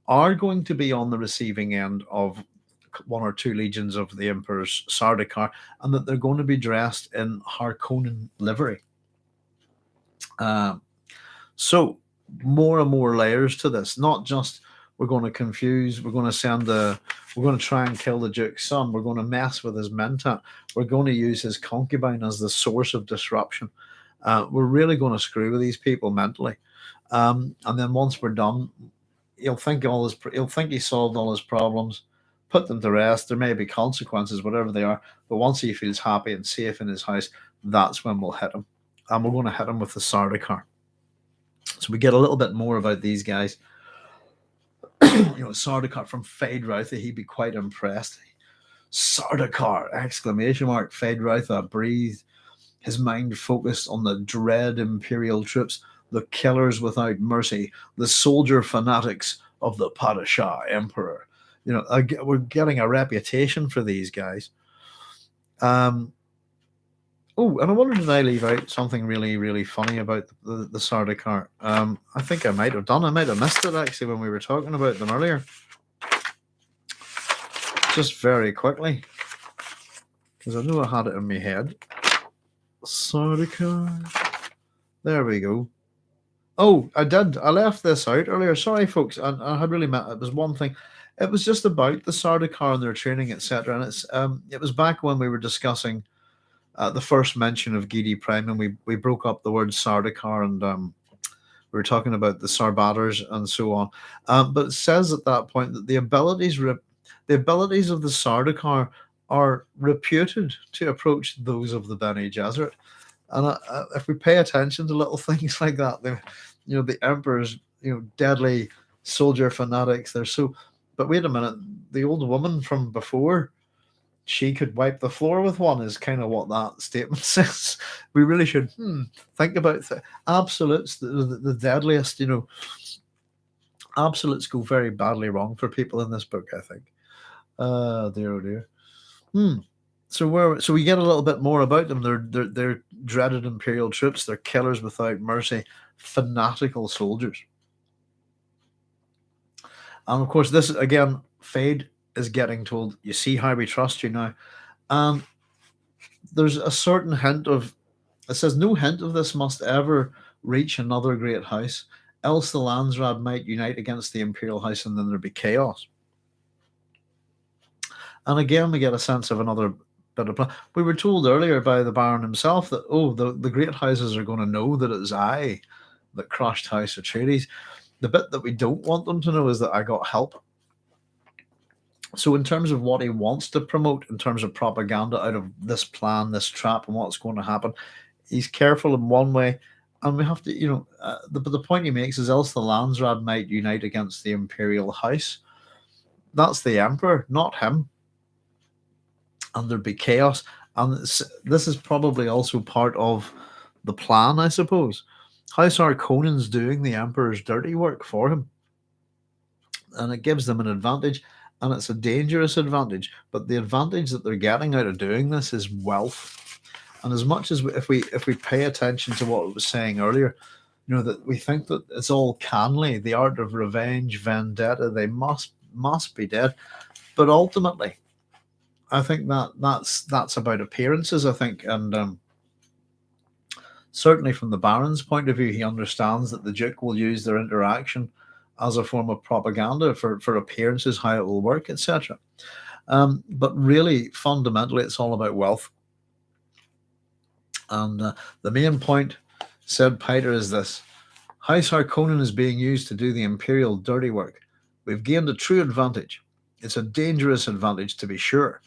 are going to be on the receiving end of one or two legions of the Emperor's Sardacar, and that they're going to be dressed in Harkonnen livery. So more and more layers to this. Not just we're going to confuse, we're going to try and kill the Duke's son, we're going to mess with his Mentat, we're going to use his concubine as the source of disruption. We're really going to screw with these people mentally. And then once we're done, he'll think he solved all his problems, put them to rest. There may be consequences, whatever they are, but once he feels happy and safe in his house, that's when we'll hit him. And we're going to hit him with the Sardacar. So we get a little bit more about these guys. Sardocar from Feyd-Rautha, he'd be quite impressed. Sardacar! Exclamation mark. Feyd-Rautha breathed, his mind focused on the dread Imperial troops, the killers without mercy, the soldier fanatics of the Padishah Emperor. We're getting a reputation for these guys. And I wonder, did I leave out something really, really funny about the Sardacar? I think I might have done. I might have missed it, actually, when we were talking about them earlier. Just very quickly, because I know I had it in my head. Sardacar. There we go. Oh, I did. I left this out earlier. Sorry, folks. I had really meant it was one thing. It was just about the Sardacar and their training, etc. And it was back when we were discussing the first mention of Gidi Prime, and we broke up the word Sardacar, and we were talking about the Sarbadars and so on. But it says at that point that the abilities of the Sardacar are reputed to approach those of the Bene Gesserit. And if we pay attention to little things like that, the Emperor's, deadly soldier fanatics, they're so. But wait a minute, the old woman from before, she could wipe the floor with one, is kind of what that statement says. We really should think about absolutes, the deadliest, absolutes go very badly wrong for people in this book, I think. Dear, oh dear. So we get a little bit more about them. They're dreaded Imperial troops. They're killers without mercy, fanatical soldiers. And of course, this again, Feyd is getting told, "You see how we trust you now." And there's a certain hint of, it says, "No hint of this must ever reach another great house, else the Landsraad might unite against the Imperial House, and then there'd be chaos." And again, we get a sense of another bit of plan. We were told earlier by the Baron himself that, the great houses are going to know that it's I that crushed House Atreides. The bit that we don't want them to know is that I got help. So in terms of what he wants to promote, in terms of propaganda out of this plan, this trap, and what's going to happen, he's careful in one way, and we have to, the point he makes is else the Landsraad might unite against the Imperial House. That's the Emperor, not him, and there'd be chaos. And this is probably also part of the plan, I suppose. House Harkonnen's doing the Emperor's dirty work for him, and it gives them an advantage, and it's a dangerous advantage. But the advantage that they're getting out of doing this is wealth. And as much as if we pay attention to what I was saying earlier, that we think that it's all Canley, the art of revenge, vendetta, they must be dead. But ultimately, I think that's about appearances, I think. And certainly from the Baron's point of view, he understands that the Duke will use their interaction as a form of propaganda for appearances, how it will work, etc. But really, fundamentally, it's all about wealth. And the main point, said Piter, is this: House Harkonnen is being used to do the Imperial dirty work. We've gained a true advantage. It's a dangerous advantage, to be sure,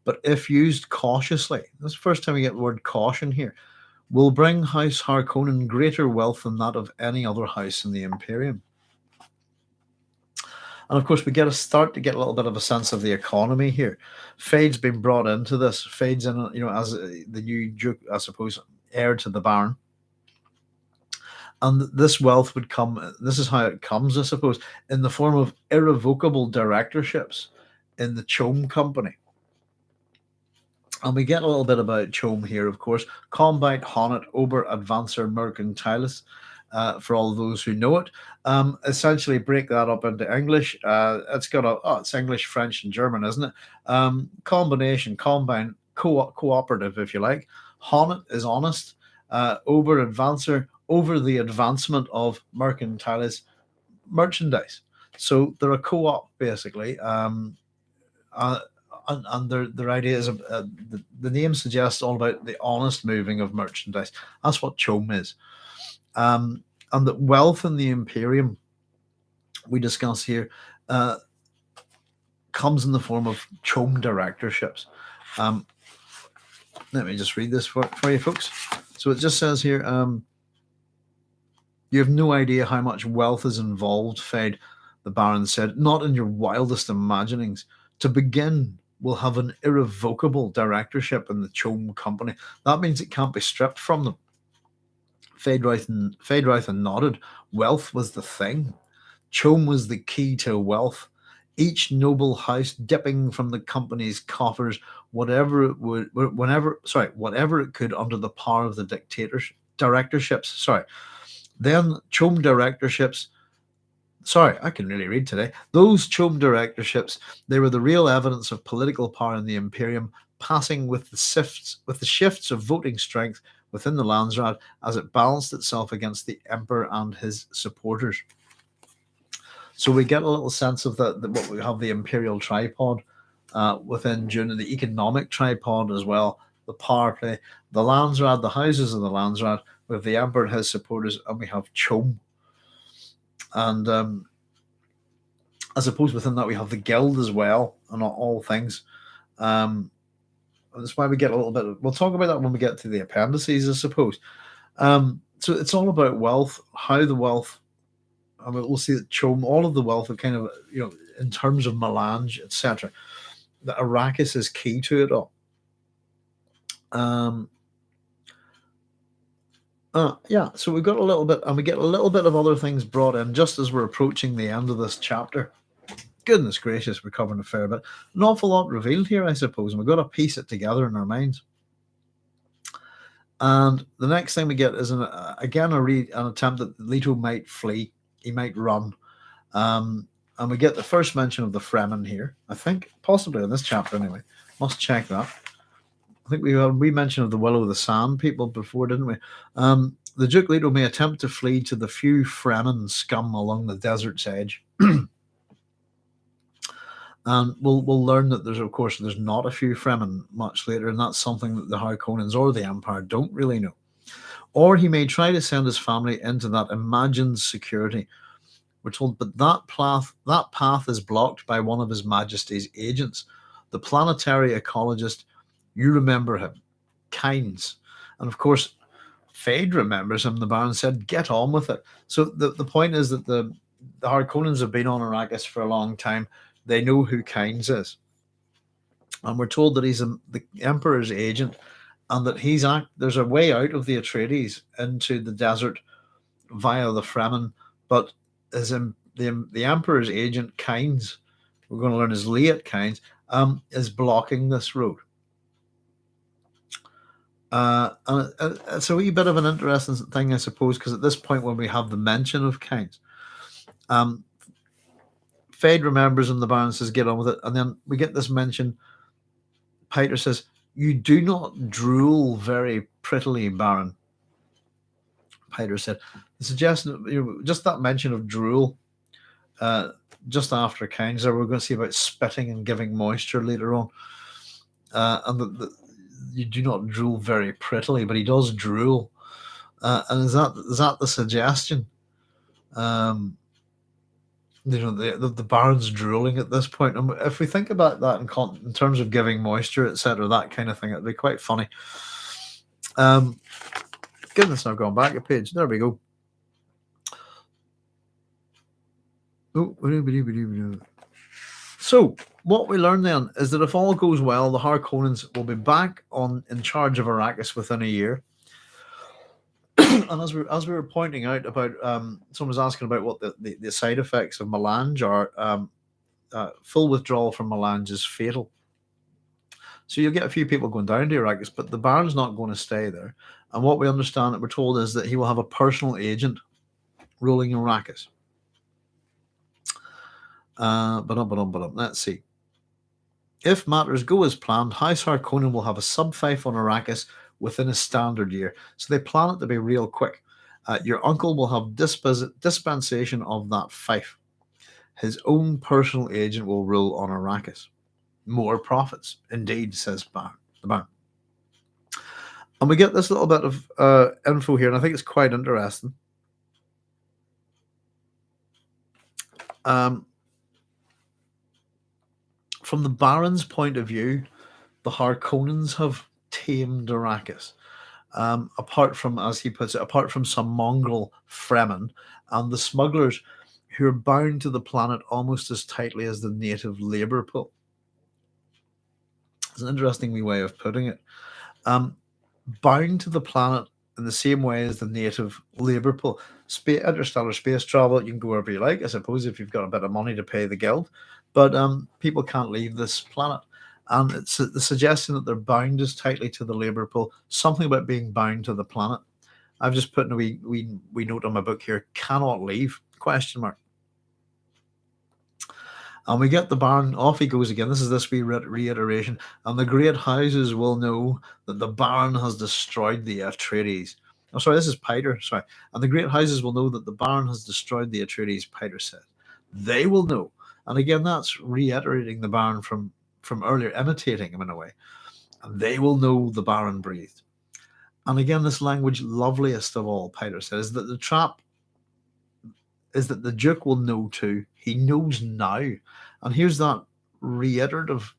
but if used cautiously, that's the first time we get the word caution here, will bring House Harkonnen greater wealth than that of any other house in the Imperium. And of course, we start to get a little bit of a sense of the economy here. Feyd's been brought into this. Feyd's in, as the new Duke, I suppose, heir to the Baron. And this wealth would come, this is how it comes, I suppose, in the form of irrevocable directorships in the Chom Company. And we get a little bit about Chom here, of course. Combite, Honnet, Ober, Advancer, Mercantilis, for all of those who know it. Essentially, break that up into English. It's got it's English, French, and German, isn't it? Combination, combine, cooperative, if you like. Honnet is honest. Ober, Advancer, over the advancement of Mercantilis, merchandise. So they're a co-op, basically. And their idea is the name suggests all about the honest moving of merchandise. That's what Chom is. And that wealth in the Imperium we discuss here comes in the form of Chom directorships. Let me just read this for you folks. So it just says here, you have no idea how much wealth is involved, Feyd, the Baron said, not in your wildest imaginings. To begin, we'll have an irrevocable directorship in the Chom Company. That means it can't be stripped from them. Feyd-Rautha nodded. Wealth was the thing. Chom was the key to wealth. Each noble house dipping from the company's coffers whatever it could under the power of the directorships. Then Chom directorships. I can really read today. Those Chom directorships, they were the real evidence of political power in the Imperium, passing with the shifts of voting strength within the Landsraad as it balanced itself against the Emperor and his supporters. So we get a little sense of what we have, the Imperial tripod within Dune, the economic tripod as well, the power play, the Landsraad, the houses of the Landsraad, with the Emperor and his supporters, and we have Chom. And I suppose within that we have the Guild as well, and all things. That's why we get a little bit. We'll talk about that when we get to the appendices, I suppose. So it's all about wealth, how the wealth. I mean, we'll see that Chom, all of the wealth are kind of, in terms of melange, etc. That Arrakis is key to it all. So we've got a little bit, and we get a little bit of other things brought in just as we're approaching the end of this chapter. Goodness gracious, we're covering a fair bit. An awful lot revealed here, I suppose, and we've got to piece it together in our minds. And the next thing we get is an attempt that Leto might flee. He might run. And we get the first mention of the Fremen here, I think, possibly in this chapter anyway. Must check that. I think we mentioned of the Will o' the Sand people before, didn't we? The Duke Leto may attempt to flee to the few Fremen scum along the desert's edge. And we'll learn that there's not a few Fremen much later, and that's something that the Harkonnens or the Empire don't really know. Or he may try to send his family into that imagined security We're told, but that path is blocked by one of His Majesty's agents, the planetary ecologist. You remember him, Kynes. And of course, Feyd remembers him. The Baron said, get on with it. So the point is that the Harkonnens have been on Arrakis for a long time. They know who Kynes is. And we're told that he's the Emperor's agent, and that there's a way out of the Atreides into the desert via the Fremen, but the Emperor's agent, Kynes, we're going to learn is Liet Kynes, is blocking this road. And it's a wee bit of an interesting thing, I suppose, because at this point when we have the mention of Kynes, Feyd remembers him, the Baron says, get on with it, and then we get this mention. Piter says, you do not drool very prettily, Baron. Piter said, the suggestion, just that mention of drool, just after Kynes, we're going to see about spitting and giving moisture later on, and you do not drool very prettily, but he does drool, and is that the suggestion? The Baron's drooling at this point, and if we think about that in terms of giving moisture, etc., that kind of thing, it'd be quite funny. Goodness, I've gone back a page. There we go. So what we learn then is that if all goes well, the Harkonnens will be back in charge of Arrakis within a year. And as we were pointing out about, someone was asking about what the side effects of melange are. Full withdrawal from melange is fatal. So you'll get a few people going down to Arrakis, but the Baron's not going to stay there. And what we understand that we're told is that he will have a personal agent ruling Arrakis. Let's see. If matters go as planned, House Harkonnen will have a sub-fief on Arrakis within a standard year. So they plan it to be real quick. Your uncle will have dispensation of that fief. His own personal agent will rule on Arrakis. More profits, indeed, says the Baron. And we get this little bit of info here, and I think it's quite interesting. From the Baron's point of view, the Harkonnens have tamed Arrakis. Apart from, as he puts it, apart from some mongrel Fremen and the smugglers who are bound to the planet almost as tightly as the native labour pool. It's an interesting wee way of putting it. Bound to the planet in the same way as the native labour pool. Interstellar space travel, you can go wherever you like, I suppose, if you've got a bit of money to pay the guild. But people can't leave this planet. And it's the suggestion that they're bound as tightly to the labour pool, something about being bound to the planet. I've just put in a wee note on my book here, cannot leave, ? And we get the Baron, off he goes again. This is this wee reiteration. And the great houses will know that the Baron has destroyed the Atreides. Oh, sorry, this is Piter. Sorry. And the great houses will know that the Baron has destroyed the Atreides, Piter said. They will know. And again, that's reiterating the Baron from earlier, imitating him in a way. And they will know, the Baron breathed. And again, this language, loveliest of all, Piter says, that the trap is that the Duke will know too. He knows now. And here's that reiterative.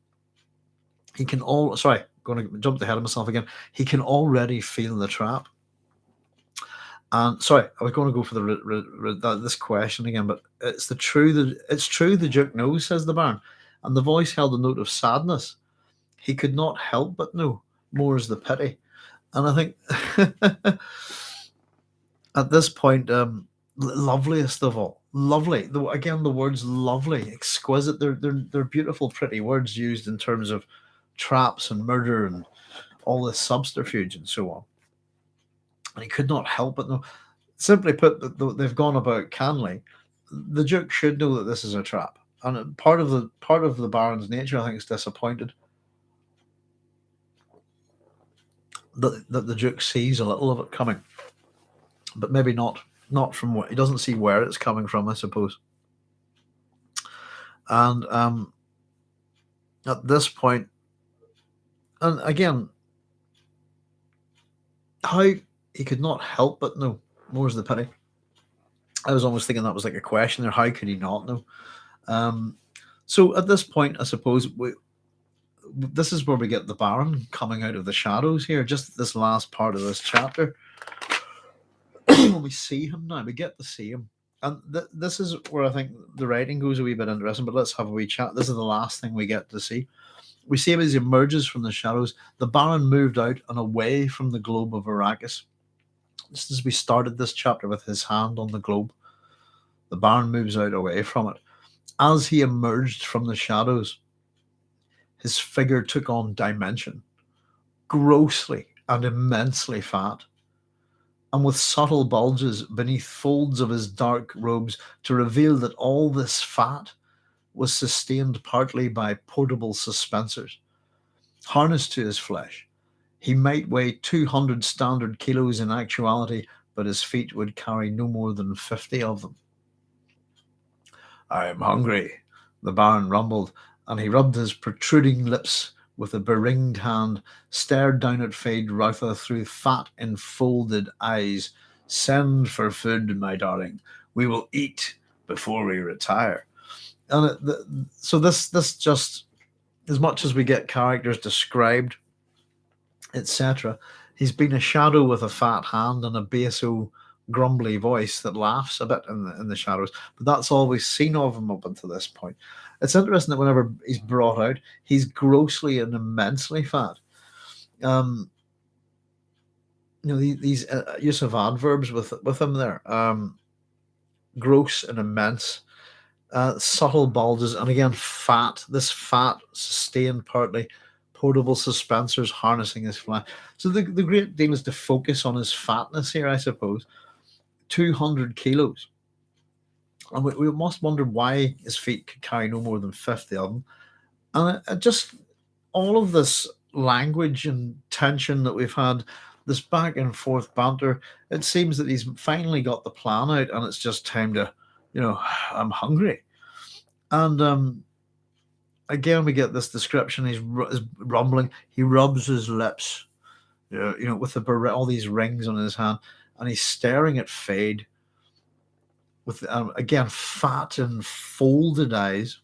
He can going to jump ahead of myself again. He can already feel the trap. And sorry, I was going to go for this question again, but it's true the Duke knows, says the Baron. And the voice held a note of sadness. He could not help but know. More is the pity. And I think at this point, loveliest of all, lovely. Again, the words lovely, exquisite. They're beautiful, pretty words used in terms of traps and murder and all this subterfuge and so on. And he could not help but know. Simply put, they've gone about cannily. The Duke should know that this is a trap. And part of the Baron's nature, I think, is disappointed that the Duke sees a little of it coming, but maybe not from where he doesn't see where it's coming from, I suppose. And at this point, and again, how he could not help but know, more's the pity. I was almost thinking that was like a question there. How could he not know? Um, so at this point, I suppose this is where we get the Baron coming out of the shadows here. Just this last part of this chapter, when we see him now, we get to see him. And this is where I think the writing goes a wee bit interesting, but let's have a wee chat. This is the last thing we get to see. We see him as he emerges from the shadows. The Baron moved out and away from the globe of Arrakis. Just as we started this chapter with his hand on the globe, the Baron moves out away from it. As he emerged from the shadows, his figure took on dimension, grossly and immensely fat, and with subtle bulges beneath folds of his dark robes to reveal that all this fat was sustained partly by portable suspensors. Harnessed to his flesh, he might weigh 200 standard kilos in actuality, but his feet would carry no more than 50 of them. "I am hungry," the Baron rumbled, and he rubbed his protruding lips with a beringed hand, stared down at Feyd-Rautha through fat enfolded eyes. "Send for food, my darling. We will eat before we retire." And so this just, as much as we get characters described, etc., he's been a shadow with a fat hand and a basso, grumbly voice that laughs a bit in the shadows. But that's all we've seen of him up until this point. It's interesting that whenever he's brought out, he's grossly and immensely fat. These use of adverbs with him there. Gross and immense, subtle bulges, and again fat. This fat sustained partly portable suspensors harnessing his flesh. So the great deal is to focus on his fatness here, I suppose. 200 kilos. And we must wonder why his feet could carry no more than 50 of them. And just all of this language and tension that we've had, this back and forth banter, it seems that he's finally got the plan out and it's just time to, I'm hungry. And again, we get this description. He's rumbling. He rubs his lips, with all these rings on his hand, and he's staring at Feyd with, again, fat and folded eyes.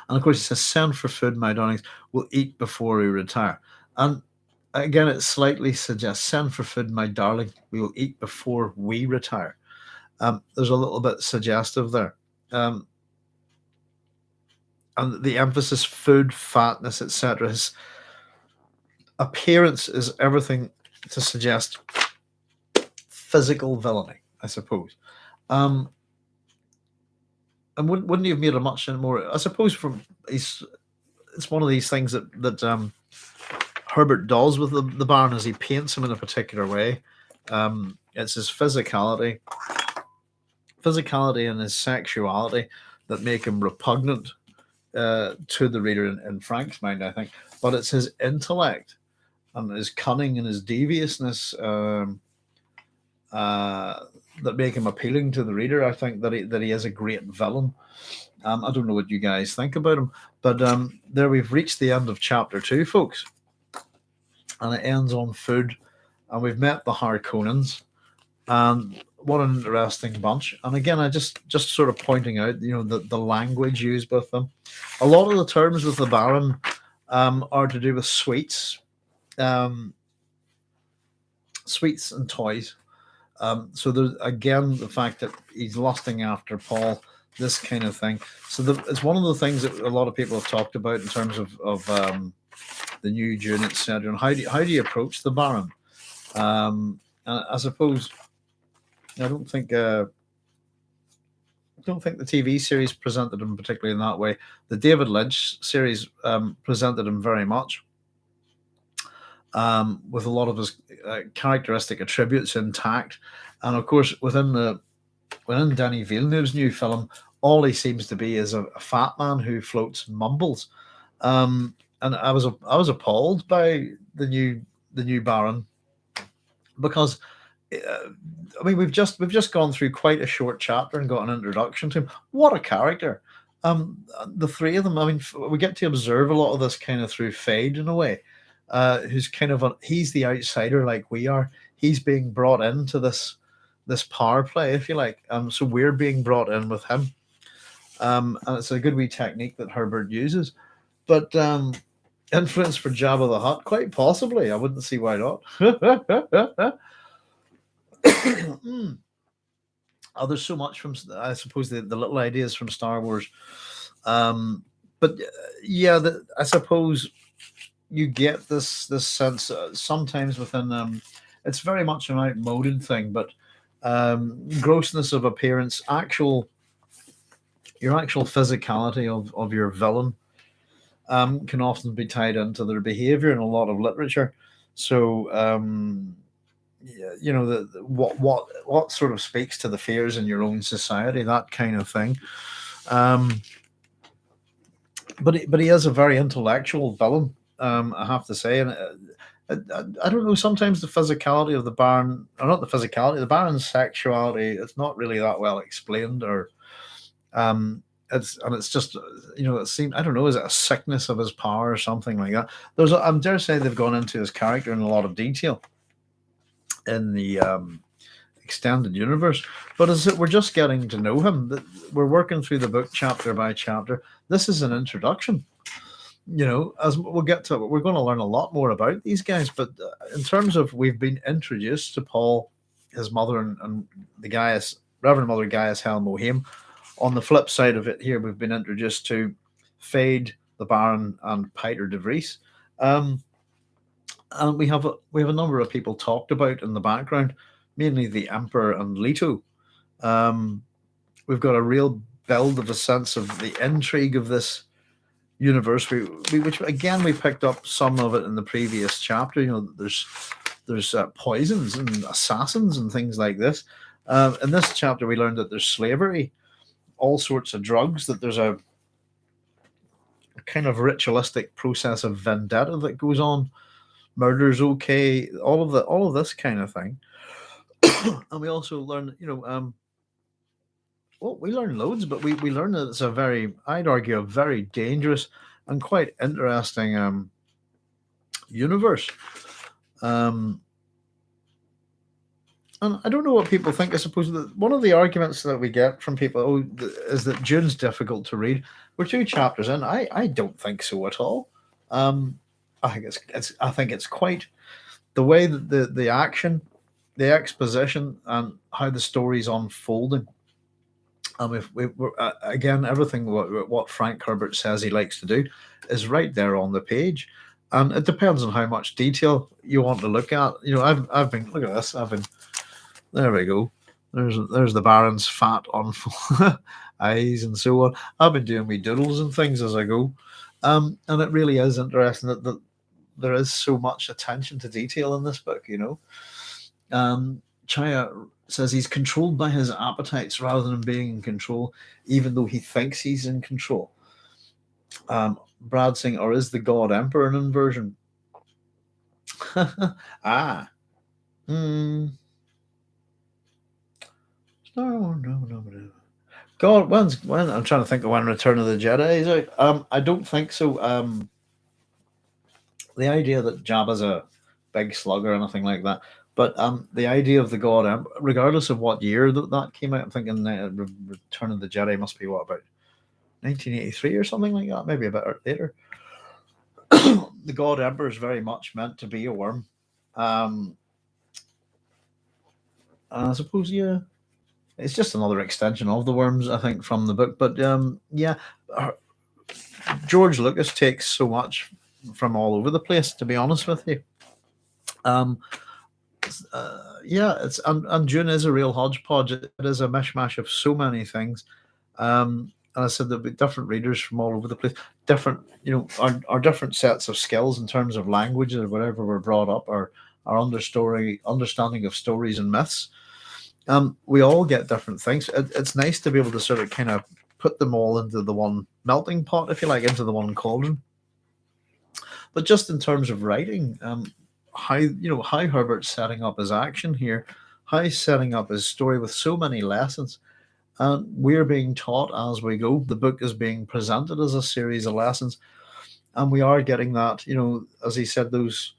And of course, he says, "Send for food, my darlings. We'll eat before we retire." And again, it slightly suggests, "Send for food, my darling. We will eat before we retire." There's a little bit suggestive there. And the emphasis, food, fatness, etc. His appearance is everything to suggest physical villainy, I suppose. And wouldn't he have made a much more? I suppose it's one of these things that Herbert does with the Baron, as he paints him in a particular way. It's his physicality and his sexuality that make him repugnant to the reader in Frank's mind, I think. But it's his intellect and his cunning and his deviousness that make him appealing to the reader. I think that he is a great villain. I don't know what you guys think about him, but there we've reached the end of chapter 2, folks, and it ends on food, and we've met the Harkonnens, and what an interesting bunch. And again, I just sort of pointing out, the language used with them. A lot of the terms with the Baron are to do with sweets, sweets and toys. So there's again the fact that he's lusting after Paul, this kind of thing. So it's one of the things that a lot of people have talked about in terms of the new Dune, etc. And how do you approach the Baron? I suppose I don't think the TV series presented him particularly in that way. The David Lynch series presented him very much, with a lot of his characteristic attributes intact. And of course, within Denis Villeneuve's new film, all he seems to be is a fat man who floats and mumbles. And I was appalled by the new Baron, because we've just gone through quite a short chapter and got an introduction to him. What a character! The three of them. We get to observe a lot of this kind of through Feyd in a way. Who's kind of he's the outsider like we are. He's being brought into this this power play, if you like. So we're being brought in with him, and it's a good wee technique that Herbert uses. But influence for Jabba the Hutt, quite possibly. I wouldn't see why not. Oh, there's so much from, I suppose, the little ideas from Star Wars. But yeah, I suppose you get this sense sometimes within. It's very much an outmoded thing, but grossness of appearance, your actual physicality of your villain can often be tied into their behavior in a lot of literature. So yeah, what sort of speaks to the fears in your own society, that kind of thing. Um, but he is a very intellectual villain, I have to say, and I don't know. Sometimes the physicality of the Baron, or not the physicality, the Baron's sexuality, it's not really that well explained, or it's just it seems, I don't know, is it a sickness of his power or something like that? I dare say they've gone into his character in a lot of detail in the extended universe, but as we're just getting to know him, we're working through the book chapter by chapter. This is an introduction. As we'll get to it, we're going to learn a lot more about these guys. But in terms of, we've been introduced to Paul, his mother, and the Gaius, Reverend Mother Gaius Hel Mohim. On the flip side of it, here we've been introduced to Feyd, the Baron, and Peter de Vries. And we have a number of people talked about in the background, mainly the Emperor and Leto. We've got a real build of a sense of the intrigue of this universe, which again we picked up some of it in the previous chapter. There's poisons and assassins and things like this. In this chapter, we learned that there's slavery, all sorts of drugs, that there's a kind of ritualistic process of vendetta that goes on. Murder's okay, all of this kind of thing. And we also learn, well, we learn loads, but we learn that it's I'd argue, a very dangerous and quite interesting universe. And I don't know what people think. I suppose that one of the arguments that we get from people is that Dune's difficult to read. We're 2 chapters in. I don't think so at all. I think it's quite the way that the action, the exposition, and how the story's unfolding. If we're again, everything what Frank Herbert says he likes to do is right there on the page, and it depends on how much detail you want to look at. I've been, look at this. There we go. There's the Baron's fat on eyes and so on. I've been doing me doodles and things as I go, and it really is interesting that there is so much attention to detail in this book. Chaya says he's controlled by his appetites rather than being in control, even though he thinks he's in control. Brad saying, or is the God Emperor an inversion? No. God, when I'm trying to think of when Return of the Jedi is out. I don't think so. The idea that Jabba's a big slug or anything like that. But the idea of the God, regardless of what year that came out, I'm thinking Return of the Jedi must be what, about 1983 or something like that, maybe a bit later. The God Emperor is very much meant to be a worm. I suppose, yeah, it's just another extension of the worms, I think, from the book. But yeah, George Lucas takes so much from all over the place, to be honest with you. Yeah, and Dune is a real hodgepodge. It is a mishmash of so many things. And I said there'll be different readers from all over the place, different, our different sets of skills in terms of language or whatever we're brought up, or our understanding of stories and myths. We all get different things. It's nice to be able to sort of kind of put them all into the one melting pot, if you like, into the one cauldron. But just in terms of writing, how Herbert's setting up his action here, how he's setting up his story with so many lessons, and we're being taught as we go. The book is being presented as a series of lessons, and we are getting that. As he said, those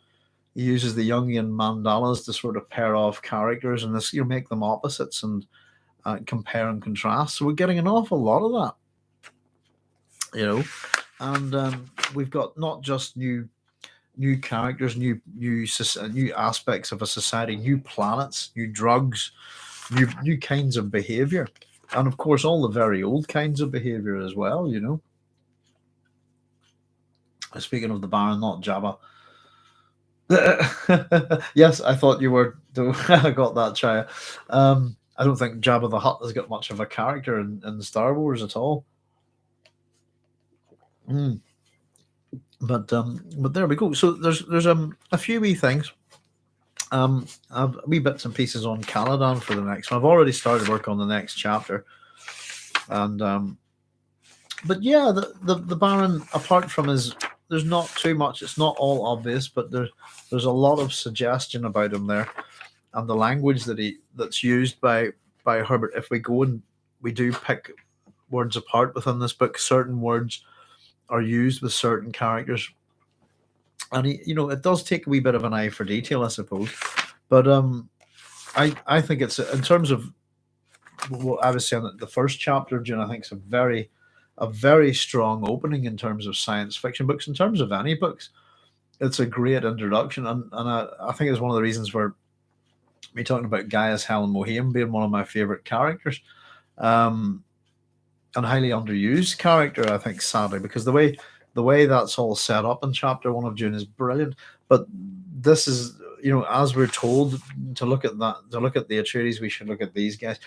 he uses the Jungian mandalas to sort of pair off characters and this, make them opposites and compare and contrast. So we're getting an awful lot of that, and we've got not just new characters, new aspects of a society, new planets, new drugs, new kinds of behavior, and of course all the very old kinds of behavior as well. Speaking of the Baron, not Jabba. Yes, I thought you were. I got that, Chaya. I don't think Jabba the Hutt has got much of a character in Star Wars at all. But there we go. So there's a few wee things. I've wee bits and pieces on Caladan for the next one. I've already started work on the next chapter, and but yeah, the Baron, apart from his, there's not too much. It's not all obvious, but there's a lot of suggestion about him there, and the language that's used by Herbert. If we go and we do pick words apart within this book, certain words are used with certain characters, and it does take a wee bit of an eye for detail, I suppose. But I think it's, in terms of what I was saying, that the first chapter of Dune, I think, is a very strong opening in terms of science fiction books. In terms of any books, it's a great introduction, and I think it's one of the reasons where me talking about Gaius Helen Mohiam being one of my favorite characters, and highly underused character, I think, sadly, because the way that's all set up in chapter 1 of Dune is brilliant. But this is, as we're told to look at that, to look at the Atreides, we should look at these guys.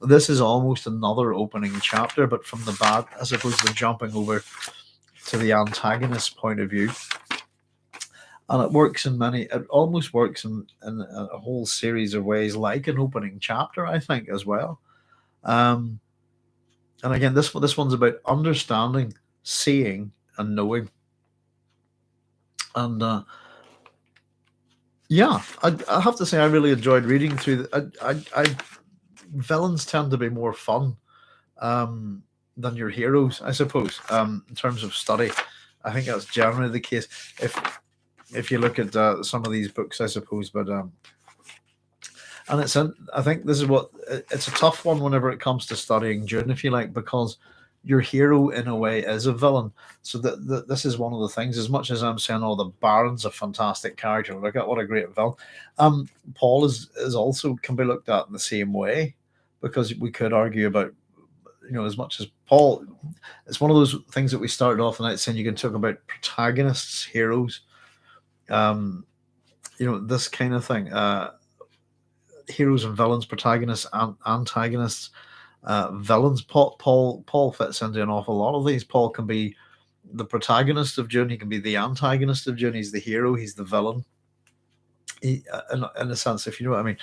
This is almost another opening chapter, but from the bad, as opposed to jumping over to the antagonist point of view. And it almost works in a whole series of ways, like an opening chapter, I think, as well. And again, this one's about understanding, seeing, and knowing. And yeah, I have to say, I really enjoyed reading through. Villains tend to be more fun than your heroes, I suppose. In terms of study, I think that's generally the case. If you look at some of these books, I suppose, but and I think this is it's a tough one whenever it comes to studying Dune, if you like, because your hero in a way is a villain. So this is one of the things. As much as I'm saying, oh, the Baron's a fantastic character, look at what a great villain. Paul is also can be looked at in the same way, because we could argue about, as much as Paul, it's one of those things that we started off the night saying you can talk about protagonists, heroes, this kind of thing. Heroes and villains, protagonists and antagonists, villains. Paul fits into an awful lot of these. Paul can be the protagonist of Dune. He can be the antagonist of Dune. He's the hero. He's the villain. In a sense, if you know what I mean.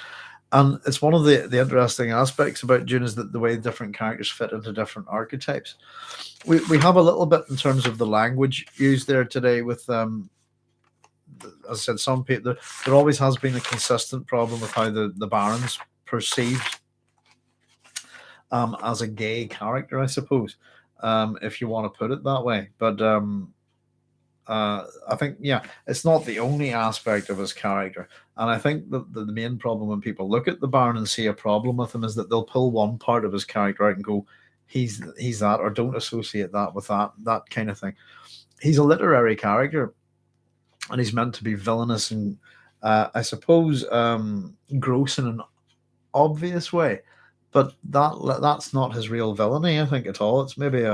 And it's one of the interesting aspects about Dune is that the way different characters fit into different archetypes. We have a little bit in terms of the language used there today with as I said, some people, there always has been a consistent problem with how the Baron's perceived as a gay character, I suppose, if you want to put it that way. But I think, yeah, it's not the only aspect of his character. And I think the main problem when people look at the Baron and see a problem with him is that they'll pull one part of his character out and go, he's that, or don't associate that with that kind of thing. He's a literary character, and he's meant to be villainous and I suppose gross in an obvious way, but that's not his real villainy, I think, at all. It's maybe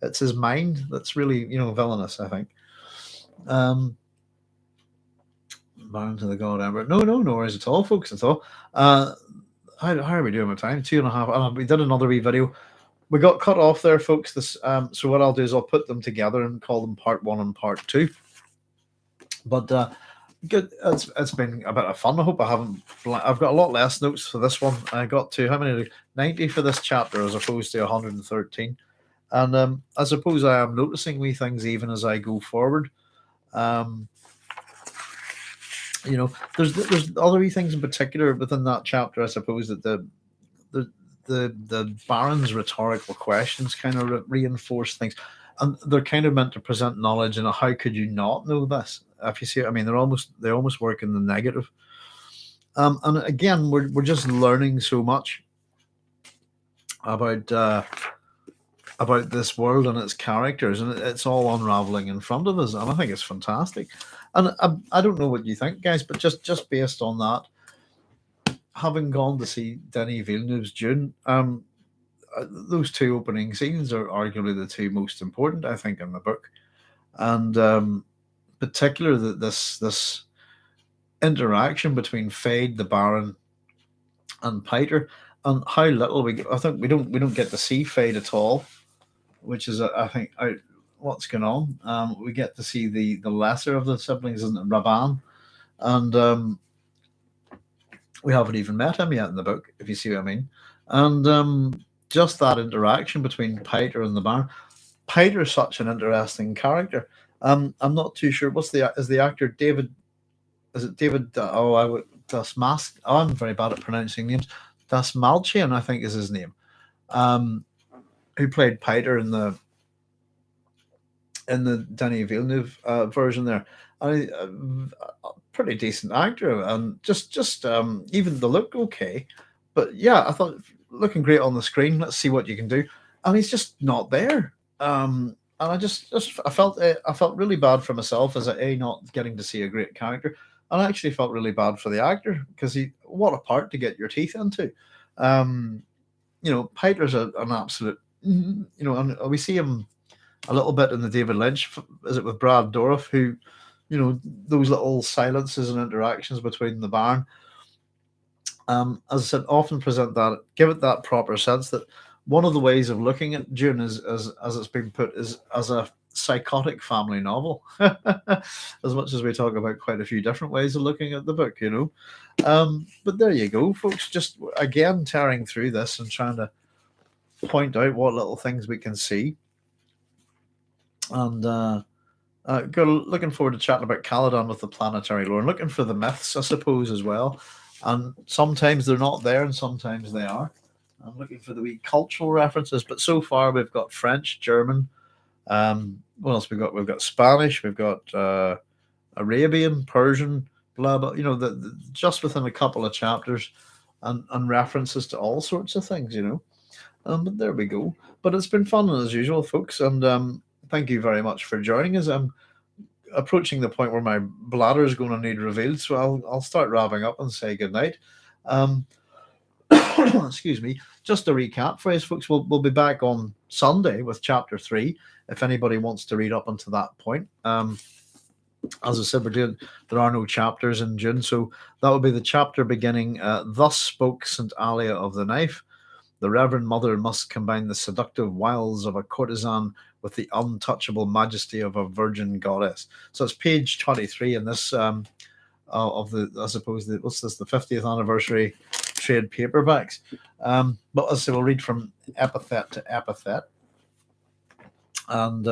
it's his mind that's really villainous, I think. Bound to the God Emperor. No worries at all, folks, at all. How are we doing with time? 2.5. We did another wee video. We got cut off there, folks. This so what I'll do is I'll put them together and call them part 1 and part 2. But good. It's been a bit of fun. I hope I haven't. I've got a lot less notes for this one. I got to how many? 90 for this chapter as opposed to 113. And I suppose I am noticing wee things even as I go forward. There's other wee things in particular within that chapter. I suppose that the Baron's rhetorical questions kind of reinforce things, and they're kind of meant to present knowledge. And how could you not know this? if you see, I mean, they almost work in the negative. And again, we're just learning so much about this world and its characters, and it's all unraveling in front of us, and I think it's fantastic. And I don't know what you think, guys, but just based on that, having gone to see Denis Villeneuve's Dune, those two opening scenes are arguably the two most important, I think, in the book, and particularly this interaction between Feyd, the Baron, and Piter, and how little I think we don't get to see Feyd at all, which is I think what's going on. We get to see the lesser of the siblings, isn't it, Raban, and we haven't even met him yet in the book, if you see what I mean. And just that interaction between Piter and the Baron. Piter is such an interesting character. I'm not too sure. Is the actor David? Is it David? Das I'm very bad at pronouncing names. Das Malchian, I think, is his name. Who played Piter in the Denis Villeneuve version there? A pretty decent actor, and just even the look okay. But yeah, I thought looking great on the screen. Let's see what you can do. And he's just not there. And I I felt really bad for myself as not getting to see a great character. And I actually felt really bad for the actor because what a part to get your teeth into. Piter's an absolute, and we see him a little bit in the David Lynch, is it with Brad Dourif, who, those little silences and interactions between the Baron, as I said, often give it that proper sense that one of the ways of looking at Dune is, as it's been put, is as a psychotic family novel. As much as we talk about quite a few different ways of looking at the book, but there you go, folks, just again tearing through this and trying to point out what little things we can see, and looking forward to chatting about Caladan with the planetary lore and looking for the myths, I suppose, as well. And sometimes they're not there and sometimes they are. I'm looking for the wee cultural references, but so far we've got French, German. What else we got? We've got Spanish. We've got Arabian, Persian, blah blah. Just within a couple of chapters, and references to all sorts of things. But there we go. But it's been fun as usual, folks, and thank you very much for joining us. I'm approaching the point where my bladder is going to need revealed, so I'll start wrapping up and say good night. Excuse me. Just to recap for us, folks, we'll be back on Sunday with Chapter 3. If anybody wants to read up until that point, as I said, there are no chapters in Dune, so that will be the chapter beginning. Thus spoke St. Alia of the Knife. The Reverend Mother must combine the seductive wiles of a courtesan with the untouchable majesty of a virgin goddess. So it's page 23 in this of the, I suppose, the 50th anniversary trade paperbacks. But as I say, we'll read from epithet to epithet. And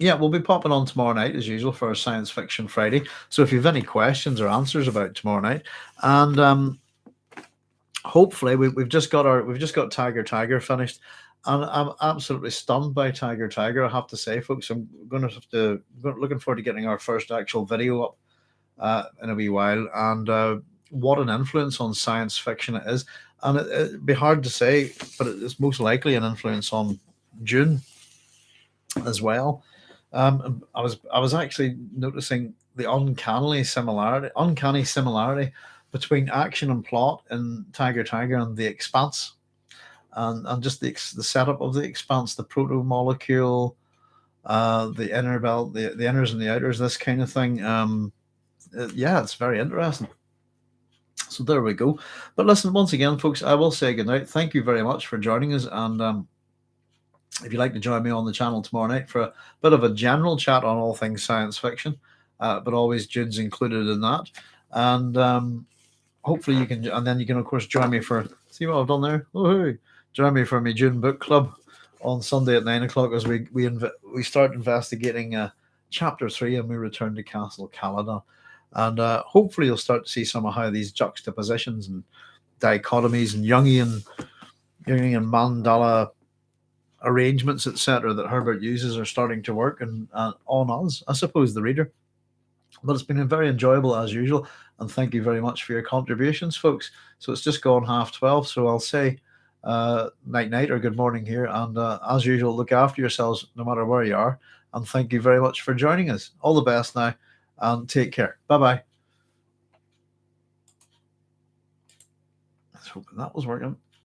we'll be popping on tomorrow night as usual for our Science Fiction Friday. So if you have any questions or answers about tomorrow night, and hopefully we've just got Tiger finished, and I'm absolutely stunned by Tiger. I have to say, folks, I'm looking forward to getting our first actual video up in a wee while, and what an influence on science fiction it is. And it'd be hard to say, but it's most likely an influence on Dune as well. I was actually noticing the uncanny similarity between action and plot in Tiger and The Expanse, and just the setup of The Expanse, the proto molecule, the inner belt, the inners and the outers, this kind of thing. It's very interesting. So there we go. But listen, once again, folks, I will say good night. Thank you very much for joining us, and if you'd like to join me on the channel tomorrow night for a bit of a general chat on all things science fiction, but always Dune's included in that, and hopefully you can, and then you can of course join me for, see what I've done there? Oh, hey. Join me for my Dune Book Club on Sunday at 9 o'clock as we start investigating Chapter 3 and we return to Castle Caladan. And hopefully you'll start to see some of how these juxtapositions and dichotomies and Jungian mandala arrangements, etc., that Herbert uses are starting to work and on us, I suppose, the reader. But it's been very enjoyable as usual, and thank you very much for your contributions, folks. So it's just gone 12:30, so I'll say night night or good morning here, and as usual, look after yourselves no matter where you are, and thank you very much for joining us. All the best now, and take care. Bye bye. Let's hope that was working.